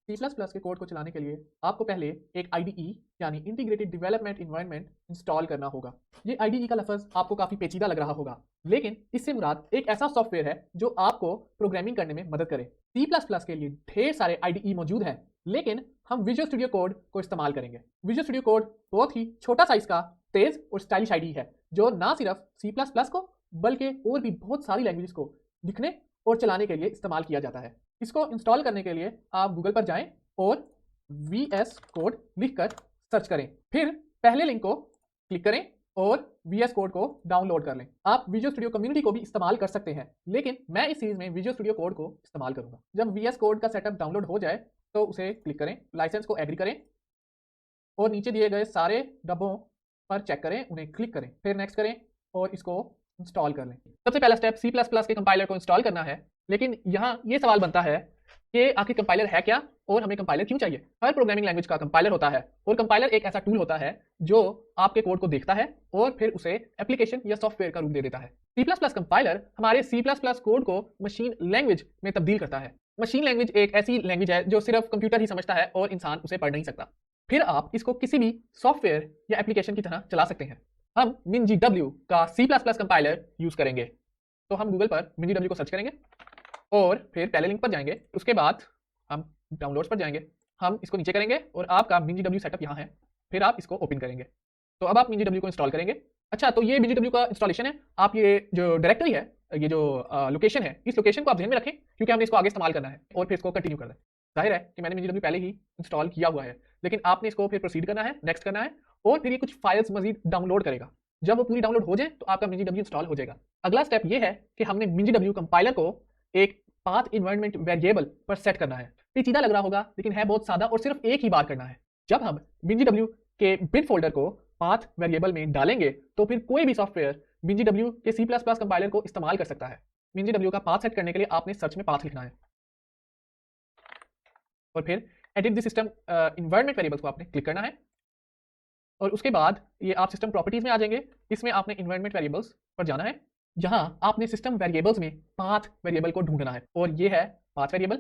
C++ के code को चलाने के लिए आपको पहले एक IDE यानी इंटीग्रेटेड डेवलपमेंट एनवायरनमेंट इंस्टॉल करना होगा। ये IDE का लफ्ज़ आपको काफ़ी पेचीदा लग रहा होगा, लेकिन इससे मुराद एक ऐसा सॉफ्टवेयर है जो आपको प्रोग्रामिंग करने में मदद करे। C++ के लिए ढेर सारे IDE मौजूद हैं, लेकिन हम विजुअल स्टूडियो कोड को इस्तेमाल करेंगे। विजुअल स्टूडियो कोड बहुत ही छोटा साइज़ का, तेज़ और स्टाइलिश IDE है, जो ना सिर्फ C++ को बल्कि और भी बहुत सारी लैंग्वेजेस को लिखने और चलाने के लिए इस्तेमाल किया जाता है। इसको इंस्टॉल करने के लिए आप गूगल पर जाएं और VS कोड लिखकर सर्च करें। फिर पहले लिंक को क्लिक करें और VS कोड को डाउनलोड कर लें। आप विजुअल स्टूडियो कम्युनिटी को भी इस्तेमाल कर सकते हैं, लेकिन मैं इस सीरीज में विजुअल स्टूडियो कोड को इस्तेमाल करूंगा। जब VS कोड का सेटअप डाउनलोड हो जाए तो उसे क्लिक करें, लाइसेंस को एग्री करें और नीचे दिए गए सारे डब्बों पर चेक करें, उन्हें क्लिक करें, फिर नेक्स्ट करें और इसको इंस्टॉल कर लें। सबसे पहला स्टेप C++ के कंपाइलर को इंस्टॉल करना है, लेकिन यहाँ ये सवाल बनता है कि आखिर कंपाइलर है क्या और हमें कंपाइलर क्यों चाहिए। हर प्रोग्रामिंग लैंग्वेज का कंपाइलर होता है और कंपाइलर एक ऐसा टूल होता है जो आपके कोड को देखता है और फिर उसे एप्लीकेशन या सॉफ्टवेयर का रूप दे देता है। C++ कंपाइलर हमारे C++ कोड को मशीन लैंग्वेज में तब्दील करता है। मशीन लैंग्वेज एक ऐसी लैंग्वेज है जो सिर्फ कंप्यूटर ही समझता है और इंसान उसे पढ़ नहीं सकता। फिर आप इसको किसी भी सॉफ्टवेयर या एप्लीकेशन की तरह चला सकते हैं। हम MinGW का C++ कंपाइलर यूज करेंगे, तो हम गूगल पर MinGW को सर्च करेंगे और फिर पहले लिंक पर जाएंगे। उसके बाद हम डाउनलोड्स पर जाएंगे, हम इसको नीचे करेंगे और आपका MinGW सेटअप यहाँ है। फिर आप इसको ओपन करेंगे, तो अब आप MinGW को इंस्टॉल करेंगे। अच्छा, तो ये MinGW का इंस्टॉलेशन है। आप ये जो डायरेक्टरी है, ये जो लोकेशन है, इस लोकेशन को आप ध्यान में रखें क्योंकि हमने इसको आगे इस्तेमाल करना है और फिर इसको कंटिन्यू करना है। जाहिर है कि मैंने MinGW पहले ही इंस्टॉल किया हुआ है, लेकिन आपने इसको फिर प्रोसीड करना है, नेक्स्ट करना है और फिर ये कुछ फाइल्स मजीद डाउनलोड करेगा। जब वो पूरी डाउनलोड हो जाए तो आपका MinGW इंस्टॉल हो जाएगा। अगला स्टेप ये है कि हमने MinGW कंपाइलर को एक पाथ इन्वायरमेंट वेरिएबल पर सेट करना है। पेचीदा लग रहा होगा, लेकिन है बहुत सादा और सिर्फ एक ही बार करना है। जब हम MinGW के बिन फोल्डर को पाथ वेरिएबल में डालेंगे तो फिर कोई भी सॉफ्टवेयर MinGW के C++ कंपाइलर को इस्तेमाल कर सकता है। MinGW का पाथ सेट करने के लिए आपने सर्च में पाथ लिखना है और फिर edit the system environment variables को आपने क्लिक करना है और उसके बाद ये आप सिस्टम प्रॉपर्टीज में आ जाएंगे। इसमें आपने इन्वायरमेंट वेरिएबल्स पर जाना है। यहाँ आपने सिस्टम वेरिएबल्स में पाथ वेरिएबल को ढूंढना है और ये है पाथ वेरिएबल।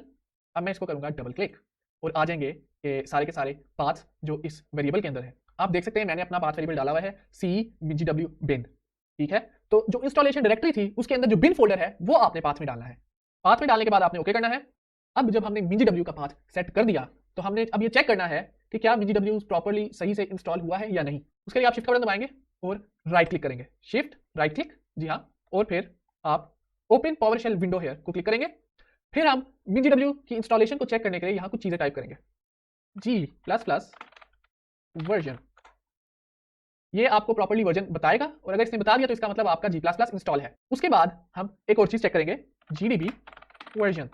अब मैं इसको करूंगा डबल क्लिक और आ जाएंगे के सारे पाथ्स जो इस वेरिएबल के अंदर है। आप देख सकते हैं मैंने अपना पाथ वेरिएबल डाला हुआ है CMinGW bin। ठीक है, तो जो इंस्टॉलेशन डायरेक्टरी थी उसके अंदर जो बिन फोल्डर है वो आपने पाथ में डालना है। पाथ में डालने के बाद आपने ओके करना है। अब जब हमने MinGW का पाथ सेट कर दिया तो हमने अब ये चेक करना है कि क्या MinGW प्रॉपर्ली सही से इंस्टॉल हुआ है या नहीं। उसके लिए आप शिफ्ट का बटन दबाएंगे और राइट क्लिक करेंगे, शिफ्ट राइट क्लिक, जी हाँ, और फिर आप ओपन पावरशेल विंडो हेयर को क्लिक करेंगे। फिर हम MinGW की इंस्टॉलेशन को चेक करने के लिए यहाँ कुछ चीजें टाइप करेंगे, G++ वर्जन। ये आपको प्रॉपर्ली वर्जन बताएगा और अगर इसने बता दिया तो इसका मतलब आपका G++ इंस्टॉल है। उसके बाद हम एक और चीज चेक करेंगे, GDB वर्जन।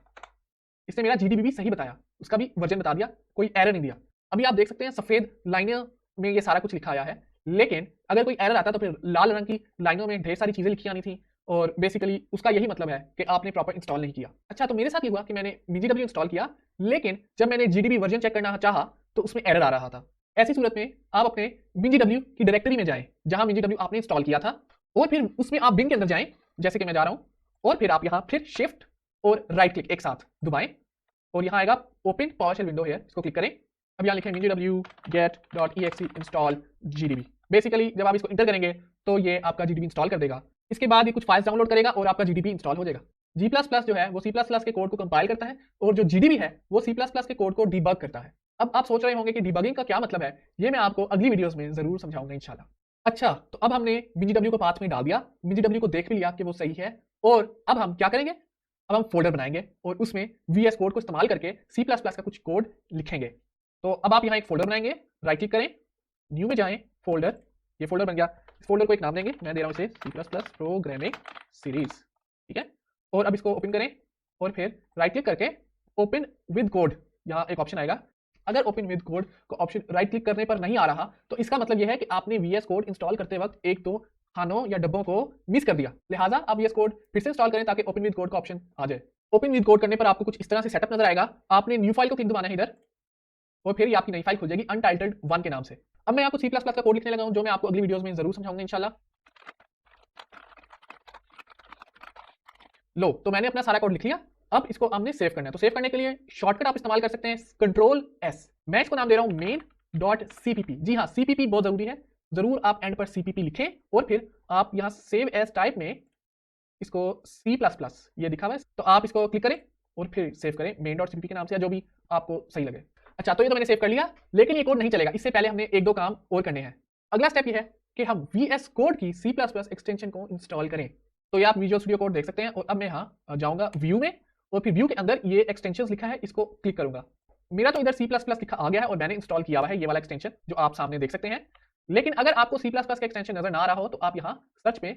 इसने मेरा GDB भी सही बताया, उसका भी वर्जन बता दिया, कोई एरर नहीं दिया। अभी आप देख सकते हैं सफेद लाइनों में ये सारा कुछ लिखा आया है, लेकिन अगर कोई एरर आता तो फिर लाल रंग की लाइनों में ढेर सारी चीजें लिखी आनी थी और बेसिकली उसका यही मतलब है कि आपने प्रॉपर इंस्टॉल नहीं किया। अच्छा, तो मेरे साथ ये हुआ कि मैंने MinGW इंस्टॉल किया, लेकिन जब मैंने GDB वर्जन चेक करना चाहा तो उसमें एरर आ रहा था। ऐसी सूरत में आप अपने MinGW की डायरेक्टरी में जाएं जहां MinGW आपने इंस्टॉल किया था और फिर उसमें आप बिन के अंदर जाएं, जैसे कि मैं जा रहा हूं, और फिर आप यहाँ फिर शिफ्ट और राइट क्लिक एक साथ दबाएं और यहाँ आएगा ओपन पावरशेल विंडो है, इसको क्लिक करें। अब यहाँ लिखें MinGW get.exe install GDB। Basically जब आप इसको इंटर करेंगे तो ये आपका GDB इंस्टॉल कर देगा। इसके बाद ये कुछ फाइल्स डाउनलोड करेगा और आपका GDB इंस्टॉल हो जाएगा। G++ जो है वो C++ के कोड को कंपाइल करता है और जो GDB है वो C++ के कोड को डिबग करता है। अब आप सोच रहे होंगे कि डिबगिंग का क्या मतलब है, ये मैं आपको अगली वीडियोस में जरूर समझाऊंगा इंशाल्लाह। अच्छा, तो अब हमने MinGW को पाथ में डाल दिया, MinGW को देख भी लिया कि वो सही है और अब हम क्या करेंगे, अब हम फोल्डर बनाएंगे और उसमें VS कोड को इस्तेमाल करके C++ का कुछ कोड लिखेंगे। तो अब आप यहाँ एक फोल्डर बनाएंगे, राइट क्लिक करें, न्यू में जाएं, फोल्डर, ये फोल्डर बन गया। इस फोल्डर को एक नाम देंगे, मैं दे रहा हूँ इसे C++ प्रोग्रामिंग सीरीज। ठीक है, और अब इसको ओपन करें और फिर राइट क्लिक करके ओपन विद कोड, यहाँ एक ऑप्शन आएगा। अगर ओपन विद कोड को ऑप्शन राइट क्लिक करने पर नहीं आ रहा तो इसका मतलब यह है कि आपने VS कोड इंस्टॉल करते वक्त एक दो खानों या डब्बों को मिस कर दिया, लिहाजा आप VS कोड फिर से इंस्टॉल करें ताकि ओपन विद कोड का ऑप्शन आ जाए। ओपन विद कोड करने पर आपको कुछ इस तरह से सेटअप नजर आएगा। आपने न्यू फाइल को क्लिक दबाना है इधर और फिर ये आपकी नई फाइल खुल जाएगी अनटाइटल्ड 1 के नाम से। अब मैं आपको C++ का कोड लिखने लगा हूं जो मैं आपको अगली वीडियोस में जरूर समझाऊंगा इंशाल्लाह। लो, तो मैंने अपना सारा कोड लिख लिया। अब इसको हमने सेव करना है, तो सेव करने के लिए शॉर्टकट आप इस्तेमाल कर सकते हैं कंट्रोल एस। मैं इसको नाम दे रहा हूं main.cpp। जी हाँ, cpp बहुत जरूरी है, जरूर आप एंड पर cpp लिखें और फिर आप यहां सेव एज टाइप में इसको C++ ये दिखा हुआ है, तो आप इसको क्लिक करें और फिर सेव करें main.cpp के नाम से या जो भी आपको सही लगे। अच्छा, तो ये तो मैंने सेव कर लिया, लेकिन ये कोड नहीं चलेगा, इससे पहले हमने एक दो काम और करने हैं। अगला स्टेप ये है कि हम VS कोड की C++ एक्सटेंशन को इंस्टॉल करें। तो ये आप विजुअल स्टूडियो कोड देख सकते हैं और अब मैं यहाँ जाऊंगा व्यू में और फिर व्यू के अंदर ये एक्सटेंशंस लिखा है, इसको क्लिक करूंगा। मेरा तो इधर C++ लिखा आ गया है और मैंने इंस्टॉल किया हुआ है ये वाला एक्सटेंशन जो आप सामने देख सकते हैं। लेकिन अगर आपको C++ का एक्सटेंशन नजर ना आ रहा हो तो आप यहाँ सर्च पे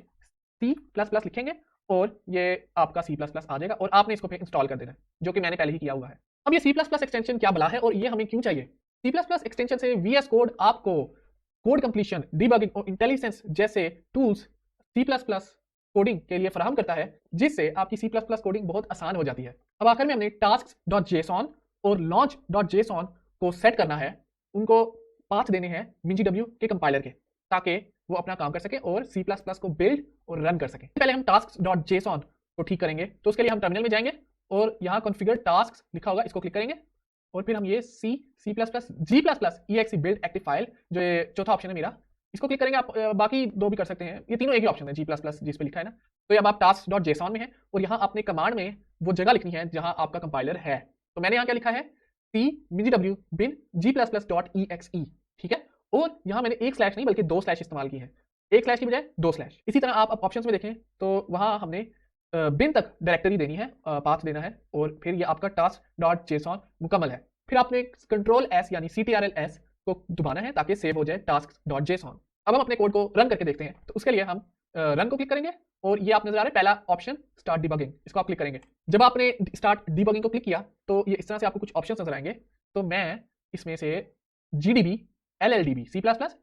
C++ लिखेंगे और ये आपका C++ आ जाएगा और आपने इसको फिर इंस्टॉल कर देना है, जो कि मैंने पहले ही किया हुआ है। अब ये C++ एक्सटेंशन क्या भला है और ये हमें क्यों चाहिए? C++ एक्सटेंशन से VS कोड आपको कोड कंप्लीशन, डिबगिंग और इंटेलिजेंस जैसे टूल्स C++ कोडिंग के लिए फराहम करता है, जिससे आपकी C++ कोडिंग बहुत आसान हो जाती है। अब आखिर में हमने tasks.json और launch.json को सेट करना है, उनको पाथ देने हैं MinGW के कंपाइलर के, ताकि वो अपना काम कर सके और C++ को बिल्ड और रन कर सके। पहले हम tasks.json को ठीक करेंगे, तो उसके लिए हम टर्मिनल में जाएंगे और यहाँ कॉन्फ़िगर टास्क लिखा होगा, इसको क्लिक करेंगे और फिर हम ये C++, G++ exe build active file, जो ये चौथा ऑप्शन है मेरा, इसको क्लिक करेंगे। आप बाकी दो भी कर सकते हैं, ये तीनों एक ही ऑप्शन है G++ जिस पे लिखा है ना। तो ये अब आप tasks.json में है और यहाँ आपने कमांड में वो जगह लिखनी है जहाँ आपका कंपाइलर है। तो मैंने यहाँ क्या लिखा है, C MinGW bin G++.exe, ठीक है। और यहाँ मैंने एक स्लैश नहीं बल्कि दो स्लैश इस्तेमाल की है, एक स्लैश की बजाय दो स्लैश। इसी तरह आप ऑप्शंस में देखें तो वहाँ हमने बिन तक डायरेक्टरी देनी है, पाथ देना है और फिर ये आपका task.json मुकम्मल है। फिर आपने कंट्रोल एस यानी CTRL-S को दबाना है ताकि सेव हो जाए tasks.json। अब हम अपने कोड को रन करके देखते हैं, तो उसके लिए हम रन को क्लिक करेंगे और ये आप नजर आ रहा है पहला ऑप्शन स्टार्ट डिबगिंग, इसको आप क्लिक करेंगे। जब आपने स्टार्ट डिबगिंग को क्लिक किया तो ये इस तरह से आपको कुछ ऑप्शन नजर आएंगे। तो मैं इसमें से GDB LLDB C++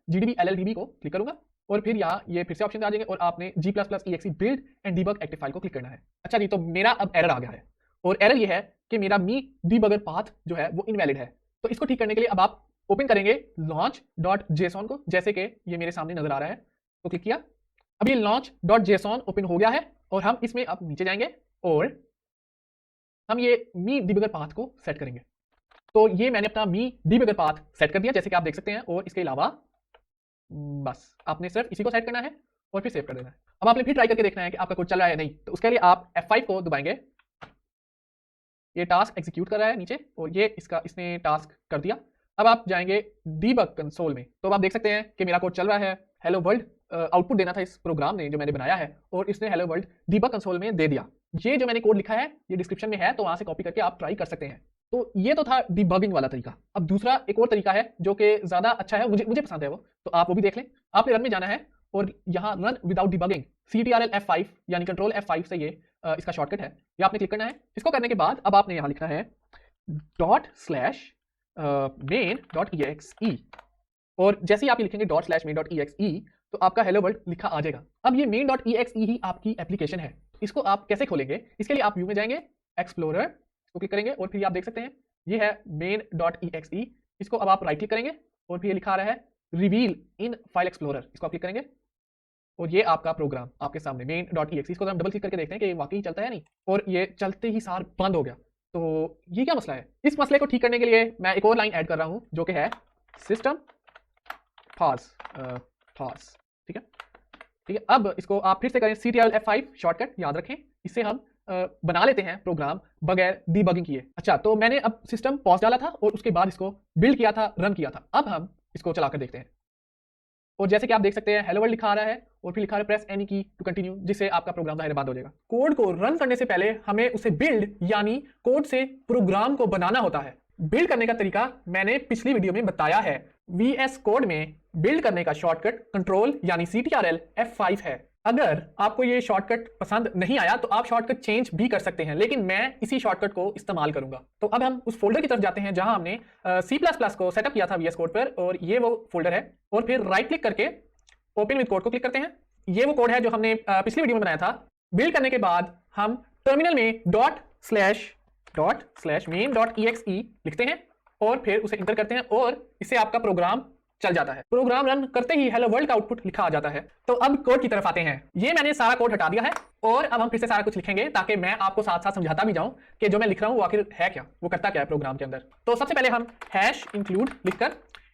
GDB LLDB को क्लिक करूंगा और फिर यहाँ ये फिर से ऑप्शन आ जाएंगे और आपने G++ exe build and debug active file को क्लिक करना है। अच्छा जी, तो मेरा अब एरर आ गया है और एरर ये है कि मेरा मी debugger path जो है वो इनवैलिड है। तो इसको ठीक करने के लिए अब आप ओपन करेंगे launch.json को, जैसे कि ये मेरे सामने नजर आ रहा है, तो क्लिक किया। अब ये launch.json ओपन हो गया है और हम इसमें अब नीचे जाएंगे और हम ये मी debugger path को सेट करेंगे। तो ये मैंने अपना मी debugger path सेट कर दिया, जैसे कि आप देख सकते हैं। और इसके अलावा बस आपने सिर्फ इसी को सेट करना है और फिर सेव कर देना है। अब आपने फिर ट्राई करके देखना है कि आपका कोड चल रहा है नहीं, तो उसके लिए आप F5 को दबाएंगे। ये टास्क एग्जीक्यूट कर रहा है नीचे और ये इसने टास्क कर दिया। अब आप जाएंगे डीबग कंसोल में, तो अब आप देख सकते हैं कि मेरा कोड चल रहा है। हेलो वर्ल्ड आउटपुट देना था इस प्रोग्राम ने जो मैंने बनाया है और इसने हेलो वर्ल्ड डीबग कंसोल में दे दिया। ये जो मैंने कोड लिखा है ये डिस्क्रिप्शन में है, तो वहां से कॉपी करके आप ट्राई कर सकते हैं। तो ये तो था डिबगिंग वाला तरीका। अब दूसरा एक और तरीका है जो कि ज्यादा अच्छा है, मुझे पसंद है वो, तो आप वो भी देख लें। आपने रन में जाना है और यहाँ run without debugging CTRL F5 यानी कंट्रोल F5 से ये इसका शॉर्टकट है, ये आपने क्लिक करना है। इसको करने के बाद अब आपने यहाँ लिखना है ./main.exe और जैसे ही आप लिखेंगे ./main.exe तो आपका हेलो वर्ल्ड लिखा आ जाएगा। अब ये main.exe ही आपकी एप्लीकेशन है, इसको आप कैसे खोलेंगे? इसके लिए आप व्यू में जाएंगे, एक्सप्लोरर को क्लिक करेंगे और फिर आप देख सकते हैं ये है main.exe। इसको अब आप राइट क्लिक करेंगे और फिर ये लिखा आ रहा है रिवील इन फाइल एक्सप्लोरर, इसको आप क्लिक करेंगे और ये आपका प्रोग्राम आपके सामने main.exe। इसको हम डबल क्लिक करके देखते हैं कि ये वाकई चलता है नहीं, और ये चलते ही सार बंद हो गया। तो ये क्या मसला है? इस मसले को ठीक करने के लिए मैं एक और लाइन ऐड कर रहा हूं जो कि है सिस्टम फास, ठीक है। अब इसको आप फिर से करें CTRL F5 शॉर्टकट याद रखें, इससे हम बना लेते हैं प्रोग्राम बगैर डीबगिंग किए। अच्छा, तो मैंने अब सिस्टम पॉज डाला था और उसके बाद इसको बिल्ड किया था, रन किया था। अब हम इसको चलाकर देखते हैं और जैसे कि आप देख सकते हैं हेलो वर्ल्ड लिखा आ रहा है और फिर लिखा आ रहा है प्रेस एनी की टू कंटिन्यू, जिससे आपका प्रोग्राम जाहिर बंद हो जाएगा। कोड को रन करने से पहले हमें उसे बिल्ड यानी कोड से प्रोग्राम को बनाना होता है। बिल्ड करने का तरीका मैंने पिछली वीडियो में बताया है। VS कोड में बिल्ड करने का शॉर्टकट कंट्रोल यानी CTRL F5 है। अगर आपको ये शॉर्टकट पसंद नहीं आया तो आप शॉर्टकट चेंज भी कर सकते हैं, लेकिन मैं इसी शॉर्टकट को इस्तेमाल करूंगा। तो अब हम उस फोल्डर की तरफ जाते हैं जहां हमने C++ को सेटअप किया था VS कोड पर, और ये वो फोल्डर है। और फिर राइट क्लिक करके ओपन विद कोड को क्लिक करते हैं। ये वो कोड है जो हमने पिछली वीडियो में बनाया था। बिल्ड करने के बाद हम टर्मिनल में ./main.exe लिखते हैं और फिर उसे इंटर करते हैं और इससे आपका प्रोग्राम चल जाता है। प्रोग्राम रन करते ही हेलो वर्ल्ड का आउटपुट लिखा आ जाता है। तो अब कोड की तरफ आते हैं। ये मैंने सारा कोड हटा दिया है और अब हम फिर से सारा कुछ लिखेंगे ताकि मैं आपको साथ साथ समझाता भी जाऊं कि जो मैं लिख रहा हूं वो आखिर है क्या, वो करता क्या है प्रोग्राम के अंदर। तो सबसे पहले हम हैश इंक्लूड लिखकर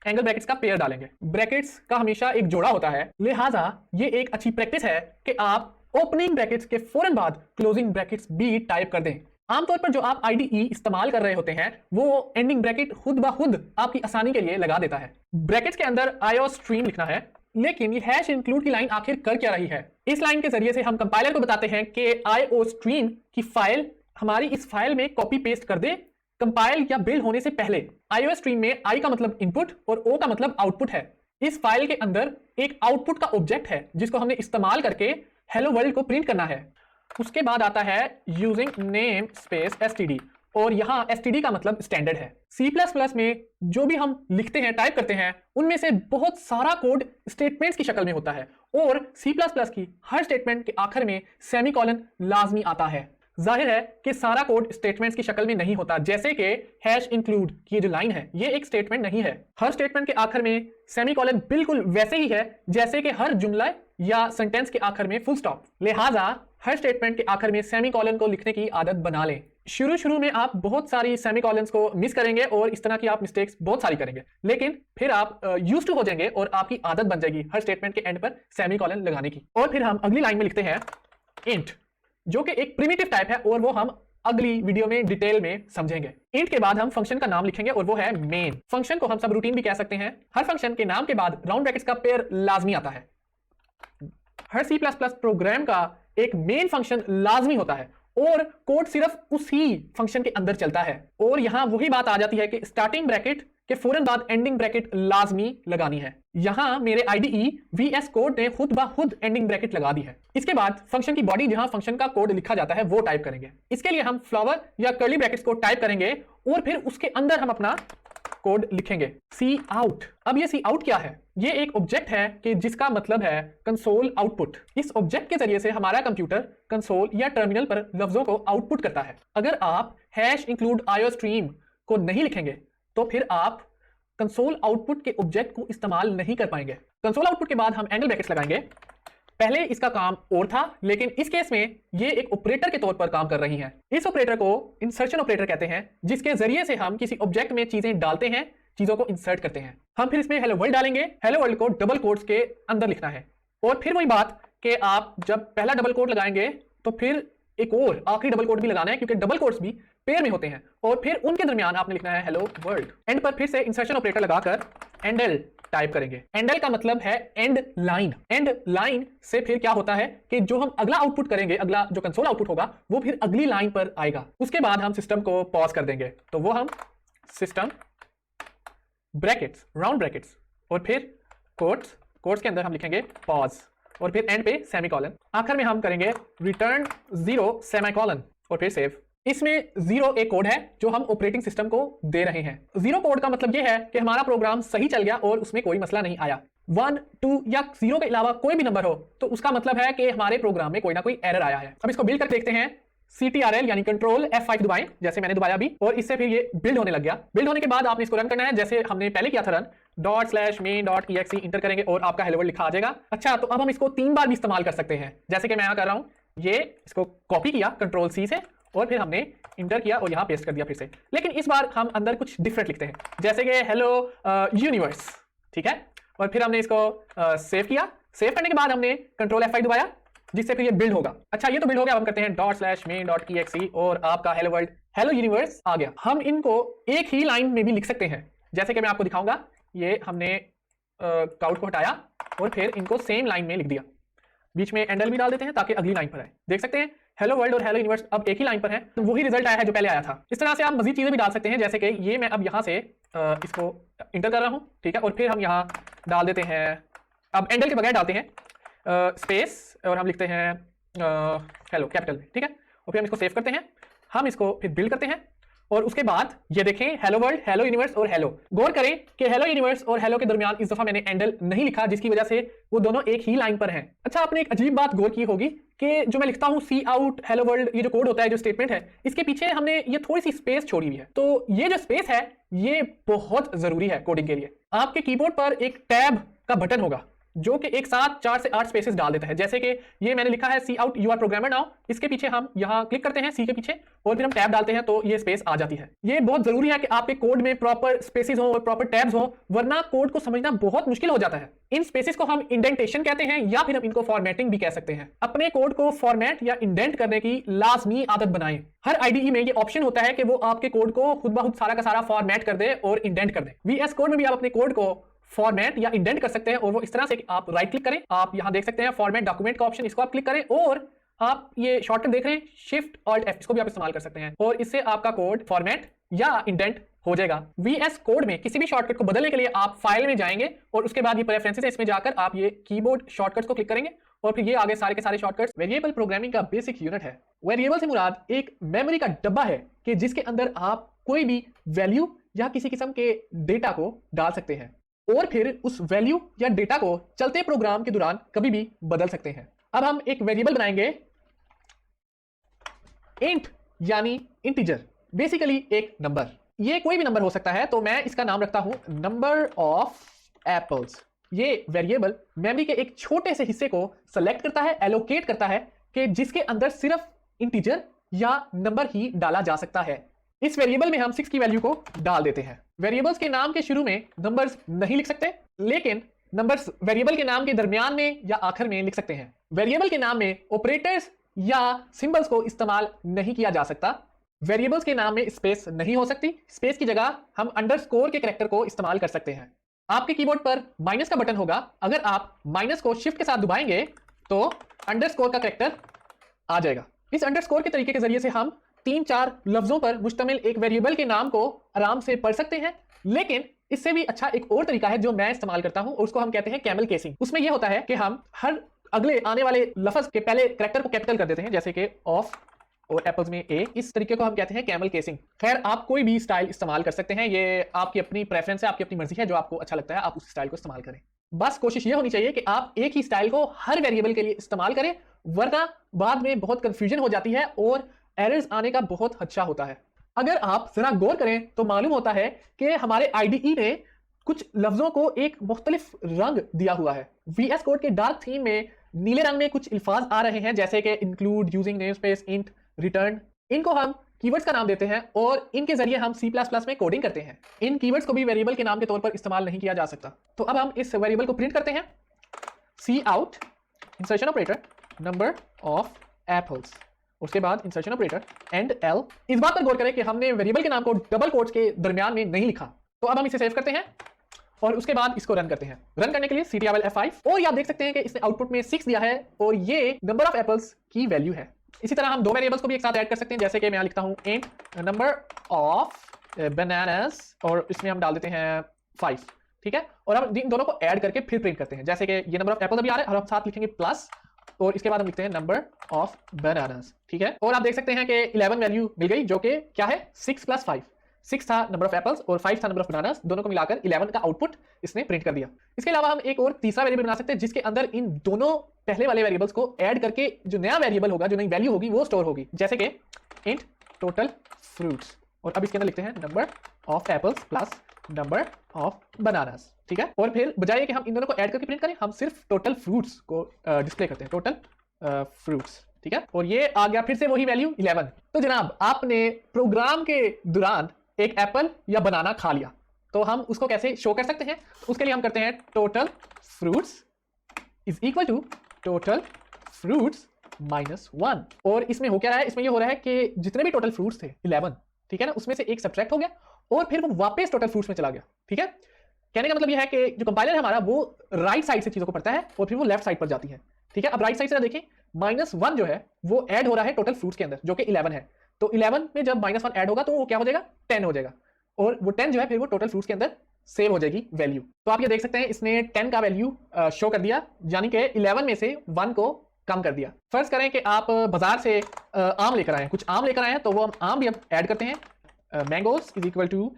एंगल ब्रैकेट्स का पेयर डालेंगे। ब्रैकेट्स का हमेशा एक जोड़ा होता है, लिहाजा ये एक अच्छी प्रैक्टिस है कि आप ओपनिंग ब्रैकेट्स के फौरन बाद क्लोजिंग ब्रैकेट्स भी टाइप कर दें। आमतौर पर जो आप IDE इस्तेमाल कर रहे होते हैं वो एंडिंग ब्रैकेट खुद ब खुद आपकी आसानी के लिए लगा देता है। ब्रैकेट्स के अंदर IOStream लिखना है, लेकिन ये हैश इंक्लूड की लाइन आखिर कर क्या रही है? इस लाइन के जरिए से हम कंपाइलर को बताते हैं कि IOStream की फाइल हमारी इस फाइल में कॉपी पेस्ट कर दे कंपाइल या बिल्ड होने से पहले। IOStream में I का मतलब इनपुट और O का मतलब आउटपुट है। इस फाइल के अंदर एक आउटपुट का ऑब्जेक्ट है जिसको हमने इस्तेमाल करके हेलो वर्ल्ड को प्रिंट करना है। उसके बाद आता है यूजिंग नेम स्पेस std और यहाँ std का मतलब स्टैंडर्ड है। C++ में जो भी हम लिखते हैं टाइप करते हैं उनमें से बहुत सारा कोड स्टेटमेंट्स की शक्ल में होता है और C++ की हर स्टेटमेंट के आखिर में सेमीकोलन लाजमी आता है। जाहिर है कि सारा कोड स्टेटमेंट्स की शक्ल में नहीं होता, जैसे कि हैश इंक्लूड की ये जो लाइन है ये एक स्टेटमेंट नहीं है। हर स्टेटमेंट के आखिर में सेमीकोलन बिल्कुल वैसे ही है जैसे कि हर जुमला या सेंटेंस के आखिर में फुल स्टॉप। लिहाजा हर स्टेटमेंट के आखिर में सेमीकोलन को लिखने की आदत बना लें। शुरू में आप बहुत सारी सेमीकोलन्स को मिस करेंगे और इस तरह की आप मिस्टेक्स बहुत सारी करेंगे, लेकिन फिर आप यूज्ड टू हो जाएंगे और आपकी आदत बन जाएगी हर स्टेटमेंट के एंड पर सेमीकोलन लगाने की। और फिर हम अगली लाइन में लिखते हैं इंट, जो कि एक प्रिमिटिव टाइप है और वो हम अगली वीडियो में डिटेल में समझेंगे। इंट के बाद हम फंक्शन का नाम लिखेंगे और वो है मेन। फंक्शन को हम सब रूटीन भी कह सकते हैं। हर फंक्शन के नाम के बाद राउंड ब्रैकेट्स का पेयर लाजमी आता है। हर C++ प्रोग्राम का एक मेन फंक्शन लाजमी होता है और कोड सिर्फ उसी फंक्शन के अंदर चलता है। और यहां वही बात आ जाती है कि स्टार्टिंग ब्रैकेट के फौरन बाद एंडिंग ब्रैकेट लाजमी लगानी है। यहां मेरे IDE VS कोड ने खुद ब खुद एंडिंग ब्रैकेट लगा दी है। इसके बाद फंक्शन की बॉडी जहां फंक्शन का कोड लिखा जाता है वो टाइप करेंगे। इसके लिए हम फ्लावर या कर्ली ब्रैकेट्स को टाइप करेंगे और फिर उसके अंदर हम अपना कोड लिखेंगे सी आउट। अब ये सी आउट क्या है? ये एक ऑब्जेक्ट है कि जिसका मतलब है कंसोल आउटपुट। इस ऑब्जेक्ट के जरिए से हमारा कंप्यूटर कंसोल या टर्मिनल पर लफ्जों को आउटपुट करता है। अगर आप हैश इंक्लूड IOStream को नहीं लिखेंगे तो फिर आप कंसोल आउटपुट के ऑब्जेक्ट को इस्तेमाल नहीं कर पाएंगे। कंसोल आउटपुट के बाद हम एंगल ब्रैकेट्स लगाएंगे। पहले इसका काम और था, लेकिन इस केस में ये एक ऑपरेटर के तौर पर काम कर रही है। इस ऑपरेटर को इंसर्शन ऑपरेटर कहते हैं, जिसके जरिए से हम किसी ऑब्जेक्ट में चीजें डालते हैं, चीजों को इंसर्ट करते हैं। हम फिर इसमें हेलो वर्ल्ड डालेंगे। हेलो वर्ल्ड को डबल कोट्स के अंदर लिखना है और फिर वही बात कि आप जब पहला डबल कोट लगाएंगे तो फिर एक और आखिरी डबल कोट भी लगाना है, क्योंकि डबल कोट्स भी पेयर में होते हैं और फिर उनके दरमियान आपने लिखना है हेलो वर्ल्ड। एंड पर फिर से इंसर्शन ऑपरेटर लगाकर एंडल टाइप करेंगे। एंडल का मतलब है एंड लाइन। एंड लाइन से फिर क्या होता है कि जो हम अगला आउटपुट करेंगे, अगला जो कंसोल आउटपुट होगा वो फिर अगली लाइन पर आएगा। उसके बाद हम सिस्टम को पॉज कर देंगे, तो वो हम सिस्टम ब्रैकेट्स राउंड ब्रैकेट्स और फिर कोट्स के अंदर हम लिखेंगे पॉज और फिर एंड पे सेमीकोलन। आखिर में हम करेंगे रिटर्न 0 सेमीकोलन और फिर सेव। इसमें 0 एक कोड है जो हम ऑपरेटिंग सिस्टम को दे रहे हैं। 0 कोड का मतलब यह है कि हमारा प्रोग्राम सही चल गया और उसमें कोई मसला नहीं आया। 1, 2 या 0 के अलावा कोई भी नंबर हो तो उसका मतलब है कि हमारे प्रोग्राम में कोई ना कोई एरर आया है। अब इसको बिल्ड करके देखते हैं। CTRL यानी कंट्रोल F5 दबाएं, जैसे मैंने दबाया भी, और इससे फिर ये बिल्ड होने लग गया। बिल्ड होने के बाद आपने इसको रन करना है जैसे हमने पहले किया था रन। ./main.exe इंटर करेंगे और आपका हेलो वर्ल्ड लिखा आ जाएगा। अच्छा, तो अब हम इसको 3 बार भी इस्तेमाल कर सकते हैं, जैसे कि मैं यहाँ कर रहा हूँ। ये इसको कॉपी किया कंट्रोल C से और फिर हमने इंटर किया और यहाँ पेस्ट कर दिया फिर से। लेकिन इस बार हम अंदर कुछ डिफरेंट लिखते हैं, जैसे कि हेलो यूनिवर्स, ठीक है। और फिर हमने इसको सेव किया। सेव करने के बाद हमने कंट्रोल F5 दबाया, जिससे फिर ये बिल्ड होगा। अच्छा, ये तो बिल्ड हो गया। अब हम करते हैं ./main.exe और आपका हेलो वर्ल्ड हेलो यूनिवर्स आ गया। हम इनको एक ही लाइन में भी लिख सकते हैं, जैसे कि मैं आपको दिखाऊंगा। ये हमने काउट को हटाया और फिर इनको सेम लाइन में लिख दिया। बीच में एंडल भी डाल देते हैं ताकि अगली लाइन पर आए। देख सकते हैं हेलो वर्ल्ड और हेलो यूनिवर्स अब एक ही लाइन पर है, तो वही रिजल्ट आया है जो पहले आया था। इस तरह से आप मजीद चीजें भी डाल सकते हैं, जैसे कि ये मैं अब यहाँ से इसको इंटर कर रहा हूँ, ठीक है। और फिर हम यहाँ डाल देते हैं, अब एंडल के बगैर डालते हैं स्पेस और हम लिखते हैं हेलो कैपिटल में, ठीक है। और फिर हम इसको सेव करते हैं। हम इसको फिर बिल्ड करते हैं और उसके बाद ये देखें हेलो वर्ल्ड हेलो यूनिवर्स और हेलो। गौर करें कि हेलो यूनिवर्स और हेलो के दरमियान इस दफा मैंने एंडल नहीं लिखा, जिसकी वजह से वो दोनों एक ही लाइन पर हैं। अच्छा, आपने एक अजीब बात गौर की होगी कि जो मैं लिखता हूँ सी आउट हेलो वर्ल्ड, ये जो कोड होता है, जो स्टेटमेंट है, इसके पीछे हमने ये थोड़ी सी स्पेस छोड़ी हुई है। तो ये जो स्पेस है ये बहुत जरूरी है कोडिंग के लिए। आपके कीबोर्ड पर एक टैब का बटन होगा जो कि एक साथ 4 से 8 स्पेसेस डाल देता है। जैसे कि ये मैंने लिखा है cout you are programmer now, इसके पीछे हम यहाँ क्लिक करते हैं सी के पीछे और फिर हम टैब डालते हैं तो ये स्पेस आ जाती है। ये बहुत जरूरी है कि आपके कोड में प्रॉपर स्पेसेस हो और प्रॉपर टैब्स हो, वरना कोड को समझना बहुत मुश्किल हो जाता है। इन स्पेसेस को हम इंडेंटेशन कहते हैं या फिर हम इनको फॉर्मेटिंग भी कह सकते हैं। अपने कोड को फॉर्मेट या इंडेंट करने की लाजमी आदत बनाएं। हर आईडीई में ये ऑप्शन होता है कि वो आपके कोड को खुद ब खुद सारा का सारा फॉर्मेट कर दे और इंडेंट कर दे। वीएस कोड में भी आप अपने कोड को फॉर्मेट या इंडेंट कर सकते हैं और वो इस तरह से कि आप राइट क्लिक करें, आप यहां देख सकते हैं फॉर्मेट डॉक्यूमेंट का ऑप्शन, इसको आप क्लिक करें और आप ये शॉर्टकट देख रहे हैं शिफ्ट ऑल्ट एफ, इसको भी आप इस्तेमाल कर सकते हैं और इससे आपका कोड फॉर्मेट या इंडेंट हो जाएगा। वीएस कोड में किसी भी शॉर्टकट को बदलने के लिए आप फाइल में जाएंगे और उसके बाद ये प्रेफरेंसेस है, इसमें जाकर आप ये कीबोर्ड शॉर्टकट्स को क्लिक करेंगे और फिर ये आगे सारे के सारे शॉर्टकट्स। वेरिएबल प्रोग्रामिंग का बेसिक यूनिट है। वेरिएबल से मुराद एक मेमोरी का डब्बा है कि जिसके अंदर आप कोई भी वैल्यू या किसी किस्म के डेटा को डाल सकते हैं और फिर उस वैल्यू या डेटा को चलते प्रोग्राम के दौरान कभी भी बदल सकते हैं। अब हम एक वेरिएबल बनाएंगे इंट यानी इंटीजर, बेसिकली एक नंबर। ये कोई भी नंबर हो सकता है, तो मैं इसका नाम रखता हूं नंबर ऑफ एप्पल्स। ये वेरिएबल मेमोरी के एक छोटे से हिस्से को सेलेक्ट करता है, एलोकेट करता है कि जिसके अंदर सिर्फ इंटीजर या नंबर ही डाला जा सकता है। इस वेरिएबल में हम 6 की वैल्यू को डाल देते हैं। वेरिएबल्स के नाम के शुरू में नंबर्स नहीं लिख सकते, लेकिन नंबर्स वेरिएबल के नाम के दरमियान में या आखिर में लिख सकते हैं। वेरिएबल के नाम में ऑपरेटर्स या सिंबल्स को इस्तेमाल नहीं किया जा सकता। वेरिएबल्स के नाम में स्पेस नहीं हो सकती, स्पेस की जगह हम अंडरस्कोर के कैरेक्टर को इस्तेमाल कर सकते हैं। आपके कीबोर्ड पर माइनस का बटन होगा, अगर आप माइनस को शिफ्ट के साथ दबाएंगे तो अंडरस्कोर का कैरेक्टर आ जाएगा। इस अंडरस्कोर के तरीके के जरिए से हम 3-4 लफ्जों पर मुश्तमिल एक वेरिएबल के नाम को आराम से पढ़ सकते हैं। लेकिन इससे भी अच्छा एक और तरीका है जो मैं इस्तेमाल करता हूं, उसको हम कहते हैं कैमल केसिंग। उसमें यह होता है कि हम हर अगले आने वाले लफ्ज के पहले कैरेक्टर को कैपिटल कर देते हैं, जैसे कि ऑफ और एप्पल्स में ए। इस तरीके को हम कहते हैं कैमल केसिंग। खैर, आप कोई भी स्टाइल इस्तेमाल कर सकते हैं, ये आपकी अपनी प्रेफरेंस है, आपकी अपनी मर्जी है, जो आपको अच्छा लगता है आप उस स्टाइल को इस्तेमाल करें। बस कोशिश ये होनी चाहिए कि आप एक ही स्टाइल को हर वेरिएबल के लिए इस्तेमाल करें, वरना बाद में बहुत कंफ्यूजन हो जाती है और एरर्स आने का बहुत खदशा होता है। अगर आप जरा गौर करें तो मालूम होता है कि हमारे आईडीई ने कुछ लफ्जों को एक मुख्तलिफ रंग दिया हुआ है। वीएस कोड के डार्क थीम में नीले रंग में कुछ अल्फाज आ रहे हैं, जैसे कि include, using namespace, int, return. इनको हम कीवर्ड्स का नाम देते हैं और इनके जरिए हम C++ में कोडिंग करते हैं। इन कीवर्ड्स को भी वेरिएबल के नाम के तौर पर इस्तेमाल नहीं किया जा सकता। तो अब हम इस वेरिएबल को प्रिंट करते हैं, cout insertion operator number of apples, उसके बाद इंसर्शन ऑपरेटर एंड एल। इस बात पर गौर करें कि हमने वेरिएबल के नाम को डबल कोट्स के दरमियान में नहीं लिखा। तो अब हम इसे सेव करते हैं और उसके बाद इसको रन करते हैं। रन करने के लिए ctrl F5 और ये आप देख सकते हैं कि इसने आउटपुट में 6 दिया है और ये नंबर ऑफ एप्पल्स की वैल्यू है। इसी तरह हम दो वेरिएबल्स को भी एक साथ ऐड कर सकते हैं, जैसे कि मैं लिखता हूं इंट नंबर ऑफ बनानास और इसमें हम डाल देते हैं 5, ठीक है। और हम इन दोनों को ऐड करके फिर प्रिंट करते हैं, जैसे कि ये नंबर ऑफ एप्पल्स अभी आ रहा है और हम साथ लिखेंगे प्लस और इसके बाद हम लिखते हैं नंबर ऑफ बनानास, ठीक है। और आप देख सकते हैं कि 11 वैल्यू मिल गई, जो कि क्या है 6 + 5। 6 था नंबर ऑफ एप्पल्स और 5 था नंबर ऑफ बनानास, दोनों को मिलाकर 11 का आउटपुट इसने प्रिंट कर दिया। इसके अलावा हम एक और तीसरा वेरिएबल बना सकते हैं जिसके अंदर इन दोनों पहले वाले वेरिएबल्स को ऐड करके जो नया वेरिएबल होगा, जो नई वैल्यू होगी वो स्टोर होगी, जैसे कि इंट टोटल फ्रूट्स और अब इसके अंदर लिखते हैं number of apples plus number of bananas, ठीक है। और फिर बजाय कि हम इन दोनों को ऐड करके प्रिंट करें, हम सिर्फ टोटल फ्रूट्स को डिस्प्ले करते हैं, टोटल फ्रूट्स, ठीक है। और ये आ गया फिर से वही वैल्यू 11। तो जनाब, आपने प्रोग्राम के दौरान एक एप्पल या बनाना खा लिया, तो हम उसको कैसे शो कर सकते हैं? उसके लिए हम करते हैं total fruits is equal to total fruits -1। और इसमें हो क्या रहा है? इसमें ये हो रहा है कि जितने भी टोटल फ्रूट्स थे 11, ठीक है ना, उसमें से एक सब्ट्रैक्ट हो गया और फिर वो वापस टोटल फ्रूट्स में चला गया, ठीक है। कहने का मतलब ये है कि जो कंपाइलर है हमारा वो राइट साइड से चीजों को पढ़ता है और फिर वो लेफ्ट साइड पर जाती है, ठीक है। अब राइट साइड से देखें, -1 जो है वो ऐड हो रहा है टोटल फ्रूट्स के अंदर, जो कि 11 है। तो 11 में जब -1 ऐड होगा तो वो क्या हो जाएगा? 10 हो जाएगा और वो 10 जो है फिर वो टोटल फ्रूट्स के अंदर सेव हो जाएगी वैल्यू। तो आप ये देख सकते हैं इसने 10 का वैल्यू शो कर दिया, यानी कि 11 में से 1 को कम कर दिया। फर्ज करें कि आप बाजार से आम लेकर आए हैं, कुछ आम लेकर आए हैं, तो वो हम आम भी अब ऐड करते हैं, मैंगोज इज इक्वल टू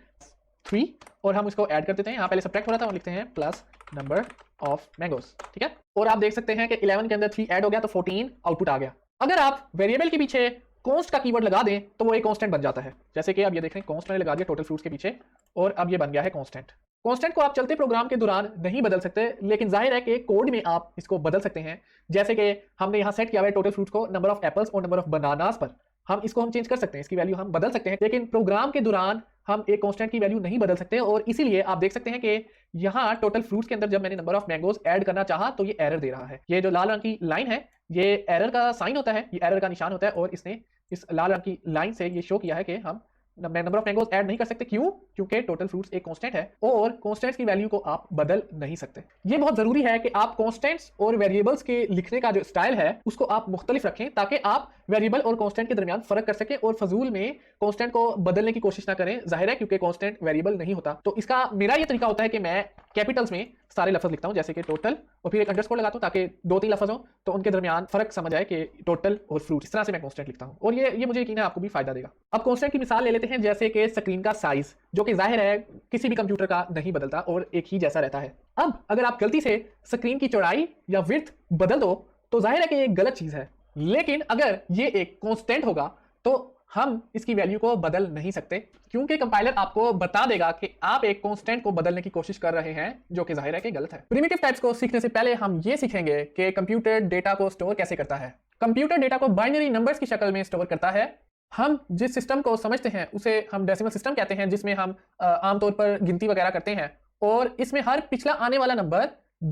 3 और हम इसको ऐड कर देते हैं। यहाँ पहले सब्ट्रैक्ट हो रहा था, हम लिखते हैं प्लस नंबर ऑफ मैंगोस, ठीक है। और आप देख सकते हैं कि 11 के अंदर 3 ऐड हो गया तो 14 आउटपुट आ गया। अगर आप वेरिएबल के पीछे कॉन्स्ट का कीवर्ड लगा दें तो वो एक कांस्टेंट बन जाता है। जैसे कि अब ये देख रहे हैं कॉन्स्ट मैंने लगा दिया टोटल फ्रूट्स के पीछे और अब ये बन गया है कांस्टेंट। कांस्टेंट को आप चलते प्रोग्राम के दौरान नहीं बदल सकते, लेकिन जाहिर है कि कोड में आप इसको बदल सकते हैं। जैसे कि हमने यहाँ सेट किया हुआ है टोटल फ्रूट्स को नंबर ऑफ एप्पल्स और नंबर ऑफ बनानास पर, हम इसको चेंज कर सकते हैं, इसकी वैल्यू हम बदल सकते हैं, लेकिन प्रोग्राम के दौरान हम एक कांस्टेंट की वैल्यू नहीं बदल सकते। और इसीलिए आप देख सकते हैं कि यहाँ टोटल फ्रूट्स के अंदर जब मैंने नंबर ऑफ मैंगोज ऐड करना चाहा तो ये एरर दे रहा है। ये जो लाल रंग की लाइन है ये एरर का साइन होता है, ये एरर का निशान होता है और इसने इस लाल रंग की लाइन से ये शो किया है कि हम नंबर ऑफ मैंगोज ऐड नहीं कर सकते। क्यों? क्योंकि टोटल फ्रूट्स एक कांस्टेंट है और कांस्टेंट्स की वैल्यू को आप बदल नहीं सकते। ये बहुत जरूरी है कि आप कांस्टेंट्स और वेरिएबल्स के लिखने का जो स्टाइल है उसको आप मुख्तलिफ रखें ताकि आप वेरिएबल और कांस्टेंट के दरमियान फर्क कर सकें और फजूल में कांस्टेंट को बदलने की कोशिश ना करें। जाहिर है क्योंकि कांस्टेंट वेरिएबल नहीं होता। तो इसका मेरा ये तरीका होता है कि मैं कैपिटल्स में सारे लफ्ज लिखता हूं, जैसे कि टोटल और फिर एक अंडरस्कोर लगाता हूं ताकि 2-3 लफ्ज हो तो उनके दरमियान फर्क समझ आए कि टोटल और फ्रूट। इस तरह से मैं कांस्टेंट लिखता हूं और ये मुझे यकीन है आपको भी फायदा देगा। अब कांस्टेंट की मिसाल ले लेते हैं, जैसे कि स्क्रीन का साइज, जो कि जाहिर है किसी भी कंप्यूटर का नहीं बदलता और एक ही जैसा रहता है। अब अगर आप गलती से स्क्रीन की चौड़ाई या विड्थ बदल दो तो जाहिर है कि ये एक गलत चीज है, लेकिन अगर ये एक कांस्टेंट होगा तो हम इसकी वैल्यू को बदल नहीं सकते क्योंकि कंपाइलर आपको बता देगा कि आप एक कांस्टेंट को बदलने की कोशिश कर रहे हैं, जो कि जाहिर है कि गलत है। प्रिमिटिव टाइप्स को सीखने से पहले हम ये सीखेंगे कि कंप्यूटर डेटा को स्टोर कैसे करता है। कंप्यूटर डेटा को बाइनरी नंबर्स की शक्ल में स्टोर करता है। हम जिस सिस्टम को समझते हैं उसे हम डेसिमल सिस्टम कहते हैं, जिसमें हम आमतौर पर गिनती वगैरह करते हैं और इसमें हर पिछला आने वाला नंबर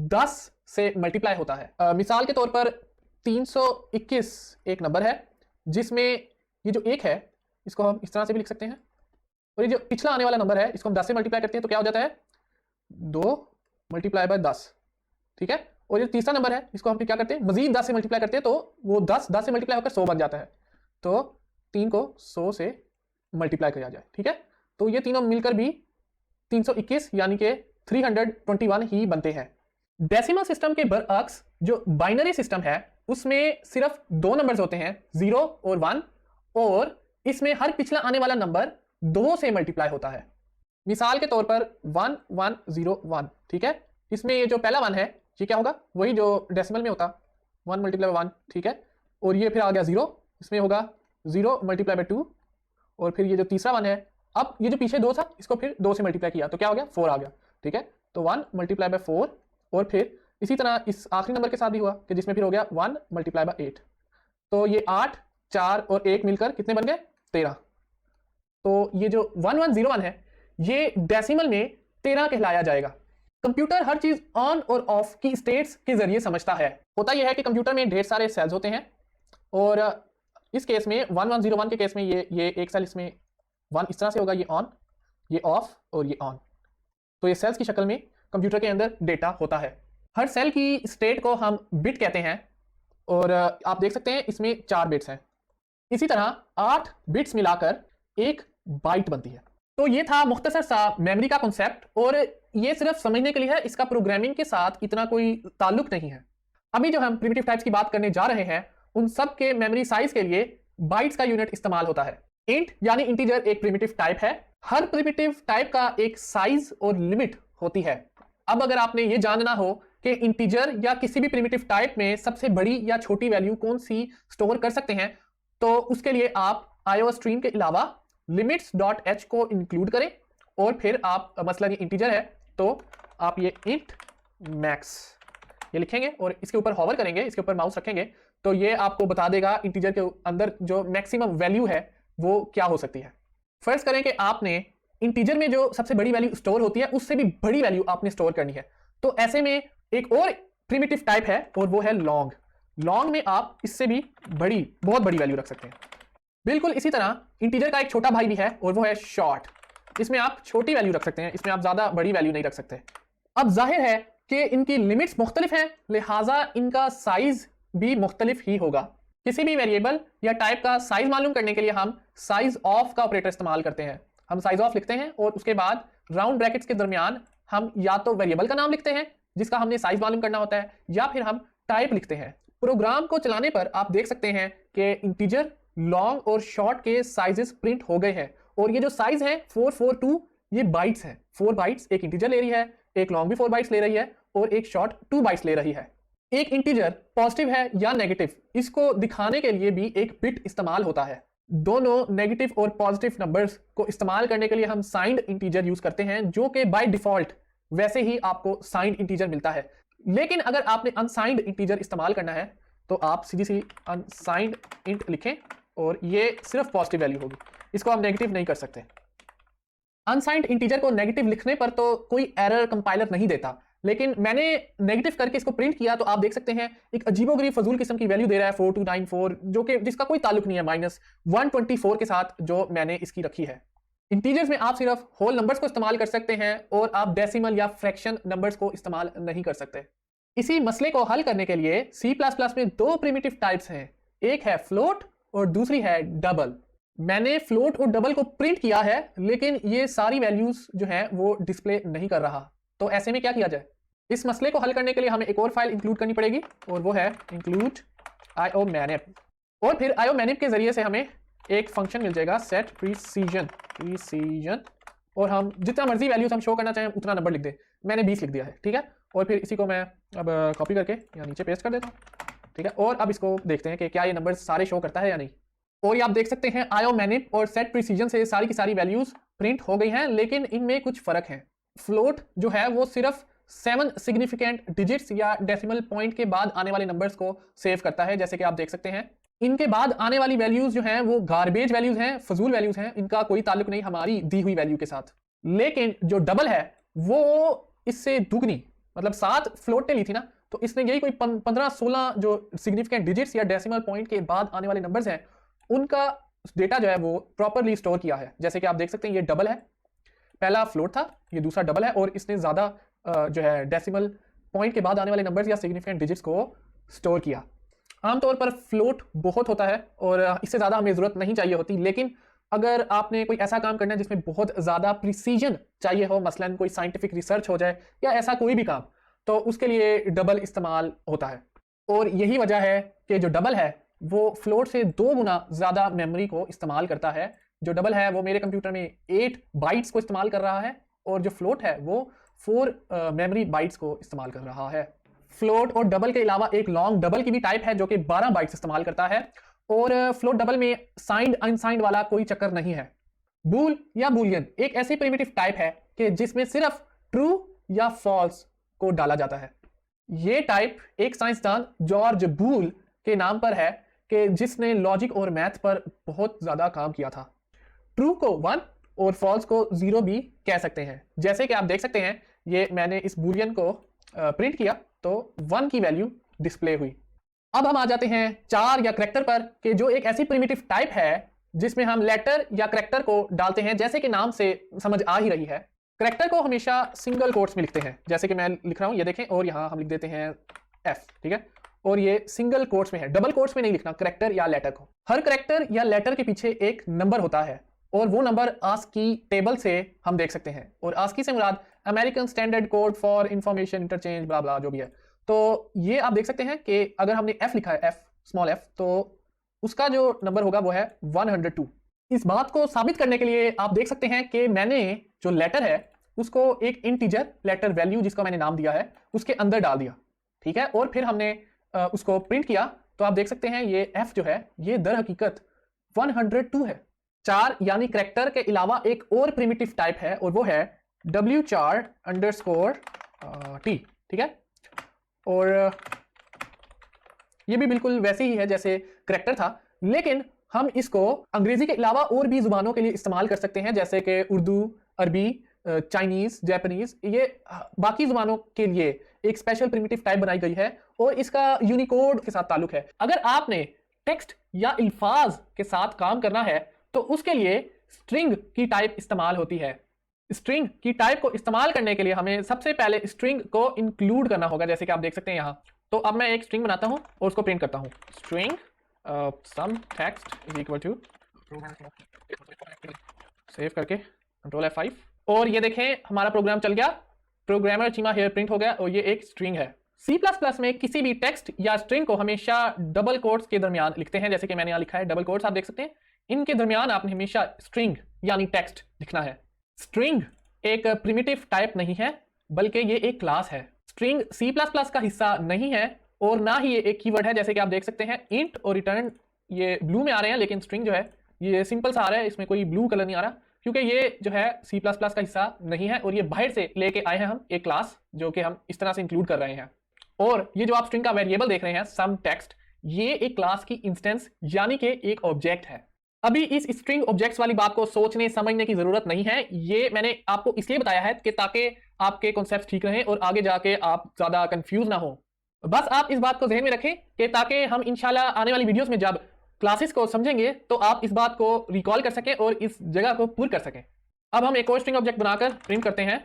10 से मल्टीप्लाई होता है। मिसाल के तौर पर 321 एक नंबर है जिसमें ये जो एक है इसको हम इस तरह से भी लिख सकते हैं और ये जो पिछला आने वाला नंबर है इसको हम 10 से मल्टीप्लाई करते हैं तो क्या हो जाता है 2 मल्टीप्लाई बाय 10, ठीक है। और ये तीसरा नंबर है इसको हम फिर क्या करते हैं मजीद 10 से मल्टीप्लाई करते हैं तो वो 10 से मल्टीप्लाई होकर 100 बन जाता है। तो 3 को 100 से मल्टीप्लाई किया जाए, ठीक है। तो ये तीनों मिलकर भी 321 यानी कि 321 ही बनते हैं। डेसिमल सिस्टम के बरअक्स जो बाइनरी सिस्टम है उसमें सिर्फ 2 नंबर्स होते हैं 0 और 1 और इसमें हर पिछला आने वाला नंबर 2 से मल्टीप्लाई होता है। मिसाल के तौर पर 1101, ठीक है। इसमें ये जो पहला 1 है ये क्या होगा वही जो डेसिमल में होता 1 मल्टीप्लाई बाय 1, ठीक है। और ये फिर आ गया 0, इसमें होगा 0 मल्टीप्लाई बाय 2 और फिर ये जो तीसरा 1 है अब ये जो पीछे 2 था इसको फिर 2 से मल्टीप्लाई किया तो क्या हो गया 4 आ गया, ठीक है। तो 1 मल्टीप्लाई बाय 4 और फिर इसी तरह इस आखिरी नंबर के साथ भी हुआ कि जिसमें फिर हो गया 1 मल्टीप्लाई बाय 8। तो ये 8, 4 और 1 मिलकर कितने बन गए 13। तो ये जो 1101 है ये डेसिमल में 13 कहलाया जाएगा। कंप्यूटर हर चीज ऑन और ऑफ की स्टेट्स के जरिए समझता है। होता यह है कि कंप्यूटर में ढेर सारे सेल्स होते हैं और इस केस में 1101 के केस में ये एक सेल इसमें 1 इस तरह से होगा, ये ऑन, ये ऑफ और ये ऑन। तो ये सेल्स की शक्ल में कंप्यूटर के अंदर डेटा होता है। हर सेल की स्टेट को हम बिट कहते हैं और आप देख सकते हैं इसमें 4 बिट्स हैं। इसी तरह 8 बिट्स मिलाकर एक बाइट बनती है। तो ये था मुख्तसर सा मेमोरी का कॉन्सेप्ट और ये सिर्फ समझने के लिए है, इसका प्रोग्रामिंग के साथ इतना कोई ताल्लुक नहीं है। अभी जो हम प्रिमिटिव टाइप्स की बात करने जा रहे हैं उन सब के मेमोरी साइज के लिए बाइट्स का यूनिट इस्तेमाल होता है। इंट यानी इंटीजर एक प्रिमिटिव टाइप है। हर प्रिमिटिव टाइप का एक साइज और लिमिट होती है। अब अगर आपने ये जानना हो कि इंटीजर या किसी भी प्रिमिटिव टाइप में सबसे बड़ी या छोटी वैल्यू कौन सी स्टोर कर सकते हैं तो उसके लिए आप IOStream के अलावा limits.h को इंक्लूड करें और फिर आप मसलन ये इंटीजर है तो आप ये int max ये लिखेंगे और इसके ऊपर हॉवर करेंगे, इसके ऊपर माउस रखेंगे तो ये आपको बता देगा इंटीजर के अंदर जो मैक्सिमम वैल्यू है वो क्या हो सकती है। फर्ज करें कि आपने इंटीजर में जो सबसे बड़ी वैल्यू स्टोर होती है उससे भी बड़ी वैल्यू आपने स्टोर करनी है तो ऐसे में एक और प्रिमिटिव टाइप है और वो है लॉन्ग। लॉन्ग में आप इससे भी बड़ी, बहुत बड़ी वैल्यू रख सकते हैं। बिल्कुल इसी तरह इंटीजर का एक छोटा भाई भी है और वो है शॉर्ट। इसमें आप छोटी वैल्यू रख सकते हैं, इसमें आप ज्यादा बड़ी वैल्यू नहीं रख सकते। अब जाहिर है कि इनकी लिमिट्स मुख्तलिफ हैं लिहाजा इनका साइज भी मुख्तलिफ ही होगा। किसी भी वेरिएबल या टाइप का साइज मालूम करने के लिए हम साइज ऑफ का ऑपरेटर इस्तेमाल करते हैं। हम साइज ऑफ लिखते हैं और उसके बाद राउंड ब्रैकेट्स के दरमियान हम या तो वेरिएबल का नाम लिखते हैं जिसका हमने साइज मालूम करना होता है या फिर हम टाइप लिखते हैं। प्रोग्राम को चलाने पर आप देख सकते हैं कि इंटीजर, लॉन्ग और शॉर्ट के साइजेस प्रिंट हो गए हैं और ये जो साइज है 442 ये बाइट्स है। 4 बाइट्स एक इंटीजर ले रही है, एक लॉन्ग भी 4 बाइट्स ले रही है और एक शॉर्ट 2 बाइट्स ले रही है। एक इंटीजर पॉजिटिव है या नेगेटिव, इसको दिखाने के लिए भी एक बिट इस्तेमाल होता है। दोनों नेगेटिव और पॉजिटिव नंबर्स को इस्तेमाल करने के लिए हम साइंड इंटीजर यूज करते हैं, जो कि बाय डिफॉल्ट वैसे ही आपको साइंड इंटीजर मिलता है। लेकिन अगर आपने अनसाइंड इंटीजर इस्तेमाल करना है तो आप सीधी सी अनसाइंड इंट लिखें और ये सिर्फ पॉजिटिव वैल्यू होगी, इसको आप नेगेटिव नहीं कर सकते। अनसाइंड इंटीजर को नेगेटिव लिखने पर तो कोई एरर कंपाइलर नहीं देता, लेकिन मैंने नेगेटिव करके इसको प्रिंट किया तो आप देख सकते हैं एक अजीबोगरीब फजूल किस्म की वैल्यू दे रहा है 4294, जो कि जिसका कोई ताल्लुक नहीं है -124 के साथ जो मैंने इसकी रखी है। इंटीजर्स में आप सिर्फ होल नंबर्स को इस्तेमाल कर सकते हैं और आप डेसिमल या फ्रैक्शन नंबर्स को इस्तेमाल नहीं कर सकते। इसी मसले को हल करने के लिए C++ में 2 प्रिमिटिव टाइप्स हैं, एक है फ्लोट और दूसरी है डबल। मैंने फ्लोट और डबल को प्रिंट किया है, लेकिन ये सारी वैल्यूज जो हैं वो डिस्प्ले नहीं कर रहा। तो ऐसे में क्या किया जाए? इस मसले को हल करने के लिए हमें एक और फाइल इंक्लूड करनी पड़ेगी और वो है include iomanip। और फिर iomanip के जरिए से हमें एक फंक्शन मिल जाएगा set precision, और हम जितना मर्जी वैल्यूज हम शो करना चाहें उतना नंबर लिख दे। मैंने 20 लिख दिया है, ठीक है। और फिर इसी को मैं अब कॉपी करके यहाँ नीचे पेस्ट कर देता हूँ, ठीक है। और अब इसको देखते हैं कि क्या ये नंबर सारे शो करता है या नहीं। और ये आप देख सकते हैं iomanip और set precision से सारी की सारी वैल्यूज प्रिंट हो गई हैं, लेकिन इनमें कुछ फर्क है। फ्लोट जो है वो सिर्फ 7 सिग्निफिकेंट डिजिट्स या डेसिमल पॉइंट के बाद आने वाले नंबर्स को सेव करता है, जैसे कि आप देख सकते हैं। इनके बाद आने वाली वैल्यूज जो हैं वो गार्बेज वैल्यूज हैं, फजूल वैल्यूज हैं, इनका कोई ताल्लुक नहीं हमारी दी हुई वैल्यू के साथ। लेकिन जो डबल है वो इससे दुगनी, मतलब 7 फ्लोट ने ली थी ना, तो इसने यही कोई 15-16 जो सिग्निफिकेंट डिजिट्स या डेसिमल पॉइंट के बाद आने वाले नंबर्स हैं उनका डेटा जो है वो प्रॉपरली स्टोर किया है। जैसे कि आप देख सकते हैं ये डबल है, पहला फ्लोट था, ये दूसरा डबल है, और इसने ज्यादा जो है डेसिमल पॉइंट के बाद आने वाले नंबर्स या सिग्निफिकेंट डिजिट्स को स्टोर किया। आमतौर पर फ्लोट बहुत होता है और इससे ज़्यादा हमें ज़रूरत नहीं चाहिए होती, लेकिन अगर आपने कोई ऐसा काम करना है जिसमें बहुत ज़्यादा प्रिसीजन चाहिए हो, मसलन कोई साइंटिफिक रिसर्च हो जाए या ऐसा कोई भी काम, तो उसके लिए डबल इस्तेमाल होता है। और यही वजह है कि जो डबल है वो फ्लोट से 2 गुना ज़्यादा मेमोरी को इस्तेमाल करता है। जो डबल है वो मेरे कंप्यूटर में 8 बाइट्स को इस्तेमाल कर रहा है और जो फ्लोट है वो 4 मेमोरी बाइट्स को इस्तेमाल कर रहा है। फ्लोट और डबल के अलावा एक लॉन्ग डबल की भी टाइप है जो कि 12 बाइट्स इस्तेमाल करता है, और फ्लोट डबल में साइंड अनसाइंड वाला कोई चक्कर नहीं है। बूल या बूलियन एक ऐसी प्रिमिटिव टाइप है कि जिसमें सिर्फ ट्रू या फॉल्स को डाला जाता है। ये टाइप एक साइंसदान जॉर्ज बूल के नाम पर है कि जिसने लॉजिक और मैथ पर बहुत ज्यादा काम किया था। ट्रू को 1 और फॉल्स को 0 भी कह सकते हैं। जैसे कि आप देख सकते हैं ये मैंने इस बूलियन को प्रिंट किया तो 1 की वैल्यू डिस्प्ले हुई। अब हम आ जाते हैं 4 या करैक्टर पर, कि जो एक ऐसी प्रिमिटिव टाइप है जिसमें हम लेटर या करैक्टर को डालते हैं। जैसे कि नाम से समझ आ ही रही है, करैक्टर को हमेशा सिंगल कोट्स में लिखते हैं, जैसे कि मैं लिख रहा हूं, ये देखें, और यहां हम लिख देते हैं F, ठीक है। और ये सिंगल कोट्स में है, डबल कोट्स में नहीं लिखना करैक्टर या लेटर को। हर करैक्टर या लेटर के पीछे एक नंबर होता है और वो नंबर आस्की टेबल से हम देख सकते हैं। और आस्की से मुराद American standard code for information interchange ब्ला ब्ला जो भी है। तो ये आप देख सकते हैं कि अगर हमने F लिखा है, F स्मॉल f, तो उसका जो नंबर होगा वो है 102। इस बात को साबित करने के लिए आप देख सकते हैं कि मैंने जो लेटर है उसको एक इंटीजर लेटर वैल्यू जिसका मैंने नाम दिया है उसके अंदर डाल दिया, ठीक है। और फिर हमने उसको प्रिंट किया तो आप देख सकते हैं ये F जो है ये दर हकीकत 102 है। 4 यानी करैक्टर के अलावा एक और प्रिमिटिव टाइप है और वो है wchar_t, ठीक है। और ये भी बिल्कुल वैसे ही है जैसे करैक्टर था, लेकिन हम इसको अंग्रेजी के अलावा और भी जुबानों के लिए इस्तेमाल कर सकते हैं, जैसे कि उर्दू, अरबी, चाइनीज, जापानीज, ये बाकी जुबानों के लिए एक स्पेशल प्रिमिटिव टाइप बनाई गई है और इसका यूनिकोड के साथ ताल्लुक है। अगर आपने टेक्स्ट या अल्फाज के साथ काम करना है तो उसके लिए स्ट्रिंग की टाइप इस्तेमाल होती है। स्ट्रिंग की टाइप को इस्तेमाल करने के लिए हमें सबसे पहले स्ट्रिंग को इंक्लूड करना होगा, जैसे कि आप देख सकते हैं यहाँ। तो अब मैं एक स्ट्रिंग बनाता हूँ और उसको प्रिंट करता हूँ, string some text is equal to, save करके Ctrl F5, और ये देखें हमारा प्रोग्राम चल गया, प्रोग्रामर चीमा हेयर प्रिंट हो गया और ये एक स्ट्रिंग है। C++ में किसी भी टेक्स्ट या स्ट्रिंग को हमेशा डबल कोट्स के दरमियान लिखते हैं, जैसे कि मैंने यहाँ लिखा है डबल कोट्स, आप देख सकते हैं। इनके दरमियान आपने हमेशा स्ट्रिंग यानी टेक्स्ट लिखना है। स्ट्रिंग एक प्रिमिटिव टाइप नहीं है बल्कि ये एक क्लास है। स्ट्रिंग C++ का हिस्सा नहीं है और ना ही ये एक कीवर्ड है। जैसे कि आप देख सकते हैं इंट और रिटर्न ये ब्लू में आ रहे हैं, लेकिन स्ट्रिंग जो है ये सिंपल सा आ रहा है, इसमें कोई ब्लू कलर नहीं आ रहा, क्योंकि ये जो है C++ का हिस्सा नहीं है और ये बाहर से लेके आए हैं हम एक क्लास जो कि हम इस तरह से इंक्लूड कर रहे हैं। और ये जो आप स्ट्रिंग का वेरिएबल देख रहे हैं सम टेक्स्ट, ये एक क्लास की इंस्टेंस यानी कि एक ऑब्जेक्ट है। अभी इस स्ट्रिंग ऑब्जेक्ट्स वाली बात को सोचने समझने की जरूरत नहीं है, ये मैंने आपको इसलिए बताया है कि ताकि आपके कॉन्सेप्ट ठीक रहें और आगे जाके आप ज्यादा कंफ्यूज ना हो। बस आप इस बात को ध्यान में रखें कि ताकि हम इंशाल्लाह आने वाली वीडियोस में जब क्लासेस को समझेंगे तो आप इस बात को रिकॉल कर सकें और इस जगह को पूर्ण कर सकें। अब हम एक और स्ट्रिंग ऑब्जेक्ट बनाकर प्रिंट करते हैं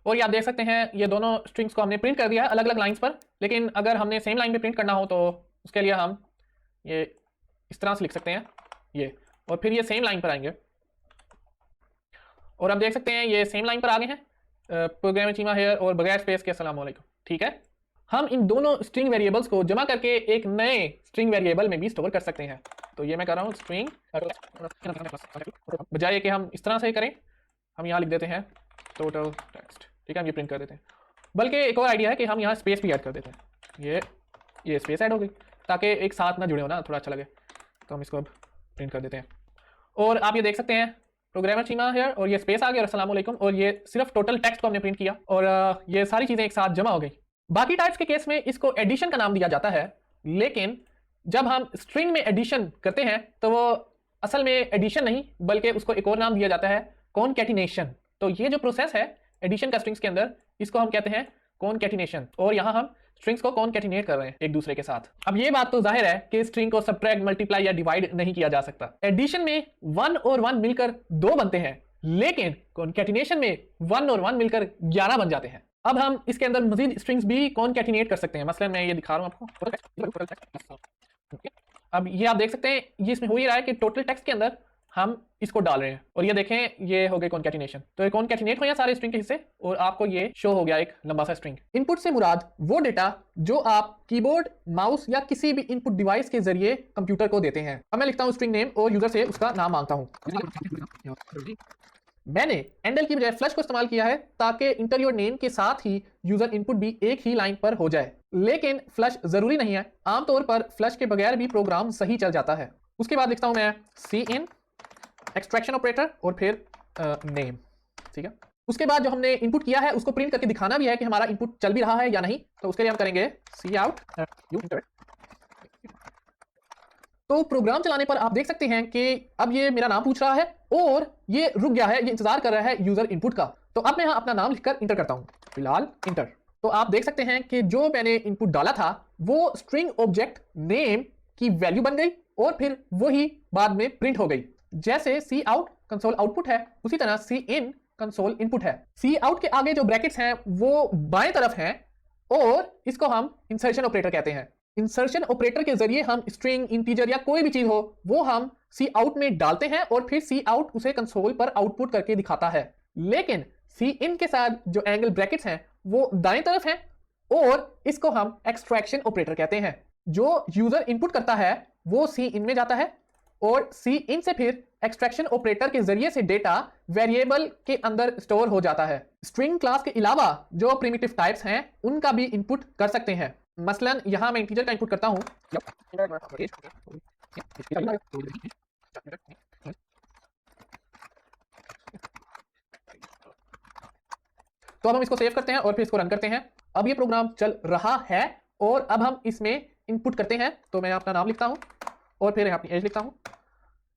और ये आप देख सकते हैं ये दोनों स्ट्रिंग्स को हमने प्रिंट कर दिया है अलग अलग लाइंस पर। लेकिन अगर हमने सेम लाइन पे प्रिंट करना हो तो उसके लिए हम ये इस तरह से लिख सकते हैं ये, और फिर ये सेम लाइन पर आएंगे और आप देख सकते हैं ये सेम लाइन पर आ गए हैं प्रोग्राम चीमा हेयर और बगैर स्पेस के अस्सलाम वालेकुम। ठीक है, हम इन दोनों स्ट्रिंग वेरिएबल्स को जमा करके एक नए स्ट्रिंग वेरिएबल में भी स्टोर कर सकते हैं। तो ये मैं कर रहा हूँ स्ट्रिंग, बजाय कि हम इस तरह से करें हम यहाँ लिख देते हैं टोटल टेक्स्ट। ठीक है, हम ये प्रिंट कर देते हैं। बल्कि एक और आइडिया है कि हम यहाँ स्पेस भी ऐड कर देते हैं। ये स्पेस ऐड हो गई ताकि एक साथ ना जुड़े हो ना, थोड़ा अच्छा लगे, तो हम इसको अब प्रिंट कर देते हैं। और आप ये देख सकते हैं प्रोग्रामर चीमा हेयर और ये स्पेस आ गया और अस्सलाम वालेकुम, और ये सिर्फ टोटल टेक्स्ट को हमने प्रिंट किया और ये सारी चीज़ें एक साथ जमा हो गई। बाकी टाइप्स के केस में इसको एडिशन का नाम दिया जाता है, लेकिन जब हम स्ट्रिंग में एडिशन करते हैं तो वो असल में एडिशन नहीं बल्कि उसको एक और नाम दिया जाता है कॉनकैटिनेशन। तो ये जो प्रोसेस है एडिशन का स्ट्रिंग्स के अंदर, इसको हम कहते हैं कॉनकैटिनेशन, और यहाँ हम स्ट्रिंग्स को कॉनकैटिनेट कर रहे हैं एक दूसरे के साथ। अब ये बात तो जाहिर है कि स्ट्रिंग को सब्ट्रैक्ट, मल्टीप्लाई या डिवाइड नहीं किया जा सकता। एडिशन में 1 और 1 मिलकर 2 बनते हैं, लेकिन कॉनकैटिनेशन में 1 और 1 मिलकर 11 बन जाते हैं। अब हम इसके अंदर मजीद स्ट्रिंग्स भी कॉनकैटिनेट कर सकते हैं। मसलन मैं ये दिखा रहा हूं आपको। अब ये आप देख सकते हैं ये इसमें हो ही रहा है कि टोटल टेक्स्ट के अंदर हम इसको डाल रहे हैं और ये देखें ये हो गए कॉनकैटिनेशन। तो ये कॉनकैटिनेट हो गया सारे स्ट्रिंग के हिस्से और आपको ये शो हो गया एक लंबा सा स्ट्रिंग। इनपुट से मुराद वो डेटा जो आप कीबोर्ड, माउस या किसी भी इनपुट डिवाइस के जरिए कंप्यूटर को देते हैं। अब मैं लिखता हूं स्ट्रिंग नेम और यूजर से उसका नाम मांगता हूं। मैंने एंडल की बजाय फ्लश को इस्तेमाल किया है ताकि इंटर योर नेम के साथ ही यूजर इनपुट भी एक ही लाइन पर हो जाए, लेकिन फ्लश जरूरी नहीं है। आमतौर पर फ्लश के बगैर भी प्रोग्राम सही चल जाता है। उसके बाद लिखता हूं मैं सी इन एक्सट्रैक्शन ऑपरेटर और फिर नेम। ठीक है, उसके बाद जो हमने इनपुट किया है उसको प्रिंट करके दिखाना भी है कि हमारा इनपुट चल भी रहा है या नहीं। तो उसके लिए हम करेंगे सी आउट यू इंटर। तो प्रोग्राम चलाने पर आप देख सकते हैं कि अब ये मेरा नाम पूछ रहा है और ये रुक गया है, ये इंतजार कर रहा है यूजर इनपुट का। तो अब मैं यहाँ अपना नाम लिखकर इंटर करता हूँ, फिलहाल इंटर। तो आप देख सकते हैं कि जो मैंने इनपुट डाला था वो स्ट्रिंग ऑब्जेक्ट नेम की वैल्यू बन गई और फिर वही बाद में प्रिंट हो गई। जैसे सी आउट कंसोल आउटपुट है उसी तरह सी इन कंसोल इनपुट है। सी आउट के आगे जो ब्रैकेट्स हैं वो बाएं तरफ हैं और इसको हम इंसर्शन ऑपरेटर कहते हैं। इंसर्शन ऑपरेटर के जरिए हम स्ट्रिंग, इंटीजर या कोई भी चीज हो वो हम सी आउट में डालते हैं और फिर सी आउट उसे कंसोल पर आउटपुट करके दिखाता है। लेकिन सी इन के साथ जो एंगल ब्रैकेट्स हैं वो दाएं तरफ हैं और इसको हम एक्सट्रैक्शन ऑपरेटर कहते हैं। जो यूजर इनपुट करता है वो सी इन में जाता है और सी इन से फिर एक्सट्रैक्शन ऑपरेटर के जरिए से डेटा वेरिएबल के अंदर स्टोर हो जाता है। स्ट्रिंग क्लास के अलावा जो प्रिमिटिव टाइप्स हैं उनका भी इनपुट कर सकते हैं। मसलन यहां मैं इंटीजर का इनपुट करता हूं। तो अब हम इसको सेव करते हैं और फिर इसको रन करते हैं। अब ये प्रोग्राम चल रहा है और अब हम इसमें इनपुट करते हैं। तो मैं अपना नाम लिखता हूं और फिर अपनी एज लिखता हूं।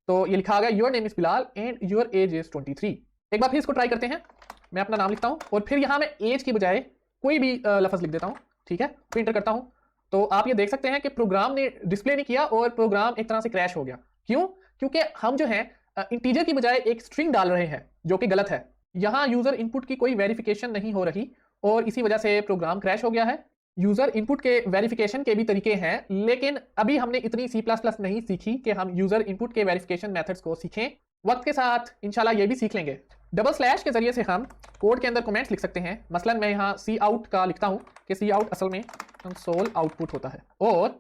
तो ये लिखा आ गया your name is Bilal and your age is 23। एक बार फिर इसको ट्राई करते हैं। मैं अपना नाम लिखता हूं और फिर यहां मैं एज की बजाय कोई भी लफ्ज लिख देता हूं। ठीक है, फिर इंटर करता हूं। तो आप ये देख सकते हैं कि प्रोग्राम ने डिस्प्ले नहीं किया और प्रोग्राम एक तरह से क्रैश हो गया। क्यों? क्योंकि हम जो है इंटीजर की बजाय एक स्ट्रिंग डाल रहे हैं जो कि गलत है। यहां यूजर इनपुट की कोई वेरिफिकेशन नहीं हो रही और इसी वजह से प्रोग्राम क्रैश हो गया है। यूजर इनपुट के वेरिफिकेशन के भी तरीके हैं, लेकिन अभी हमने इतनी C++ नहीं सीखी कि हम यूजर इनपुट के वेरिफिकेशन मेथड्स को सीखें। वक्त के साथ इंशाल्लाह ये भी सीख लेंगे। डबल स्लैश के जरिए से हम कोड के अंदर कमेंट्स लिख सकते हैं। मसलन मैं यहाँ सी आउट का लिखता हूँ कि सी आउट असल में कंसोल आउटपुट होता है और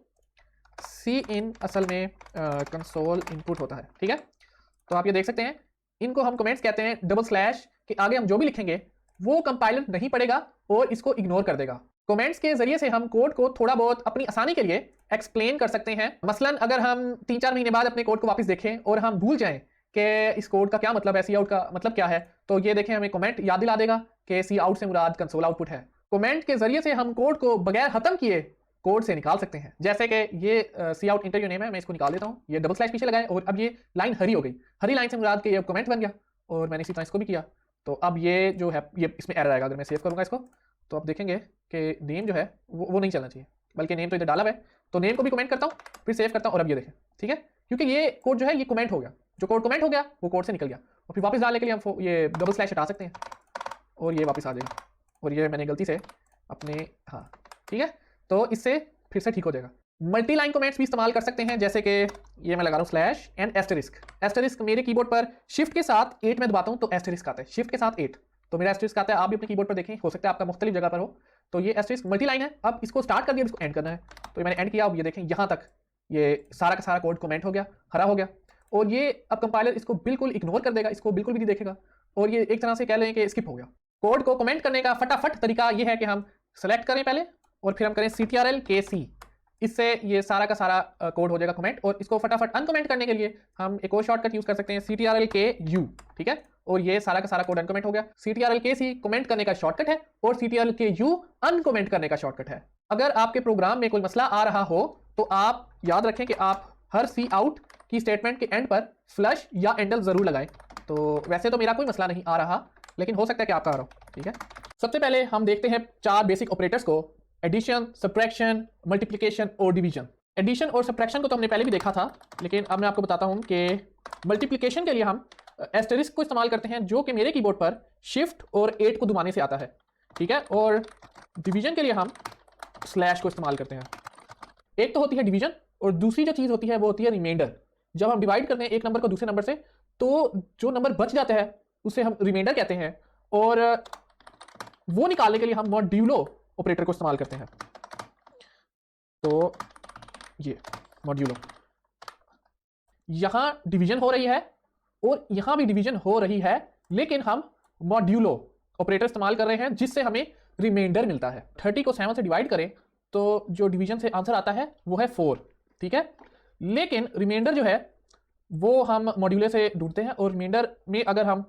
सी इन असल में कंसोल इनपुट होता है। ठीक है, तो आप ये देख सकते हैं इनको हम कमेंट्स कहते हैं डबल स्लैश के आगे हम जो भी लिखेंगे वो कंपाइलर नहीं पढ़ेगा और इसको इग्नोर कर देगा। कमेंट्स के जरिए से हम कोड को थोड़ा बहुत अपनी आसानी के लिए एक्सप्लेन कर सकते हैं। मसलन अगर हम 3-4 महीने बाद अपने कोड को वापस देखें और हम भूल जाएं कि इस कोड का क्या मतलब है, सी आउट का मतलब क्या है, तो ये देखें हमें कमेंट याद दिला देगा कि सी आउट से मुराद कंसोल आउटपुट है। कमेंट के जरिए से हम कोड को बगैर खत्म किए कोड से निकाल सकते हैं। जैसे कि ये सी आउट इंटरव्यू नेम है, मैं इसको निकाल देता हूँ, ये डबल स्लैश पीछे लगाए और अब ये लाइन हरी हो गई। हरी लाइन से मुराद के ये कमेंट बन गया और मैंने इसी तरह इसको भी किया। तो अब ये जो है ये इसमें एरर आएगा। अगर मैं सेव करूँगा इसको तो आप देखेंगे कि नेम जो है वो नहीं चलना चाहिए, बल्कि नेम तो इधर डाला हुआ है। तो नेम को भी कमेंट करता हूँ, फिर सेव करता हूँ और अब ये देखें, ठीक है, क्योंकि ये कोड जो है ये कमेंट हो गया। जो कोड कमेंट हो गया वो कोड से निकल गया और फिर वापस डालने के लिए हम ये डबल स्लैश हटा सकते हैं और ये वापस आ जाएगा। और ये मैंने गलती से अपने, हाँ ठीक है, तो इससे फिर से ठीक हो जाएगा। मल्टी लाइन कमेंट्स भी इस्तेमाल कर सकते हैं, जैसे कि ये मैं लगा रहा हूँ स्लैश एंड एस्टेरिस्क। एस्टेरिस्क मेरे कीबोर्ड पर शिफ्ट के साथ 8 में दबाता हूँ तो एस्टेरिस्क आता है, शिफ्ट के साथ 8 तो मेरा एस्टेरिस्क आता है। आप भी अपने कीबोर्ड पर देखें, हो सकता है आपका मुख्तलिफ जगह पर हो। तो ये एस्टेरिस्क मल्टी लाइन है। अब इसको स्टार्ट कर दिया, इसको एंड करना है, तो ये मैंने एंड किया। अब ये देखें यहाँ तक ये सारा का सारा कोड कमेंट हो गया, हरा हो गया। और ये अब कंपाइलर इसको बिल्कुल इग्नोर कर देगा, इसको बिल्कुल भी नहीं देखेगा और ये एक तरह से कह लें कि स्किप हो गया। कोड को कमेंट करने का फटाफट तरीका ये है कि हम सेलेक्ट करें पहले और फिर हम करें CTRL-KC, इससे ये सारा का सारा कोड हो जाएगा कमेंट। और इसको फटाफट अनकमेंट करने के लिए हम एक और शॉर्टकट यूज कर सकते हैं, CTRL-KU, ठीक है, और ये सारा का सारा कोड अनकमेंट हो गया। CTRL-KC कमेंट करने का शॉर्टकट है और CTRL-KU अनकमेंट करने का शॉर्टकट है। अगर आपके प्रोग्राम में कोई मसला आ रहा हो तो आप याद रखें कि आप हर सी आउट की स्टेटमेंट के एंड पर फ्लश या एंडल जरूर लगाएं। तो वैसे तो मेरा कोई मसला नहीं आ रहा, लेकिन हो सकता है कि आपका आ रहा हो, ठीक है। सबसे पहले हम देखते हैं 4 बेसिक ऑपरेटर्स को, एडिशन, सब्ट्रैक्शन, मल्टीप्लिकेशन और डिवीजन। एडिशन और सब्ट्रैक्शन को तो हमने पहले भी देखा था, लेकिन अब मैं आपको बताता हूं कि मल्टीप्लिकेशन के लिए हम एस्टेरिस्क को इस्तेमाल करते हैं, जो कि मेरे कीबोर्ड पर शिफ्ट और 8 को दबाने से आता है, ठीक है। और डिवीजन के लिए हम स्लैश को इस्तेमाल करते हैं। एक तो होती है डिवीजन और दूसरी जो चीज़ होती है वो होती है रिमाइंडर। जब हम डिवाइड करते हैं एक नंबर को दूसरे नंबर से तो जो नंबर बच जाता है उसे हम रिमाइंडर कहते हैं और वो निकालने के लिए हम मॉड्यूलो ऑपरेटर को इस्तेमाल करते हैं। तो ये मॉड्यूलो, यहां डिवीजन हो रही है और यहां भी डिवीजन हो रही है, लेकिन हम मॉड्यूलो ऑपरेटर इस्तेमाल कर रहे हैं जिससे हमें रिमाइंडर मिलता है। 30 को 7 से डिवाइड करें तो जो डिवीजन से आंसर आता है वो है 4, ठीक है। लेकिन रिमाइंडर जो है वो हम मॉड्यूले से ढूंढते हैं और रिमाइंडर में अगर हम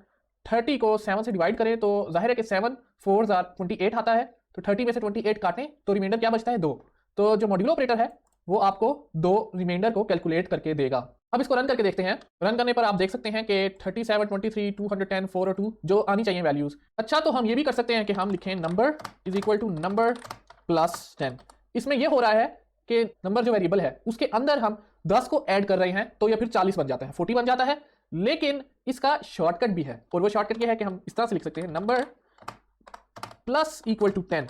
30 को 7 से डिवाइड करें तो जाहिर है कि 7 4 28 आता है। तो 30 में से 28 काटें तो रिमाइंडर क्या बचता है, 2। तो जो मॉड्यूलो ऑपरेटर है वो आपको 2 रिमाइंडर को कैलकुलेट करके देगा। अब इसको रन करके देखते हैं। रन करने पर आप देख सकते हैं कि 37, 23, 210, 4 और 2 जो आनी चाहिए वैल्यूज। अच्छा, तो हम ये भी कर सकते हैं कि हम लिखें number is equal to number plus 10। इसमें यह हो रहा है कि नंबर जो वेरिएबल है उसके अंदर हम 10 को ऐड कर रहे हैं तो यह फिर 40 बन जाता है, 40 बन जाता है। लेकिन इसका शॉर्टकट भी है और वो शॉर्टकट ये है कि हम इस तरह से लिख सकते हैं नंबर प्लस इक्वल टू 10।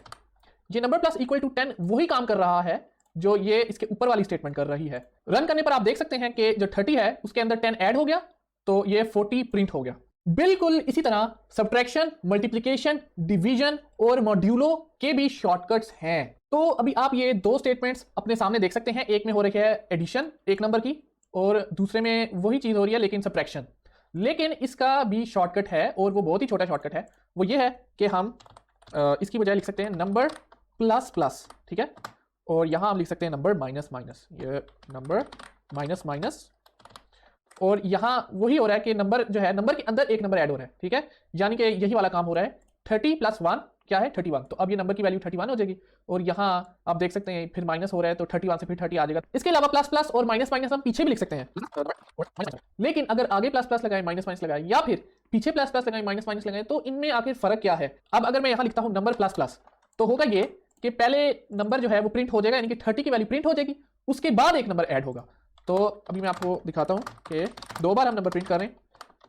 ये नंबर प्लस इक्वल टू 10 वही काम कर रहा है जो ये इसके ऊपर वाली स्टेटमेंट कर रही है। रन करने पर आप देख सकते हैं कि जो 30 है उसके अंदर 10 ऐड हो गया तो ये 40 प्रिंट हो गया। बिल्कुल इसी तरह सब्ट्रैक्शन, मल्टीप्लिकेशन, डिवीजन और मॉड्यूलो के भी शॉर्टकट्स हैं। तो अभी आप ये 2 स्टेटमेंट्स अपने सामने देख सकते हैं। एक में हो रही है एडिशन एक नंबर की और दूसरे में वही चीज हो रही है लेकिन सब्ट्रैक्शन। लेकिन इसका भी शॉर्टकट है और वो बहुत ही छोटा शॉर्टकट है। वो ये है कि हम इसकी बजाय लिख सकते हैं नंबर प्लस प्लस, ठीक है, और यहां हम लिख सकते हैं नंबर माइनस माइनस। ये नंबर माइनस माइनस और यहां वही हो रहा है कि नंबर जो है नंबर के अंदर एक नंबर ऐड हो रहा है, ठीक है, यानी कि यही वाला काम हो रहा है। 30 + 1 क्या है 31, तो अब ये नंबर की वैल्यू 31 हो जाएगी और यहाँ आप देख सकते हैं फिर माइनस हो रहा है तो 31 से फिर 30 आ जाएगा। इसके अलावा प्लस प्लस और माइनस माइनस हम पीछे भी लिख सकते हैं, लेकिन अगर आगे प्लस प्लस लगाए माइनस माइनस लगाए या फिर पीछे प्लस प्लस लगाए माइनस माइनस लगाए तो इनमें आखिर फर्क क्या है। अब अगर मैं यहाँ लिखता हूँ नंबर प्लस प्लस तो होगा ये कि पहले नंबर जो है वो प्रिंट हो जाएगा, यानी कि 30 की वैल्यू प्रिंट हो जाएगी, उसके बाद एक नंबर ऐड होगा। तो अभी मैं आपको दिखाता हूँ कि 2 बार हम नंबर प्रिंट कर रहे हैं,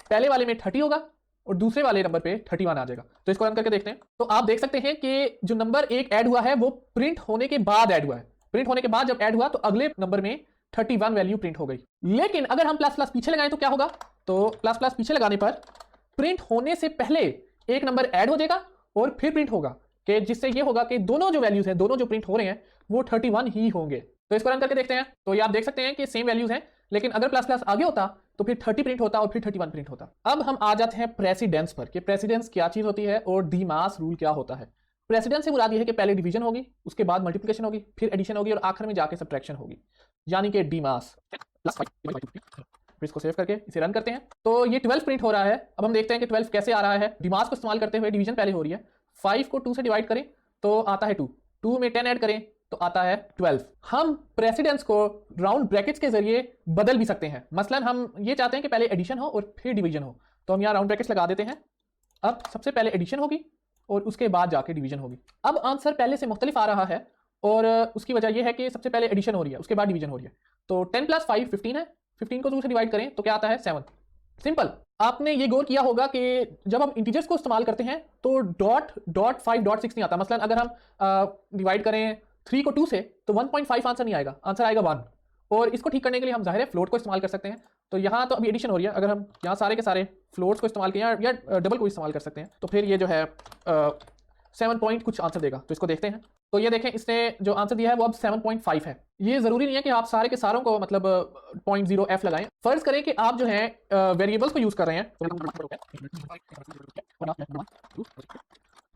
पहले वाले में 30 होगा और दूसरे वाले नंबर पे 31 आ जाएगा। तो इसको रन करके देखते हैं। तो आप देख सकते हैं कि जो नंबर एक ऐड हुआ है वो प्रिंट होने के बाद ऐड हुआ है। प्रिंट होने के बाद जब ऐड हुआ तो अगले नंबर में 31 वैल्यू प्रिंट हो गई। लेकिन अगर हम प्लस प्लस पीछे लगाएं तो क्या होगा, तो प्लस प्लस पीछे लगाने पर प्रिंट होने से पहले एक नंबर ऐड हो जाएगा और फिर प्रिंट होगा, कि जिससे ये होगा कि दोनों जो वैल्यूज हैं, दोनों जो प्रिंट हो रहे हैं वो 31 ही होंगे। तो इसको रन करके देखते हैं। तो ये आप देख सकते हैं कि सेम वैल्यूज हैं, लेकिन अगर प्लस प्लस आगे होता तो फिर 30 प्रिंट होता और फिर 31 प्रिंट होता। अब हम आ जाते हैं प्रेसिडेंस पर कि प्रेसिडेंस क्या चीज होती है और डीमास रूल क्या होता है। प्रेसिडेंस से मुराद ये है कि पहले डिवीजन होगी, उसके बाद मल्टीप्लिकेशन होगी, फिर एडिशन होगी और आखिर में जाके सब्ट्रैक्शन होगी, यानी कि डीमास। फिर इसको सेव करके इसे रन करते हैं तो ये 12 प्रिंट हो रहा है। अब हम देखते हैं कि 12 कैसे आ रहा है। डीमास को इस्तेमाल करते हुए डिवीजन पहले हो रही है। 5 को 2 से डिवाइड करें तो आता है 2, 2 में 10 ऐड करें तो आता है 12। हम प्रेसिडेंस को राउंड ब्रैकेट्स के जरिए बदल भी सकते हैं। मसलन हम ये चाहते हैं कि पहले एडिशन हो और फिर डिवीजन हो, तो हम यहाँ राउंड ब्रैकेट्स लगा देते हैं। अब सबसे पहले एडिशन होगी और उसके बाद जाके डिवीजन होगी। अब आंसर पहले से मुख्तलिफ आ रहा है और उसकी वजह यह है कि सबसे पहले एडिशन हो रही है, उसके बाद डिवीजन हो रही है। तो 10 + 5 15 है, 15 को 2 से डिवाइड करें तो क्या आता है 7। सिंपल। आपने ये गौर किया होगा कि जब हम इंटीजर्स को इस्तेमाल करते हैं तो डॉट डॉट 5 डॉट 6 नहीं आता। मसलन अगर हम डिवाइड करें 3 को 2 से तो 1.5 आंसर नहीं आएगा, आंसर आएगा 1। और इसको ठीक करने के लिए हम जाहिर है फ्लोट को इस्तेमाल कर सकते हैं। तो यहाँ तो अभी एडिशन हो रही है, अगर हम यहाँ सारे के सारे फ्लोट्स को इस्तेमाल किया या डबल को इस्तेमाल कर सकते हैं तो फिर ये जो है 7 पॉइंट कुछ आंसर देगा। तो इसको देखते हैं। तो ये देखें इसने जो आंसर दिया है वो अब 7.5 है। ये जरूरी नहीं है कि आप सारे के सारों को मतलब 0.0f लगाएं। फर्ज करें कि आप जो है वेरिएबल्स को यूज कर रहे हैं